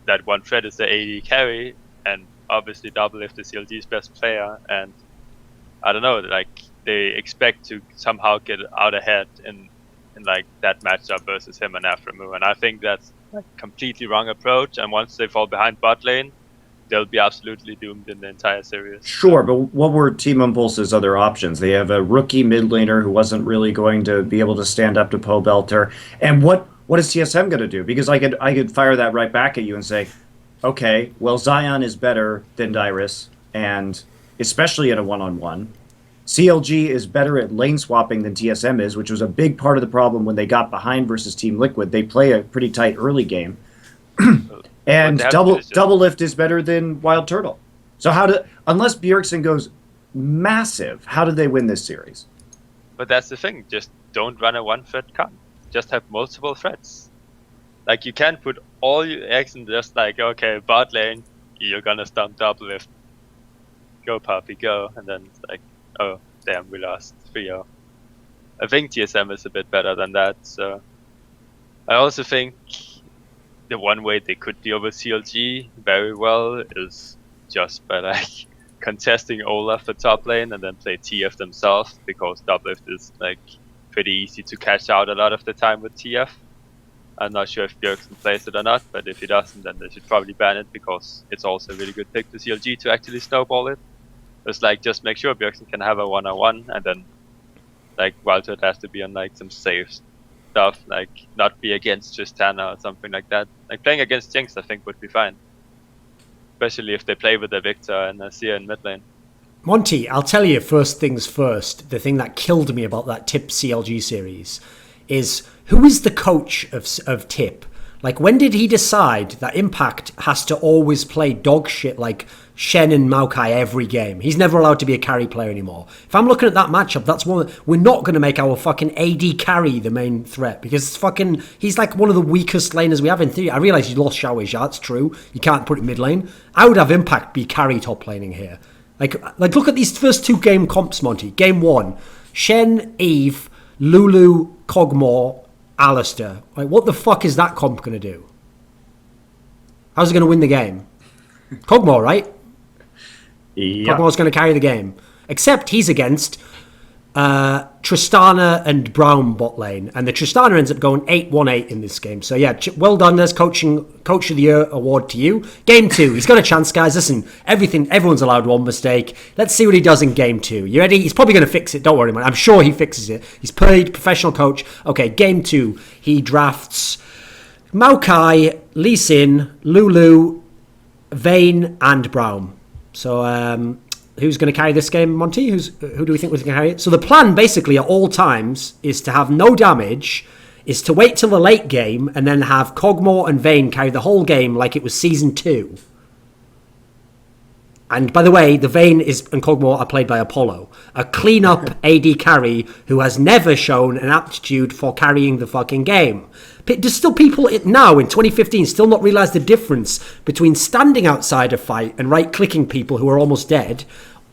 that one thread is the AD carry, and obviously Doublelift is CLG's best player, and I don't know, like they expect to somehow get out ahead in like that matchup versus him and Aframu, and I think that's like completely wrong approach, and once they fall behind bot lane, they'll be absolutely doomed in the entire series.
Sure, but what were Team Impulse's other options? They have a rookie mid laner who wasn't really going to be able to stand up to Pobelter. And what is TSM going to do? Because I could fire that right back at you and say, okay, well, Zion is better than Dyrus, and especially in a one-on-one. CLG is better at lane swapping than TSM is, which was a big part of the problem when they got behind versus Team Liquid. They play a pretty tight early game. And Doublelift is better than Wildturtle. So unless Bjergsen goes massive, how do they win this series?
But that's the thing, just don't run a one-thread comp. Just have multiple threads. Like you can't put all your eggs in just like, okay, bot lane, you're gonna stomp Doublelift. Go puppy, go. And then it's like, oh, damn, we lost 3-0. I think TSM is a bit better than that, so I also think the one way they could deal with CLG very well is just by like contesting Olaf the top lane and then play TF themselves, because Doublelift is like pretty easy to catch out a lot of the time with TF. I'm not sure if Bjergsen plays it or not, but if he doesn't, then they should probably ban it, because it's also a really good pick to CLG to actually snowball it. It's like, just make sure Bjergsen can have a one-on-one, and then like Wildturtle has to be on like some safe stuff, like not be against Tristana or something like that. Like playing against Jinx I think would be fine, especially if they play with the Viktor and Azir in mid lane.
Monty, I'll tell you first things first, the thing that killed me about that TIP CLG series is, who is the coach of TIP? Like, when did he decide that Impact has to always play dog shit like Shen and Maokai every game? He's never allowed to be a carry player anymore. If I'm looking at that matchup, that's one. We're not going to make our fucking AD carry the main threat, because he's like one of the weakest laners we have in theory. I realise you lost Xiao Weijia, that's true. You can't put it mid lane. I would have Impact be carry top laning here. Like look at these first two game comps, Monty. Game 1, Shen, Eve, Lulu, Kog'Maw, Alistair. Like, what the fuck is that comp going to do? How's it going to win the game? Kog'Maw, right?
Yeah.
Kog'Maw's going to carry the game. Except he's against Tristana and Brown bot lane. And the Tristana ends up going 8-1-8 in this game. So yeah, well done. There's Coach of the Year award to you. Game 2. He's got a chance, guys. Listen, everyone's allowed one mistake. Let's see what he does in game 2. You ready? He's probably going to fix it. Don't worry, man. I'm sure he fixes it. He's paid, professional coach. Okay, game 2. He drafts Maokai, Lee Sin, Lulu, Vayne, and Brown. So, who's going to carry this game, Monty? Who do we think was going to carry it? So the plan, basically, at all times, is to have no damage is to wait till the late game and then have Kog'Maw and Vayne carry the whole game like it was Season 2. And by the way, the Vayne and Kog'Maw are played by Apollo, a clean-up AD carry who has never shown an aptitude for carrying the fucking game. There's still people now in 2015 still not realise the difference between standing outside a fight and right-clicking people who are almost dead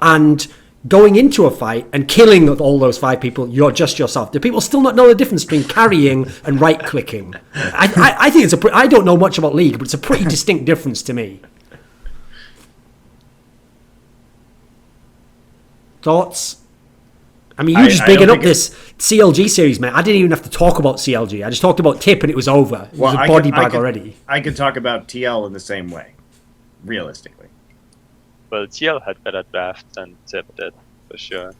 and going into a fight and killing all those 5 people, you're just yourself. Do people still not know the difference between carrying and right-clicking? I think I don't know much about League, but it's a pretty distinct difference to me. Thoughts? I mean, you're just bigging up this CLG series, man. I didn't even have to talk about CLG. I just talked about Tip and it was over. It was a body bag already.
I could talk about TL in the same way, realistically.
Well, TL had better draft than Tip did, for sure.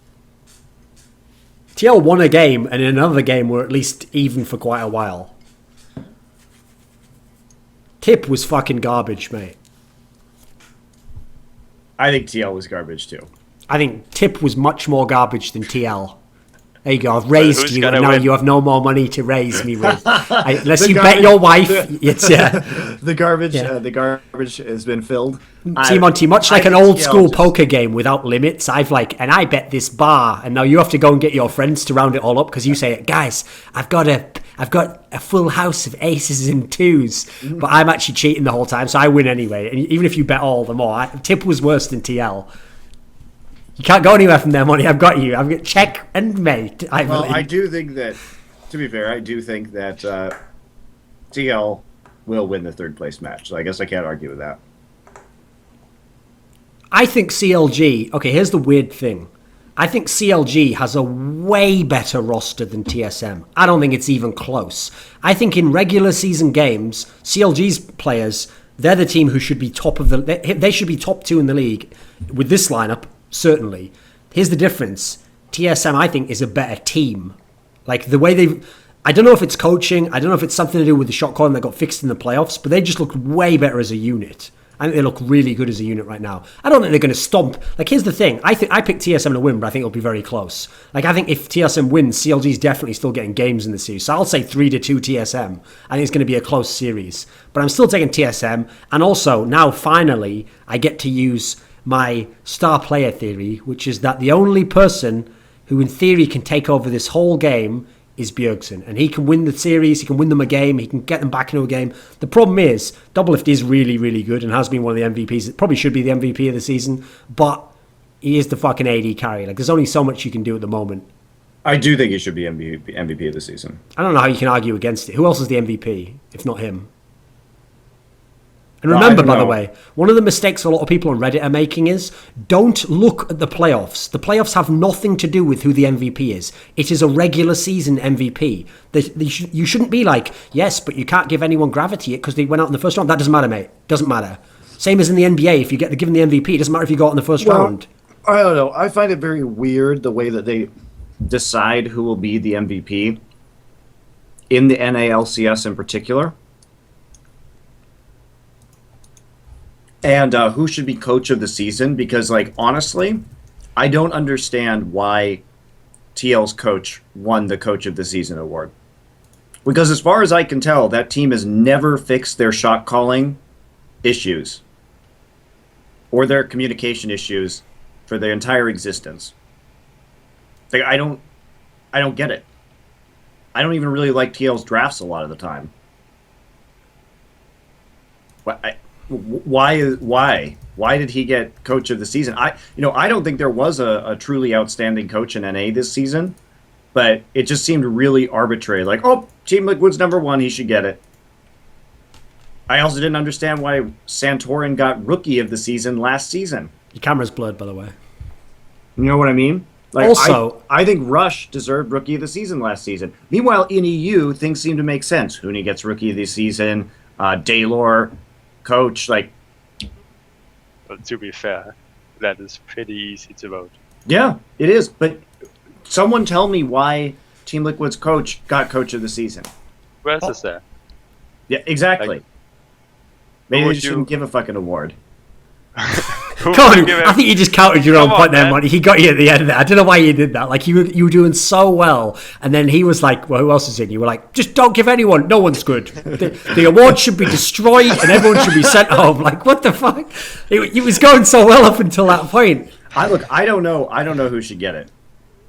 TL won a game, and in another game were at least even for quite a while. Tip was fucking garbage, mate.
I think TL was garbage, too.
I think Tip was much more garbage than TL. There you go. I've raised you, and now you have no more money to raise me with. Unless you bet your wife.
The garbage. The garbage has been filled.
See, Monty, much like an old school poker game without limits, and I bet this bar, and now you have to go and get your friends to round it all up because you say, guys, I've got a full house of aces and twos, but I'm actually cheating the whole time, so I win anyway. And even if you bet all the more, Tip was worse than TL. You can't go anywhere from there, Monty. I've got you. I've got check and mate.
I do think that, to be fair, I do think that TL will win the 3rd place match. So I guess I can't argue with that.
I think CLG... Okay, here's the weird thing. I think CLG has a way better roster than TSM. I don't think it's even close. I think in regular season games, CLG's players, they're the team who should be top of the... They should be top 2 in the league with this lineup. Certainly. Here's the difference. TSM, I think, is a better team. Like, the way they've... I don't know if it's coaching. I don't know if it's something to do with the shot calling that got fixed in the playoffs, but they just look way better as a unit. I think they look really good as a unit right now. I don't think they're going to stomp. Like, here's the thing. I picked TSM to win, but I think it'll be very close. Like, I think if TSM wins, CLG's definitely still getting games in the series. So I'll say 3-2 TSM. I think it's going to be a close series. But I'm still taking TSM. And also, now, finally, I get to use my star player theory, which is that the only person who in theory can take over this whole game is Bjergsen, and he can win the series, he can win them a game, he can get them back into a game. The problem is Doublelift is really, really good and has been one of the MVPs. It probably should be the MVP of the season, but he is the fucking AD carry. Like, there's only so much you can do at the moment.
I do think he should be MVP of the season.
I don't know how you can argue against it. Who else is the MVP if not him? And remember, by the way, one of the mistakes a lot of people on Reddit are making is don't look at the playoffs. The playoffs have nothing to do with who the MVP is. It is a regular season MVP. You shouldn't be like, yes, but you can't give anyone gravity because they went out in the first round. That doesn't matter, mate. Doesn't matter. Same as in the NBA. If you get given the MVP, it doesn't matter if you got in the first round.
I don't know. I find it very weird the way that they decide who will be the MVP in the NALCS in particular. And who should be coach of the season? Because, like, honestly, I don't understand why TL's coach won the coach of the season award. Because as far as I can tell, that team has never fixed their shot calling issues or their communication issues for their entire existence. Like, I don't get it. I don't even really like TL's drafts a lot of the time. Why did he get coach of the season? I don't think there was a truly outstanding coach in NA this season, but it just seemed really arbitrary. Like, oh, Team Liquid's #1, he should get it. I also didn't understand why Santorin got rookie of the season last season.
Your camera's blurred, by the way.
You know what I mean? Like,
also,
I think Rush deserved rookie of the season last season. Meanwhile, in EU, things seem to make sense. Huni gets rookie of the season. Daylor, coach, like.
But to be fair, that is pretty easy to vote.
Yeah, it is. But someone tell me why Team Liquid's coach got coach of the season.
Who else is there?
Yeah, exactly.
Like,
maybe they shouldn't give a fucking award.
Who
Come
would
on,
give
I
him-
think you just counted your own
Come on,
point there,
man.
Monty. He got you at the end there. I don't know why you did that. Like, you were doing so well, and then he was like, well, who else is in? You were like, just don't give anyone. No one's good. The award should be destroyed, and everyone should be sent home. Like, what the fuck? It was going so well up until that point.
I don't know who should get it,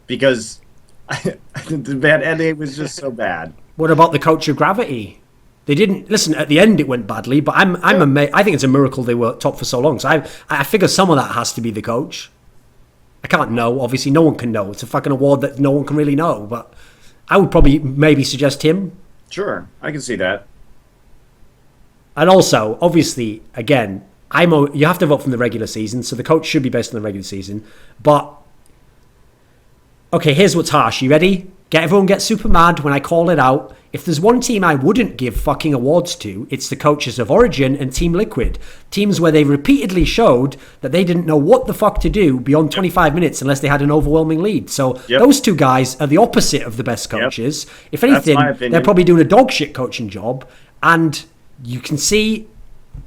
because the bad ending was just so bad.
What about the coach of Gravity? They didn't listen at the end. It went badly, but I'm amazed. I think it's a miracle they were top for so long. So I figure some of that has to be the coach. I can't know. Obviously, no one can know. It's a fucking award that no one can really know. But I would probably maybe suggest him.
Sure, I can see that.
And also, obviously, again, you have to vote from the regular season, so the coach should be based on the regular season. But okay, here's what's harsh. You ready? Everyone gets super mad when I call it out. If there's one team I wouldn't give fucking awards to, it's the coaches of Origen and Team Liquid. Teams where they repeatedly showed that they didn't know what the fuck to do beyond 25 minutes unless they had an overwhelming lead. So those two guys are the opposite of the best coaches. If anything, they're probably doing a dog shit coaching job. And you can see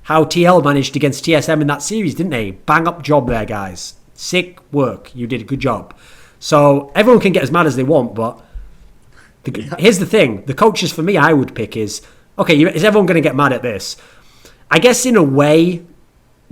how TL managed against TSM in that series, didn't they? Bang up job there, guys. Sick work. You did a good job. So everyone can get as mad as they want, but here's the thing. The coaches for me I would pick is, okay, is everyone going to get mad at this? I guess in a way,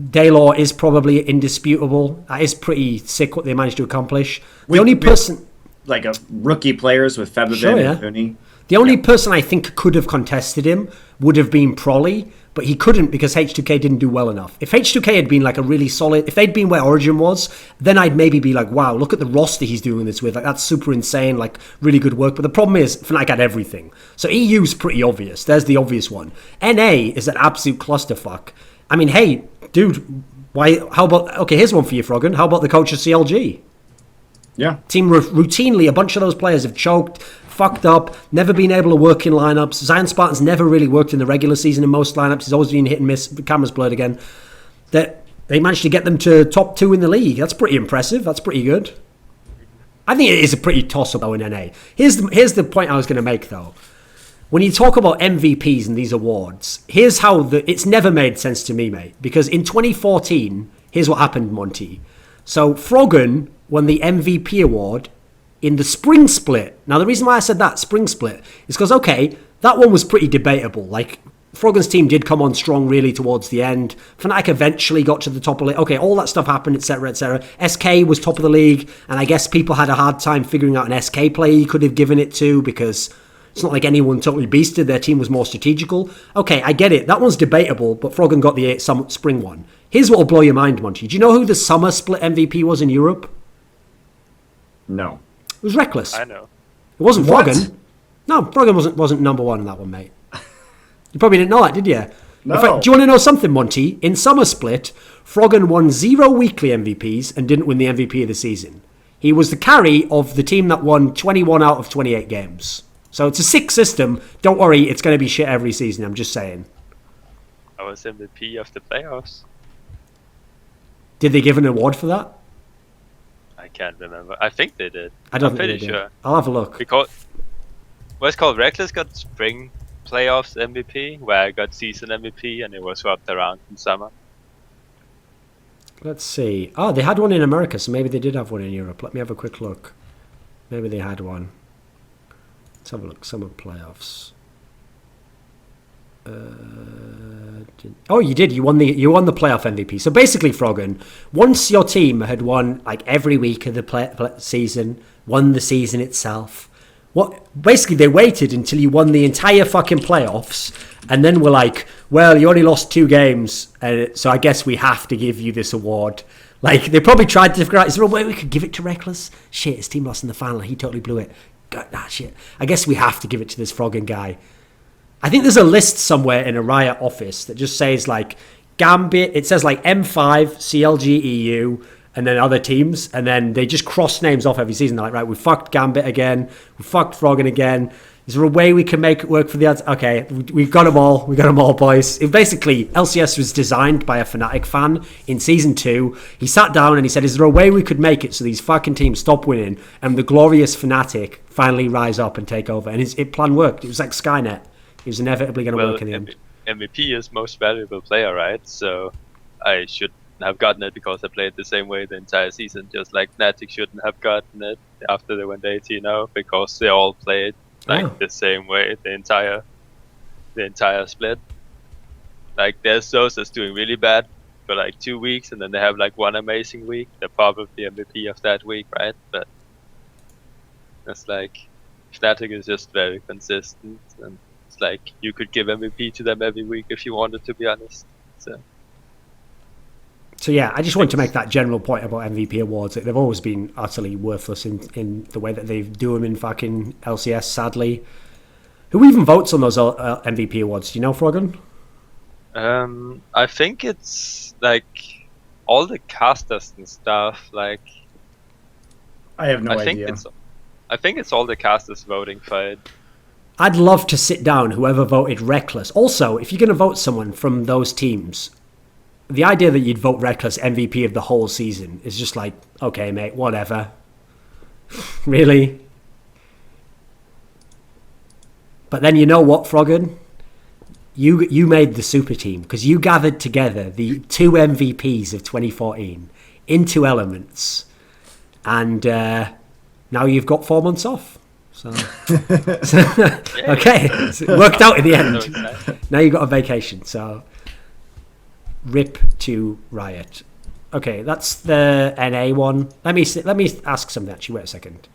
Daylor is probably indisputable. That is pretty sick what they managed to accomplish. The only person...
Like a rookie players with Febvin and Funi.
The only person I think could have contested him would have been Prolly, but he couldn't because H2K didn't do well enough. If H2K had been like a really solid... If they'd been where Origen was, then I'd maybe be like, wow, look at the roster he's doing this with. Like, that's super insane, like, really good work. But the problem is, Fnatic had everything. So EU's pretty obvious. There's the obvious one. NA is an absolute clusterfuck. I mean, hey, dude, how about... Okay, here's one for you, Froggen. How about the coach of CLG?
Yeah.
Team routinely, a bunch of those players have choked, fucked up, never been able to work in lineups. ZionSpartan's never really worked in the regular season in most lineups. He's always been hit and miss. The camera's blurred again. That they managed to get them to top 2 in the league. That's pretty impressive. That's pretty good. I think it is a pretty toss-up though in NA. Here's the point I was going to make though. When you talk about MVPs and these awards, here's how it's never made sense to me, mate. Because in 2014, here's what happened, Monty. So Froggen won the MVP award in the spring split. Now, the reason why I said that, spring split, is because, okay, that one was pretty debatable. Like, Froggen's team did come on strong really towards the end. Fnatic eventually got to the top of the league. Okay, all that stuff happened, etc., etc. SK was top of the league, and I guess people had a hard time figuring out an SK player you could have given it to because it's not like anyone totally beasted. Their team was more strategical. Okay, I get it. That one's debatable, but Froggen got the spring one. Here's what will blow your mind, Monty. Do you know who the summer split MVP was in Europe?
No.
It was Reckless.
I know.
It wasn't
What?
Froggen. No, Froggen wasn't number one in that one, mate. You probably didn't know that, did you?
No.
In fact, do you want to know something, Monty? In summer split, Froggen won 0 weekly MVPs and didn't win the MVP of the season. He was the carry of the team that won 21 out of 28 games. So it's a sick system. Don't worry, it's going to be shit every season. I'm just saying.
I was MVP of the playoffs.
Did they give an award for that?
I can't remember. I think they did.
I don't
I'm
think
pretty
they did.
sure.
I'll have a look.
Because what's called Reckless got spring playoffs MVP, where I got season MVP, and it was swapped around in summer.
Let's see. Oh, they had one in America, so maybe they did have one in Europe. Let me have a quick look. Maybe they had one. Let's have a look. Summer playoffs. Oh, you did. You won the playoff MVP. So basically, Froggen, once your team had won like every week of the season, won the season itself. Basically, they waited until you won the entire fucking playoffs, and then were like, "Well, you only lost 2 games, so I guess we have to give you this award." Like they probably tried to figure out, is there a way we could give it to Reckless? Shit, his team lost in the final. He totally blew it. God, shit. I guess we have to give it to this Froggen guy. I think there's a list somewhere in a Riot office that just says like Gambit. It says like M5, CLG, EU, and then other teams, and then they just cross names off every season. They're like, right, we fucked Gambit again, we fucked Froggen again. Is there a way we can make it work for the others? Okay, we've got them all. We got them all, boys. Basically, LCS was designed by a Fnatic fan in Season 2. He sat down and he said, is there a way we could make it so these fucking teams stop winning and the glorious Fnatic finally rise up and take over? And his plan worked. It was like Skynet. It was inevitably going to work in the end.
MVP is most valuable player, right? So I should shouldn't have gotten it because I played the same way the entire season. Just like Fnatic shouldn't have gotten it after they went 18-0 because they all played like the same way the entire split. Like there's those that's doing really bad for like 2 weeks and then they have like one amazing week. They're probably the MVP of that week, right? But it's like Fnatic is just very consistent, and it's like you could give MVP to them every week if you wanted, to be honest.
So yeah, I just want to make that general point about MVP awards. They've always been utterly worthless in the way that they do them in fucking LCS, sadly. Who even votes on those MVP awards? Do you know, Froggen?
I think it's like all the casters and stuff. Like,
I have no idea.
I think it's all the casters voting for it.
I'd love to sit down whoever voted Reckless. Also, if you're going to vote someone from those teams, the idea that you'd vote Reckless MVP of the whole season is just like, okay, mate, whatever. Really? But then you know what, Froggen? You made the super team because you gathered together the 2 MVPs of 2014 into Elements, and now you've got 4 months off. So okay, it worked out in the end. Now you've got a vacation. So rip to Riot. Okay, that's the NA one. Let me ask something. Actually, wait a second.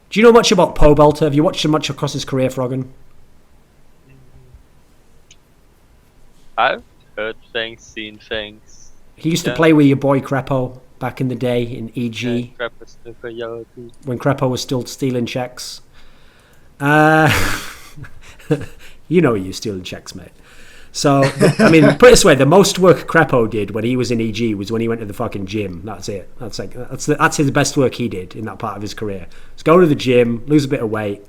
Do you know much about Pobelter? Have you watched him much across his career, Froggen?
I've heard things, seen things.
He used to play with your boy Crepo back in the day in EG.
Yeah, Crepo's super yellow too.
When Crepo was still stealing checks. You know he was stealing checks, mate. So, I mean, put it this way, the most work Crepo did when he was in EG was when he went to the fucking gym. That's it. That's his best work he did in that part of his career. Just go to the gym, lose a bit of weight,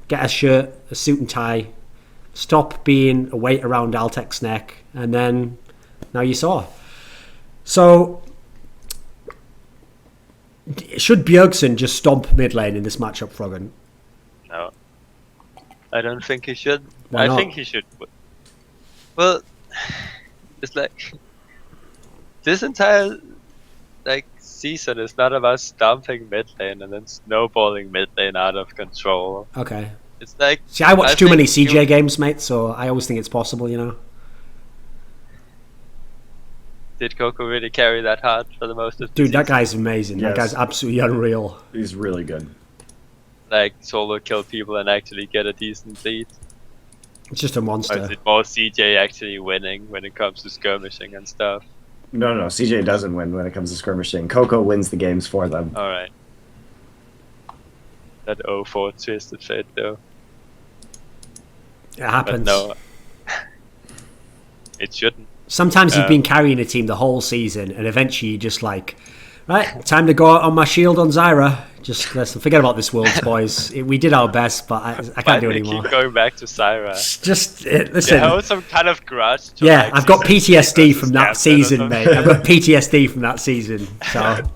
get a shirt, a suit and tie, stop being a weight around Altec's neck, and then now you saw. So, should Bjergsen just stomp mid lane in this matchup, Froggen?
No. I don't think he should.
Why not?
I think he should. Well, it's like this entire season is not about stomping mid lane and then snowballing mid lane out of control.
Okay.
It's like,
see, I watch too many CJ games, mate, so I always think it's possible, you know.
Did Coco really carry that hard for the most of the
Dude,
season?
that guy's amazing.
Yes.
That guy's absolutely unreal.
He's really good.
Like, solo kill people and actually get a decent lead?
It's just a monster.
Or is it more CJ actually winning when it comes to skirmishing and stuff?
No, CJ doesn't win when it comes to skirmishing. Coco wins the games for them.
Alright. That 0-4 twisted fate, though.
It happens.
But no. It shouldn't.
Sometimes you've been carrying a team the whole season, and eventually you're just like, right, time to go out on my shield on Zyra. Just listen, forget about this Worlds, boys. We did our best, but I can't do it anymore.
Keep going back to Zyra.
Just listen.
You have some kind of grudge.
Yeah, I've got PTSD from that season, mate. I've got PTSD from that season. So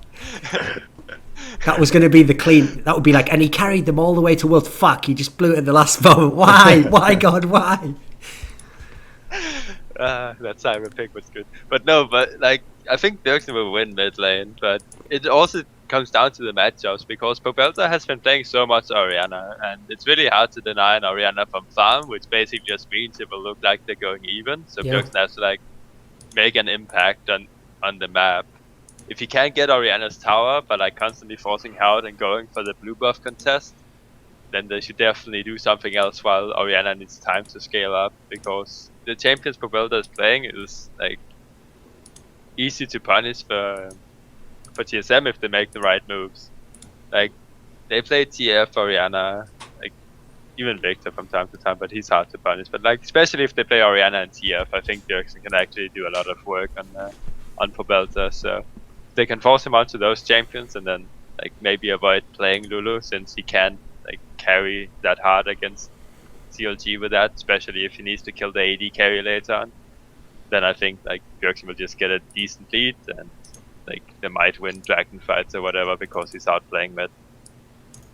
that was going to be the clean. That would be like, and he carried them all the way to World. Fuck, he just blew it at the last moment. Why? Why, God? Why?
That Zyra pick was good. But no, like, I think Bjergsen will win mid lane, but it also comes down to the matchups because Pobelter has been playing so much Orianna, and it's really hard to deny an Orianna from farm, which basically just means it will look like they're going even. So Bjergsen has to like make an impact on the map. If he can't get Orianna's tower, but like constantly forcing out and going for the blue buff contest, then they should definitely do something else while Orianna needs time to scale up, because the champions Pobelter is playing is like easy to punish for TSM if they make the right moves. Like, they play TF Orianna, like even Viktor from time to time, but he's hard to punish. But like, especially if they play Orianna and TF, I think Bjergsen can actually do a lot of work on Pobelter. So they can force him onto those champions and then like maybe avoid playing Lulu, since he can't like carry that hard against CLG with that, especially if he needs to kill the AD carry later on. Then I think like Bjergsen will just get a decent lead, and like they might win dragon fights or whatever because he's out playing mid.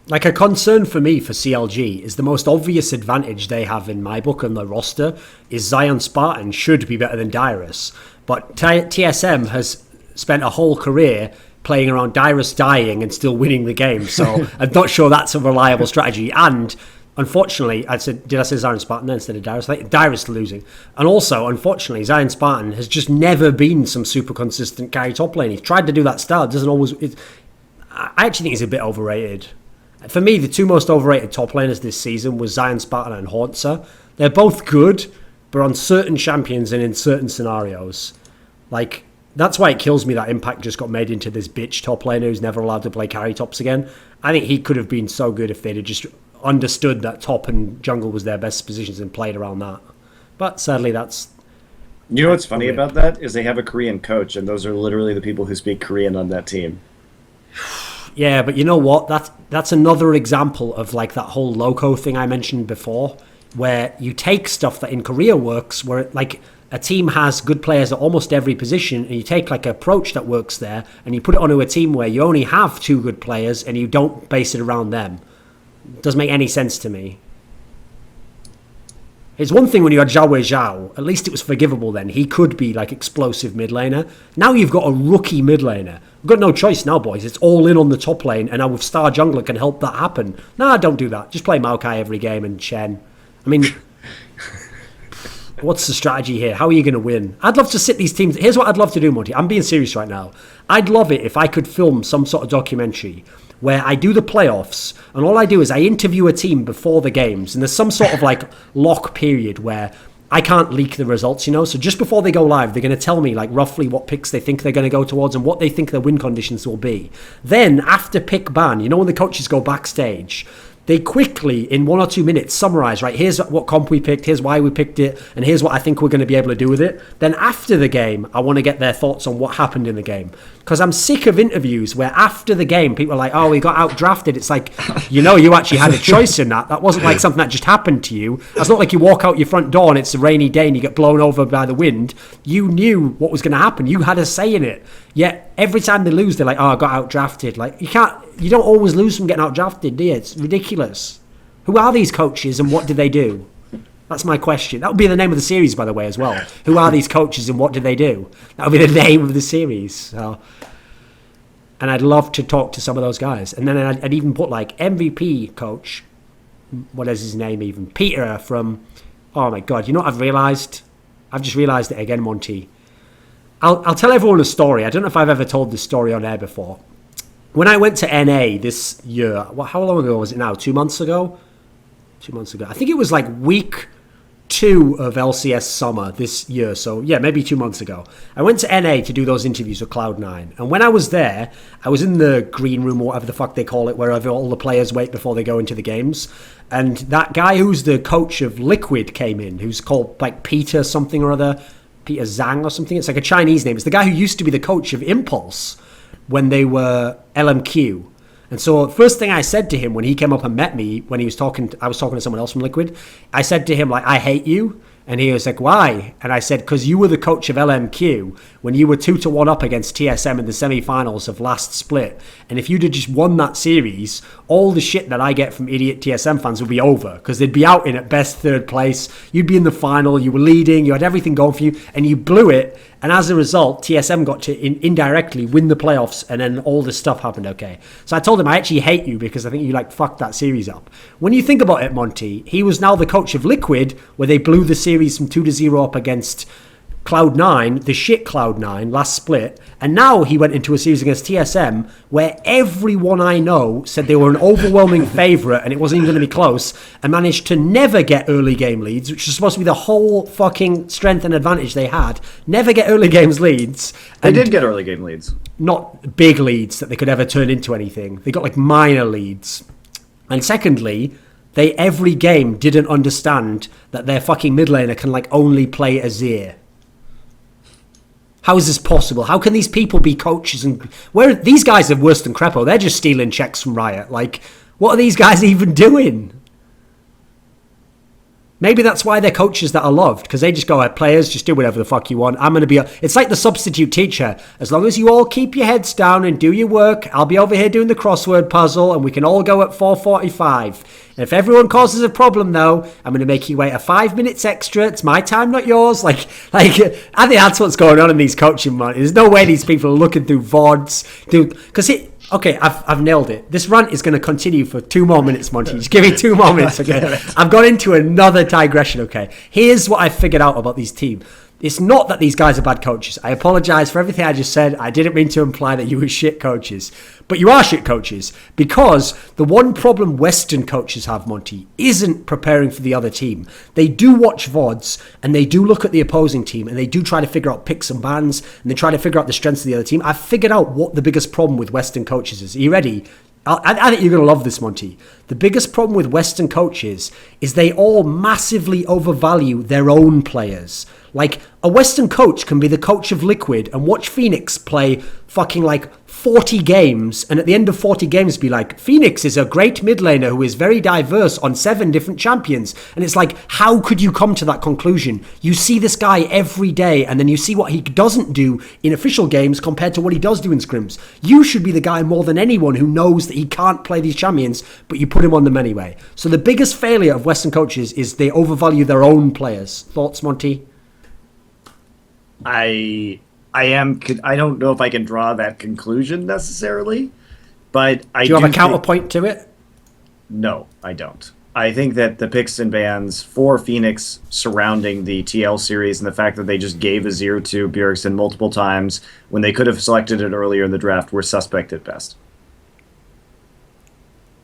Like, a concern for me for CLG is the most obvious advantage they have in my book on the roster is ZionSpartan should be better than Dyrus, But TSM has spent a whole career playing around Dyrus dying and still winning the game. So I'm not sure that's a reliable strategy. And unfortunately, did I say ZionSpartan instead of Dyrus? I think Dyrus losing. And also, unfortunately, ZionSpartan has just never been some super consistent carry top lane. He's tried to do that style. Doesn't always. I actually think he's a bit overrated. For me, the two most overrated top laners this season was ZionSpartan and Hauntzer. They're both good, but on certain champions and in certain scenarios. Like, that's why it kills me that Impact just got made into this bitch top laner who's never allowed to play carry tops again. I think he could have been so good if they'd have just understood that top and jungle was their best positions and played around that. But sadly, that's...
You know what's funny about that is they have a Korean coach, and those are literally the people who speak Korean on that team.
Yeah, but you know what? That's another example of like that whole loco thing I mentioned before, where you take stuff that in Korea works, where like a team has good players at almost every position, and you take like an approach that works there, and you put it onto a team where you only have two good players, and you don't base it around them. It doesn't make any sense to me. It's one thing when you had Zhao Wei Zhao, at least it was forgivable then. He could be like explosive mid laner. Now you've got a rookie mid laner. We've got no choice now, boys. It's all in on the top lane, and now with Star Jungler can help that happen. Nah, don't do that. Just play Maokai every game and Shen. I mean, what's the strategy here? How are you going to win? I'd love to sit these teams. Here's what I'd love to do, Monty. I'm being serious right now. I'd love it if I could film some sort of documentary where I do the playoffs, and all I do is I interview a team before the games, and there's some sort of like lock period where I can't leak the results, you know? So just before they go live, they're going to tell me like roughly what picks they think they're going to go towards and what they think their win conditions will be. Then after pick ban, you know, when the coaches go backstage, they quickly, in 1 or 2 minutes, summarize, right, here's what comp we picked, here's why we picked it, and here's what I think we're going to be able to do with it. Then after the game, I want to get their thoughts on what happened in the game. Because I'm sick of interviews where after the game, people are like, oh, we got outdrafted. It's like, you know, you actually had a choice in that. That wasn't like something that just happened to you. It's not like you walk out your front door and it's a rainy day and you get blown over by the wind. You knew what was going to happen. You had a say in it. Yet every time they lose, they're like, oh, I got outdrafted. Like, you don't always lose from getting outdrafted, do you? It's ridiculous. Who are these coaches and what do they do? That's my question. That would be the name of the series, by the way, as well. Who are these coaches and what do they do? That would be the name of the series. So, and I'd love to talk to some of those guys. And then I'd even put like MVP coach, what is his name even? Peter from, oh my God, you know what I've realised? I've just realised it again, Monty. I'll tell everyone a story. I don't know if I've ever told this story on air before. When I went to NA this year, how long ago was it now? 2 months ago? 2 months ago. I think it was like week 2 of LCS summer this year. So yeah, maybe 2 months ago. I went to NA to do those interviews with Cloud9. And when I was there, I was in the green room or whatever the fuck they call it, wherever all the players wait before they go into the games. And that guy who's the coach of Liquid came in, who's called like Peter something or other. Peter Zhang or something. It's like a Chinese name. It's the guy who used to be the coach of Impulse when they were LMQ. And so first thing I said to him when he came up and met me, when he was talking, I was talking to someone else from Liquid, I said to him, like, I hate you. And he was like, why? And I said, because you were the coach of LMQ when you were 2-1 up against TSM in the semi-finals of last split. And if you'd have just won that series, all the shit that I get from idiot TSM fans would be over because they'd be out in at best 3rd place. You'd be in the final. You were leading. You had everything going for you. And you blew it. And as a result, TSM got to indirectly win the playoffs, and then all this stuff happened, okay? So I told him, I actually hate you because I think you, like, fucked that series up. When you think about it, Monty, he was now the coach of Liquid, where they blew the series from 2-0 up against Cloud9, the shit Cloud9, last split. And now he went into a series against TSM, where everyone I know said they were an overwhelming favourite, and it wasn't even going to be close, and managed to never get early game leads, which is supposed to be the whole fucking strength and advantage they had. Never get early games leads.
They did get early game leads.
Not big leads that they could ever turn into anything. They got like minor leads. And secondly, they every game didn't understand that their fucking mid laner can like only play Azir. How is this possible? How can these people be coaches? And where these guys are worse than Crepo. They're just stealing checks from Riot. Like, what are these guys even doing? Maybe that's why they're coaches that are loved, because they just go, players, just do whatever the fuck you want. I'm going to be... It's like the substitute teacher. As long as you all keep your heads down and do your work, I'll be over here doing the crossword puzzle, and we can all go at 4:45. And if everyone causes a problem, though, I'm going to make you wait 5 minutes extra. It's my time, not yours. Like, I think that's what's going on in these coaching, man. There's no way these people are looking through VODs. Because okay, I've nailed it. This rant is going to continue for 2 more minutes, Monty. Just give me 2 more minutes, okay? I've got into another digression, okay? Here's what I figured out about these teams. It's not that these guys are bad coaches. I apologize for everything I just said. I didn't mean to imply that you were shit coaches. But you are shit coaches, because the one problem Western coaches have, Monty, isn't preparing for the other team. They do watch VODs, and they do look at the opposing team, and they do try to figure out picks and bans, and they try to figure out the strengths of the other team. I've figured out what the biggest problem with Western coaches is. Are you ready? I think you're going to love this, Monty. The biggest problem with Western coaches is they all massively overvalue their own players. Like, a Western coach can be the coach of Liquid and watch Phoenix play fucking like 40 games, and at the end of 40 games be like, Phoenix is a great mid laner who is very diverse on 7 different champions. And it's like, how could you come to that conclusion? You see this guy every day, and then you see what he doesn't do in official games compared to what he does do in scrims. You should be the guy more than anyone who knows that he can't play these champions, but you put him on them anyway. So the biggest failure of Western coaches is they overvalue their own players. Thoughts, Monty?
I don't know if I can draw that conclusion necessarily, but
do you have a counterpoint to it?
No, I don't. I think that the picks and bans for Phoenix surrounding the TL series and the fact that they just gave Azir to Bjergsen multiple times when they could have selected it earlier in the draft were suspect at best.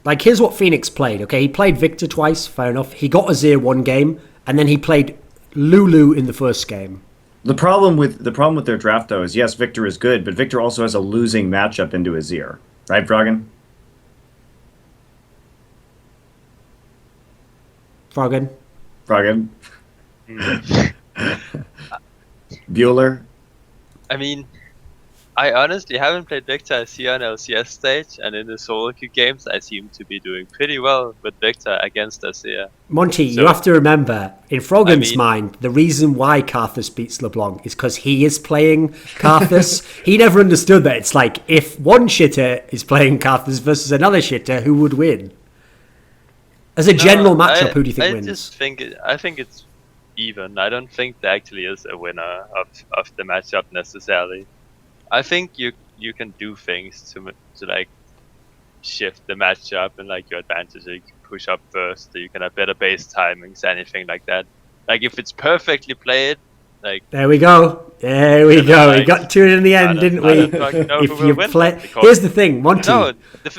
Like, here's what Phoenix played, okay? He played Viktor twice, fair enough. He got Azir 1 game, and then he played Lulu in the first game.
The problem with their draft, though, is yes, Viktor is good, but Viktor also has a losing matchup into Azir. Right, Froggen?
Froggen?
Bueller?
I mean, I honestly haven't played Viktor Azir on LCS stage, and in the solo queue games, I seem to be doing pretty well with Viktor against Azir.
Monty, so, you have to remember, in Froggen's mind, the reason why Karthus beats LeBlanc is because he is playing Karthus. He never understood that. It's like, if one shitter is playing Karthus versus another shitter, who would win? As a general matchup, who do you think wins?
I think it's even. I don't think there actually is a winner of the matchup necessarily. I think you can do things to like shift the matchup and like your advantage. You can push up first, so you can have better base timings, anything like that. Like if it's perfectly played, like
there we go. We got to it in the end, didn't we? If you play, here's the thing, Monty.
No,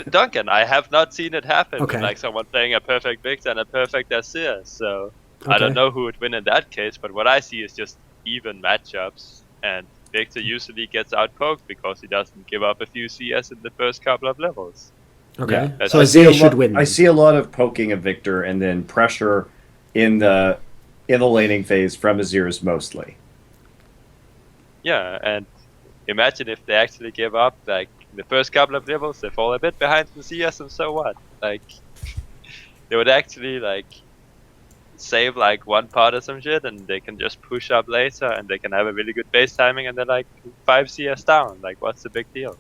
Duncan, I have not seen it happen. Okay. With, like someone playing a perfect Viktor and a perfect Azir. So I don't know who would win in that case. But what I see is just even matchups, and Viktor usually gets outpoked because he doesn't give up a few CS in the first couple of levels.
Okay, yeah. So Azir should win.
I see a lot of poking of Viktor and then pressure in the laning phase from Azir's mostly.
Yeah, and imagine if they actually give up, like, the first couple of levels, they fall a bit behind in CS, and so what? Like, they would actually, like, save, like, one part or some shit, and they can just push up later, and they can have a really good base timing, and they're, like, 5 CS down. Like, what's the big deal?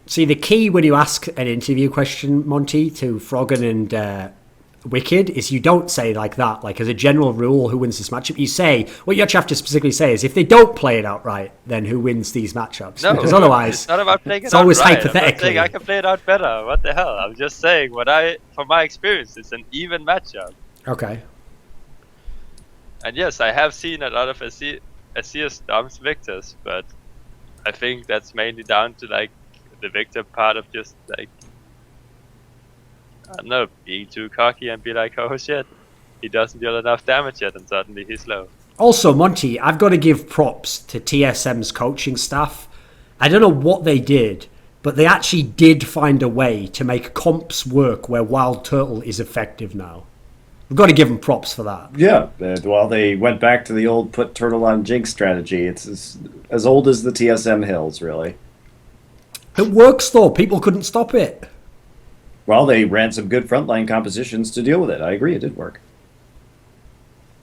See, the key when you ask an interview question, Monty, to Froggen and Wicked, is you don't say like that, like as a general rule, who wins this matchup. You say, what you actually have to specifically say is, if they don't play it out right, then who wins these matchups?
No,
because otherwise,
it's not about playing it
it's always
out right.
hypothetically.
I can play it out better. What the hell? I'm just saying, from my experience, it's an even matchup.
Okay.
And yes, I have seen a lot of Azir stomps Victors, but I think that's mainly down to like the Viktor part of just like, I don't know, being too cocky and be like, oh shit, he doesn't deal enough damage yet, and suddenly he's low.
Also, Monty, I've got to give props to TSM's coaching staff. I don't know what they did, but they actually did find a way to make comps work where Wildturtle is effective now. We've got to give them props for that.
Yeah, well, they went back to the old put turtle on Jinx strategy. It's as old as the TSM hills, really.
It works, though. People couldn't stop it.
Well, they ran some good frontline compositions to deal with it. I agree, it did work.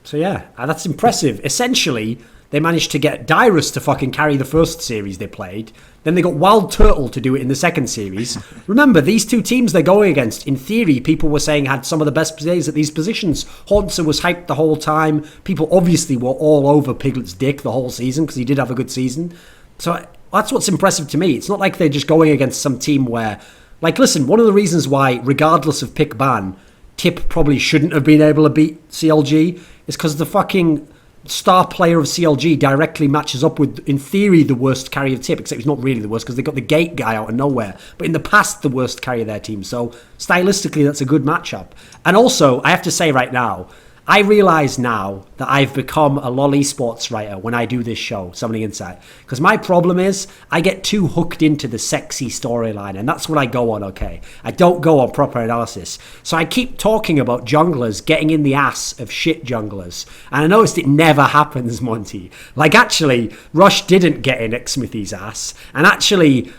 So yeah, that's impressive. Essentially, they managed to get Dyrus to fucking carry the first series they played. Then they got Wildturtle to do it in the second series. Remember, these two teams they're going against, in theory, people were saying had some of the best players at these positions. Hansen was hyped the whole time. People obviously were all over Piglet's dick the whole season because he did have a good season. So that's what's impressive to me. It's not like they're just going against some team where... Like, listen, one of the reasons why, regardless of pick ban, Tip probably shouldn't have been able to beat CLG is because the fucking... star player of CLG directly matches up with, in theory, the worst carry of Tip, except he's not really the worst because they got the gate guy out of nowhere. But in the past, the worst carry of their team. So stylistically, that's a good matchup. And also, I have to say right now, I realise now that I've become a LoL esports writer when I do this show, Summoning Insight. Because my problem is, I get too hooked into the sexy storyline, and that's what I go on, okay? I don't go on proper analysis. So I keep talking about junglers getting in the ass of shit junglers. And I noticed it never happens, Monty. Like, actually, Rush didn't get in Xsmithy's ass. And actually...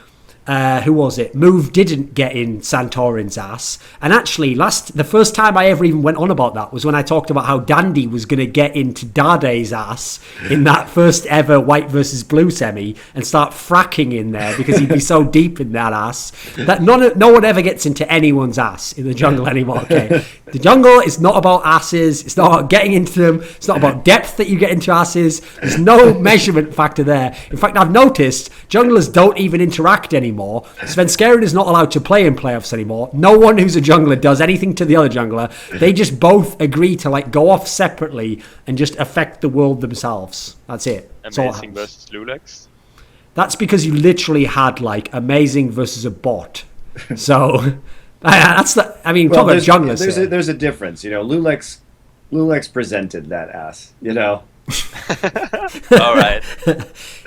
who was it? Move didn't get in Santorin's ass. And actually, the first time I ever even went on about that was when I talked about how Dandy was going to get into Dade's ass in that first ever white versus blue semi and start fracking in there because he'd be so deep in that ass that no one ever gets into anyone's ass in the jungle anymore, okay? The jungle is not about asses. It's not about getting into them. It's not about depth that you get into asses. There's no measurement factor there. In fact, I've noticed junglers don't even interact anymore. Svenskeren is not allowed to play in playoffs anymore. No one who's a jungler does anything to the other jungler. They just both agree to like go off separately and just affect the world themselves. That's it.
Amazing versus Lulex.
That's because you literally had like Amazing versus a bot. So that's the. I mean, talk about junglers.
There's a difference, you know. Lulex presented that ass, you know.
All right.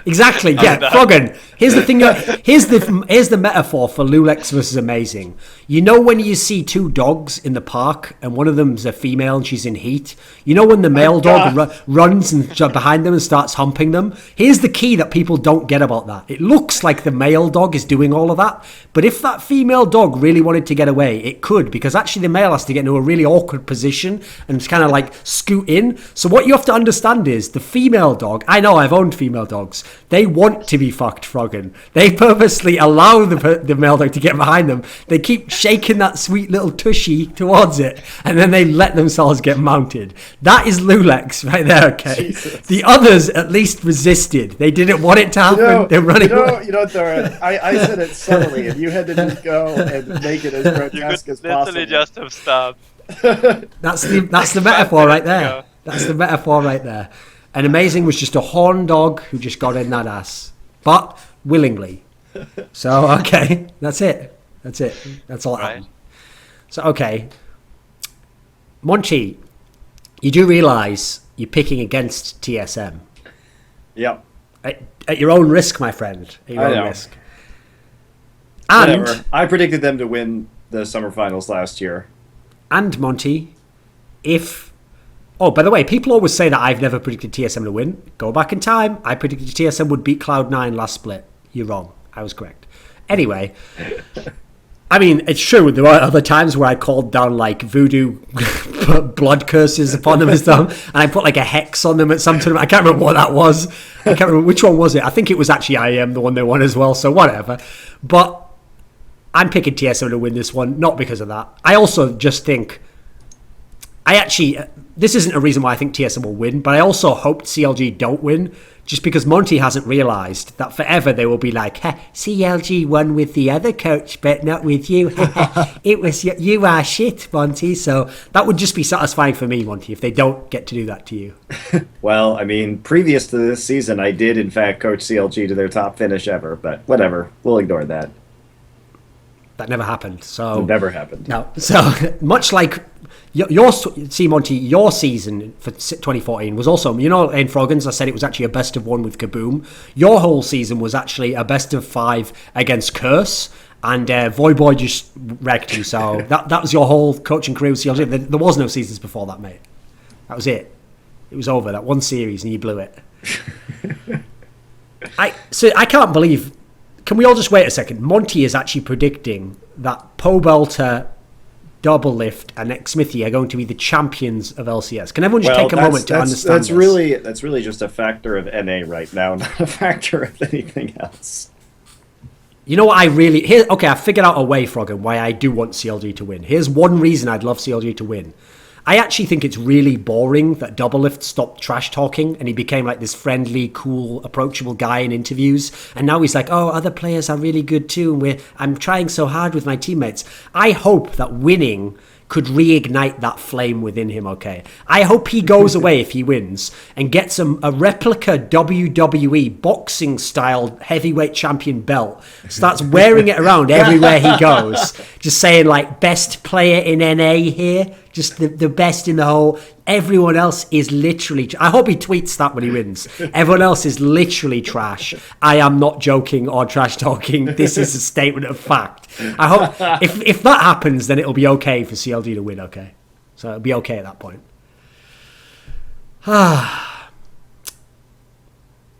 Exactly. Yeah, Froggen. Here's the thing. Here's the metaphor for Lulex versus Amazing. You know when you see two dogs in the park and one of them's a female and she's in heat. You know when the male dog runs and behind them and starts humping them. Here's the key that people don't get about that. It looks like the male dog is doing all of that, but if that female dog really wanted to get away, it could, because actually the male has to get into a really awkward position and kind of like scoot in. So what you have to understand is the female dog. I know I've owned female dogs. They want to be fucked, Froggen. They purposely allow the male dog to get behind them. They keep shaking that sweet little tushy towards it, and then they let themselves get mounted. That is Lulex right there, okay? Jesus. The others at least resisted. They didn't want it to happen. They're running away.
Thorin, I said it subtly, and you had to just go and make it as grotesque as possible.
You could literally just have stopped.
That's the metaphor right there. That's the metaphor right there. And Amazing was just a horn dog who just got in that ass, but willingly. So, okay, that's it. That's all that happened. So, okay. Monty, you do realise you're picking against TSM.
Yep.
At your own risk, my friend. At your own risk. And
whatever. I predicted them to win the summer finals last year.
And, Monty, if... Oh, by the way, people always say that I've never predicted TSM to win. Go back in time. I predicted TSM would beat Cloud9 last split. You're wrong. I was correct. Anyway, I mean, it's true. There were other times where I called down like voodoo blood curses upon them and stuff, and I put like a hex on them at some time. I can't remember what that was. I can't remember which one was it. I think it was actually IEM, the one they won as well, so whatever. But I'm picking TSM to win this one, not because of that. I also just think... this isn't a reason why I think TSM will win, but I also hoped CLG don't win, just because Monty hasn't realised that forever they will be like, CLG won with the other coach, but not with you. It was you are shit, Monty. So that would just be satisfying for me, Monty, if they don't get to do that to you.
Well, I mean, previous to this season, I did in fact coach CLG to their top finish ever, but whatever, we'll ignore that.
That never happened. So
it never happened.
No. So much like Monty, your season for 2014 was also, you know, in Froggen's, I said it was actually a best of one with Kaboom. Your whole season was actually a best of 5 against Curse, and Voyboy just wrecked you. So that was your whole coaching career with CLG. There was no seasons before that, mate. That was it. It was over. That one series, and you blew it. I can't believe. Can we all just wait a second? Monty is actually predicting that Pobelter Double Lift, and Smithy are going to be the champions of LCS. Can everyone just take a moment to understand
that's
this?
That's really just a factor of NA right now, not a factor of anything else.
You know what okay, I figured out a way, Froggen, why I do want CLG to win. Here's one reason I'd love CLG to win. I actually think it's really boring that Double Lift stopped trash talking and he became like this friendly, cool, approachable guy in interviews. And now he's like, oh, other players are really good too. And I'm trying so hard with my teammates. I hope that winning could reignite that flame within him, okay? I hope he goes away if he wins and gets a replica WWE boxing-style heavyweight champion belt, starts wearing it around everywhere he goes, just saying, like, best player in NA here, just the best in the whole... Everyone else is literally... I hope he tweets that when he wins. Everyone else is literally trash. I am not joking or trash talking. This is a statement of fact. I hope... If that happens, then it'll be okay for CLG to win, okay? So it'll be okay at that point.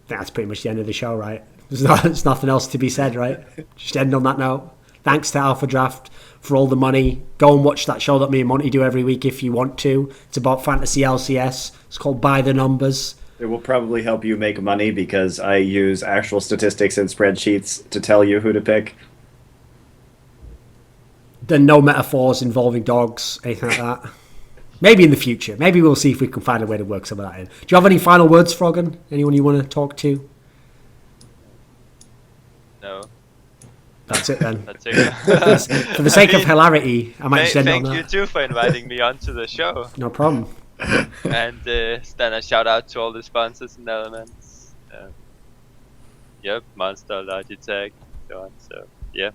That's pretty much the end of the show, right? There's nothing else to be said, right? Just end on that note. Thanks to Alpha Draft for all the money. Go and watch that show that me and Monty do every week if you want to. It's about Fantasy LCS. It's called By the Numbers.
It will probably help you make money because I use actual statistics and spreadsheets to tell you who to pick.
Then no metaphors involving dogs, anything like that. Maybe in the future. Maybe we'll see if we can find a way to work some of that in. Do you have any final words, Froggen? Anyone you want to talk to?
No.
That's it then.
That's it.
For the sake of hilarity, I might just end on that.
Thank you too for inviting me onto the show.
No problem.
And then a shout out to all the sponsors and elements. Yep, Monster, Logitech, so on. So yeah.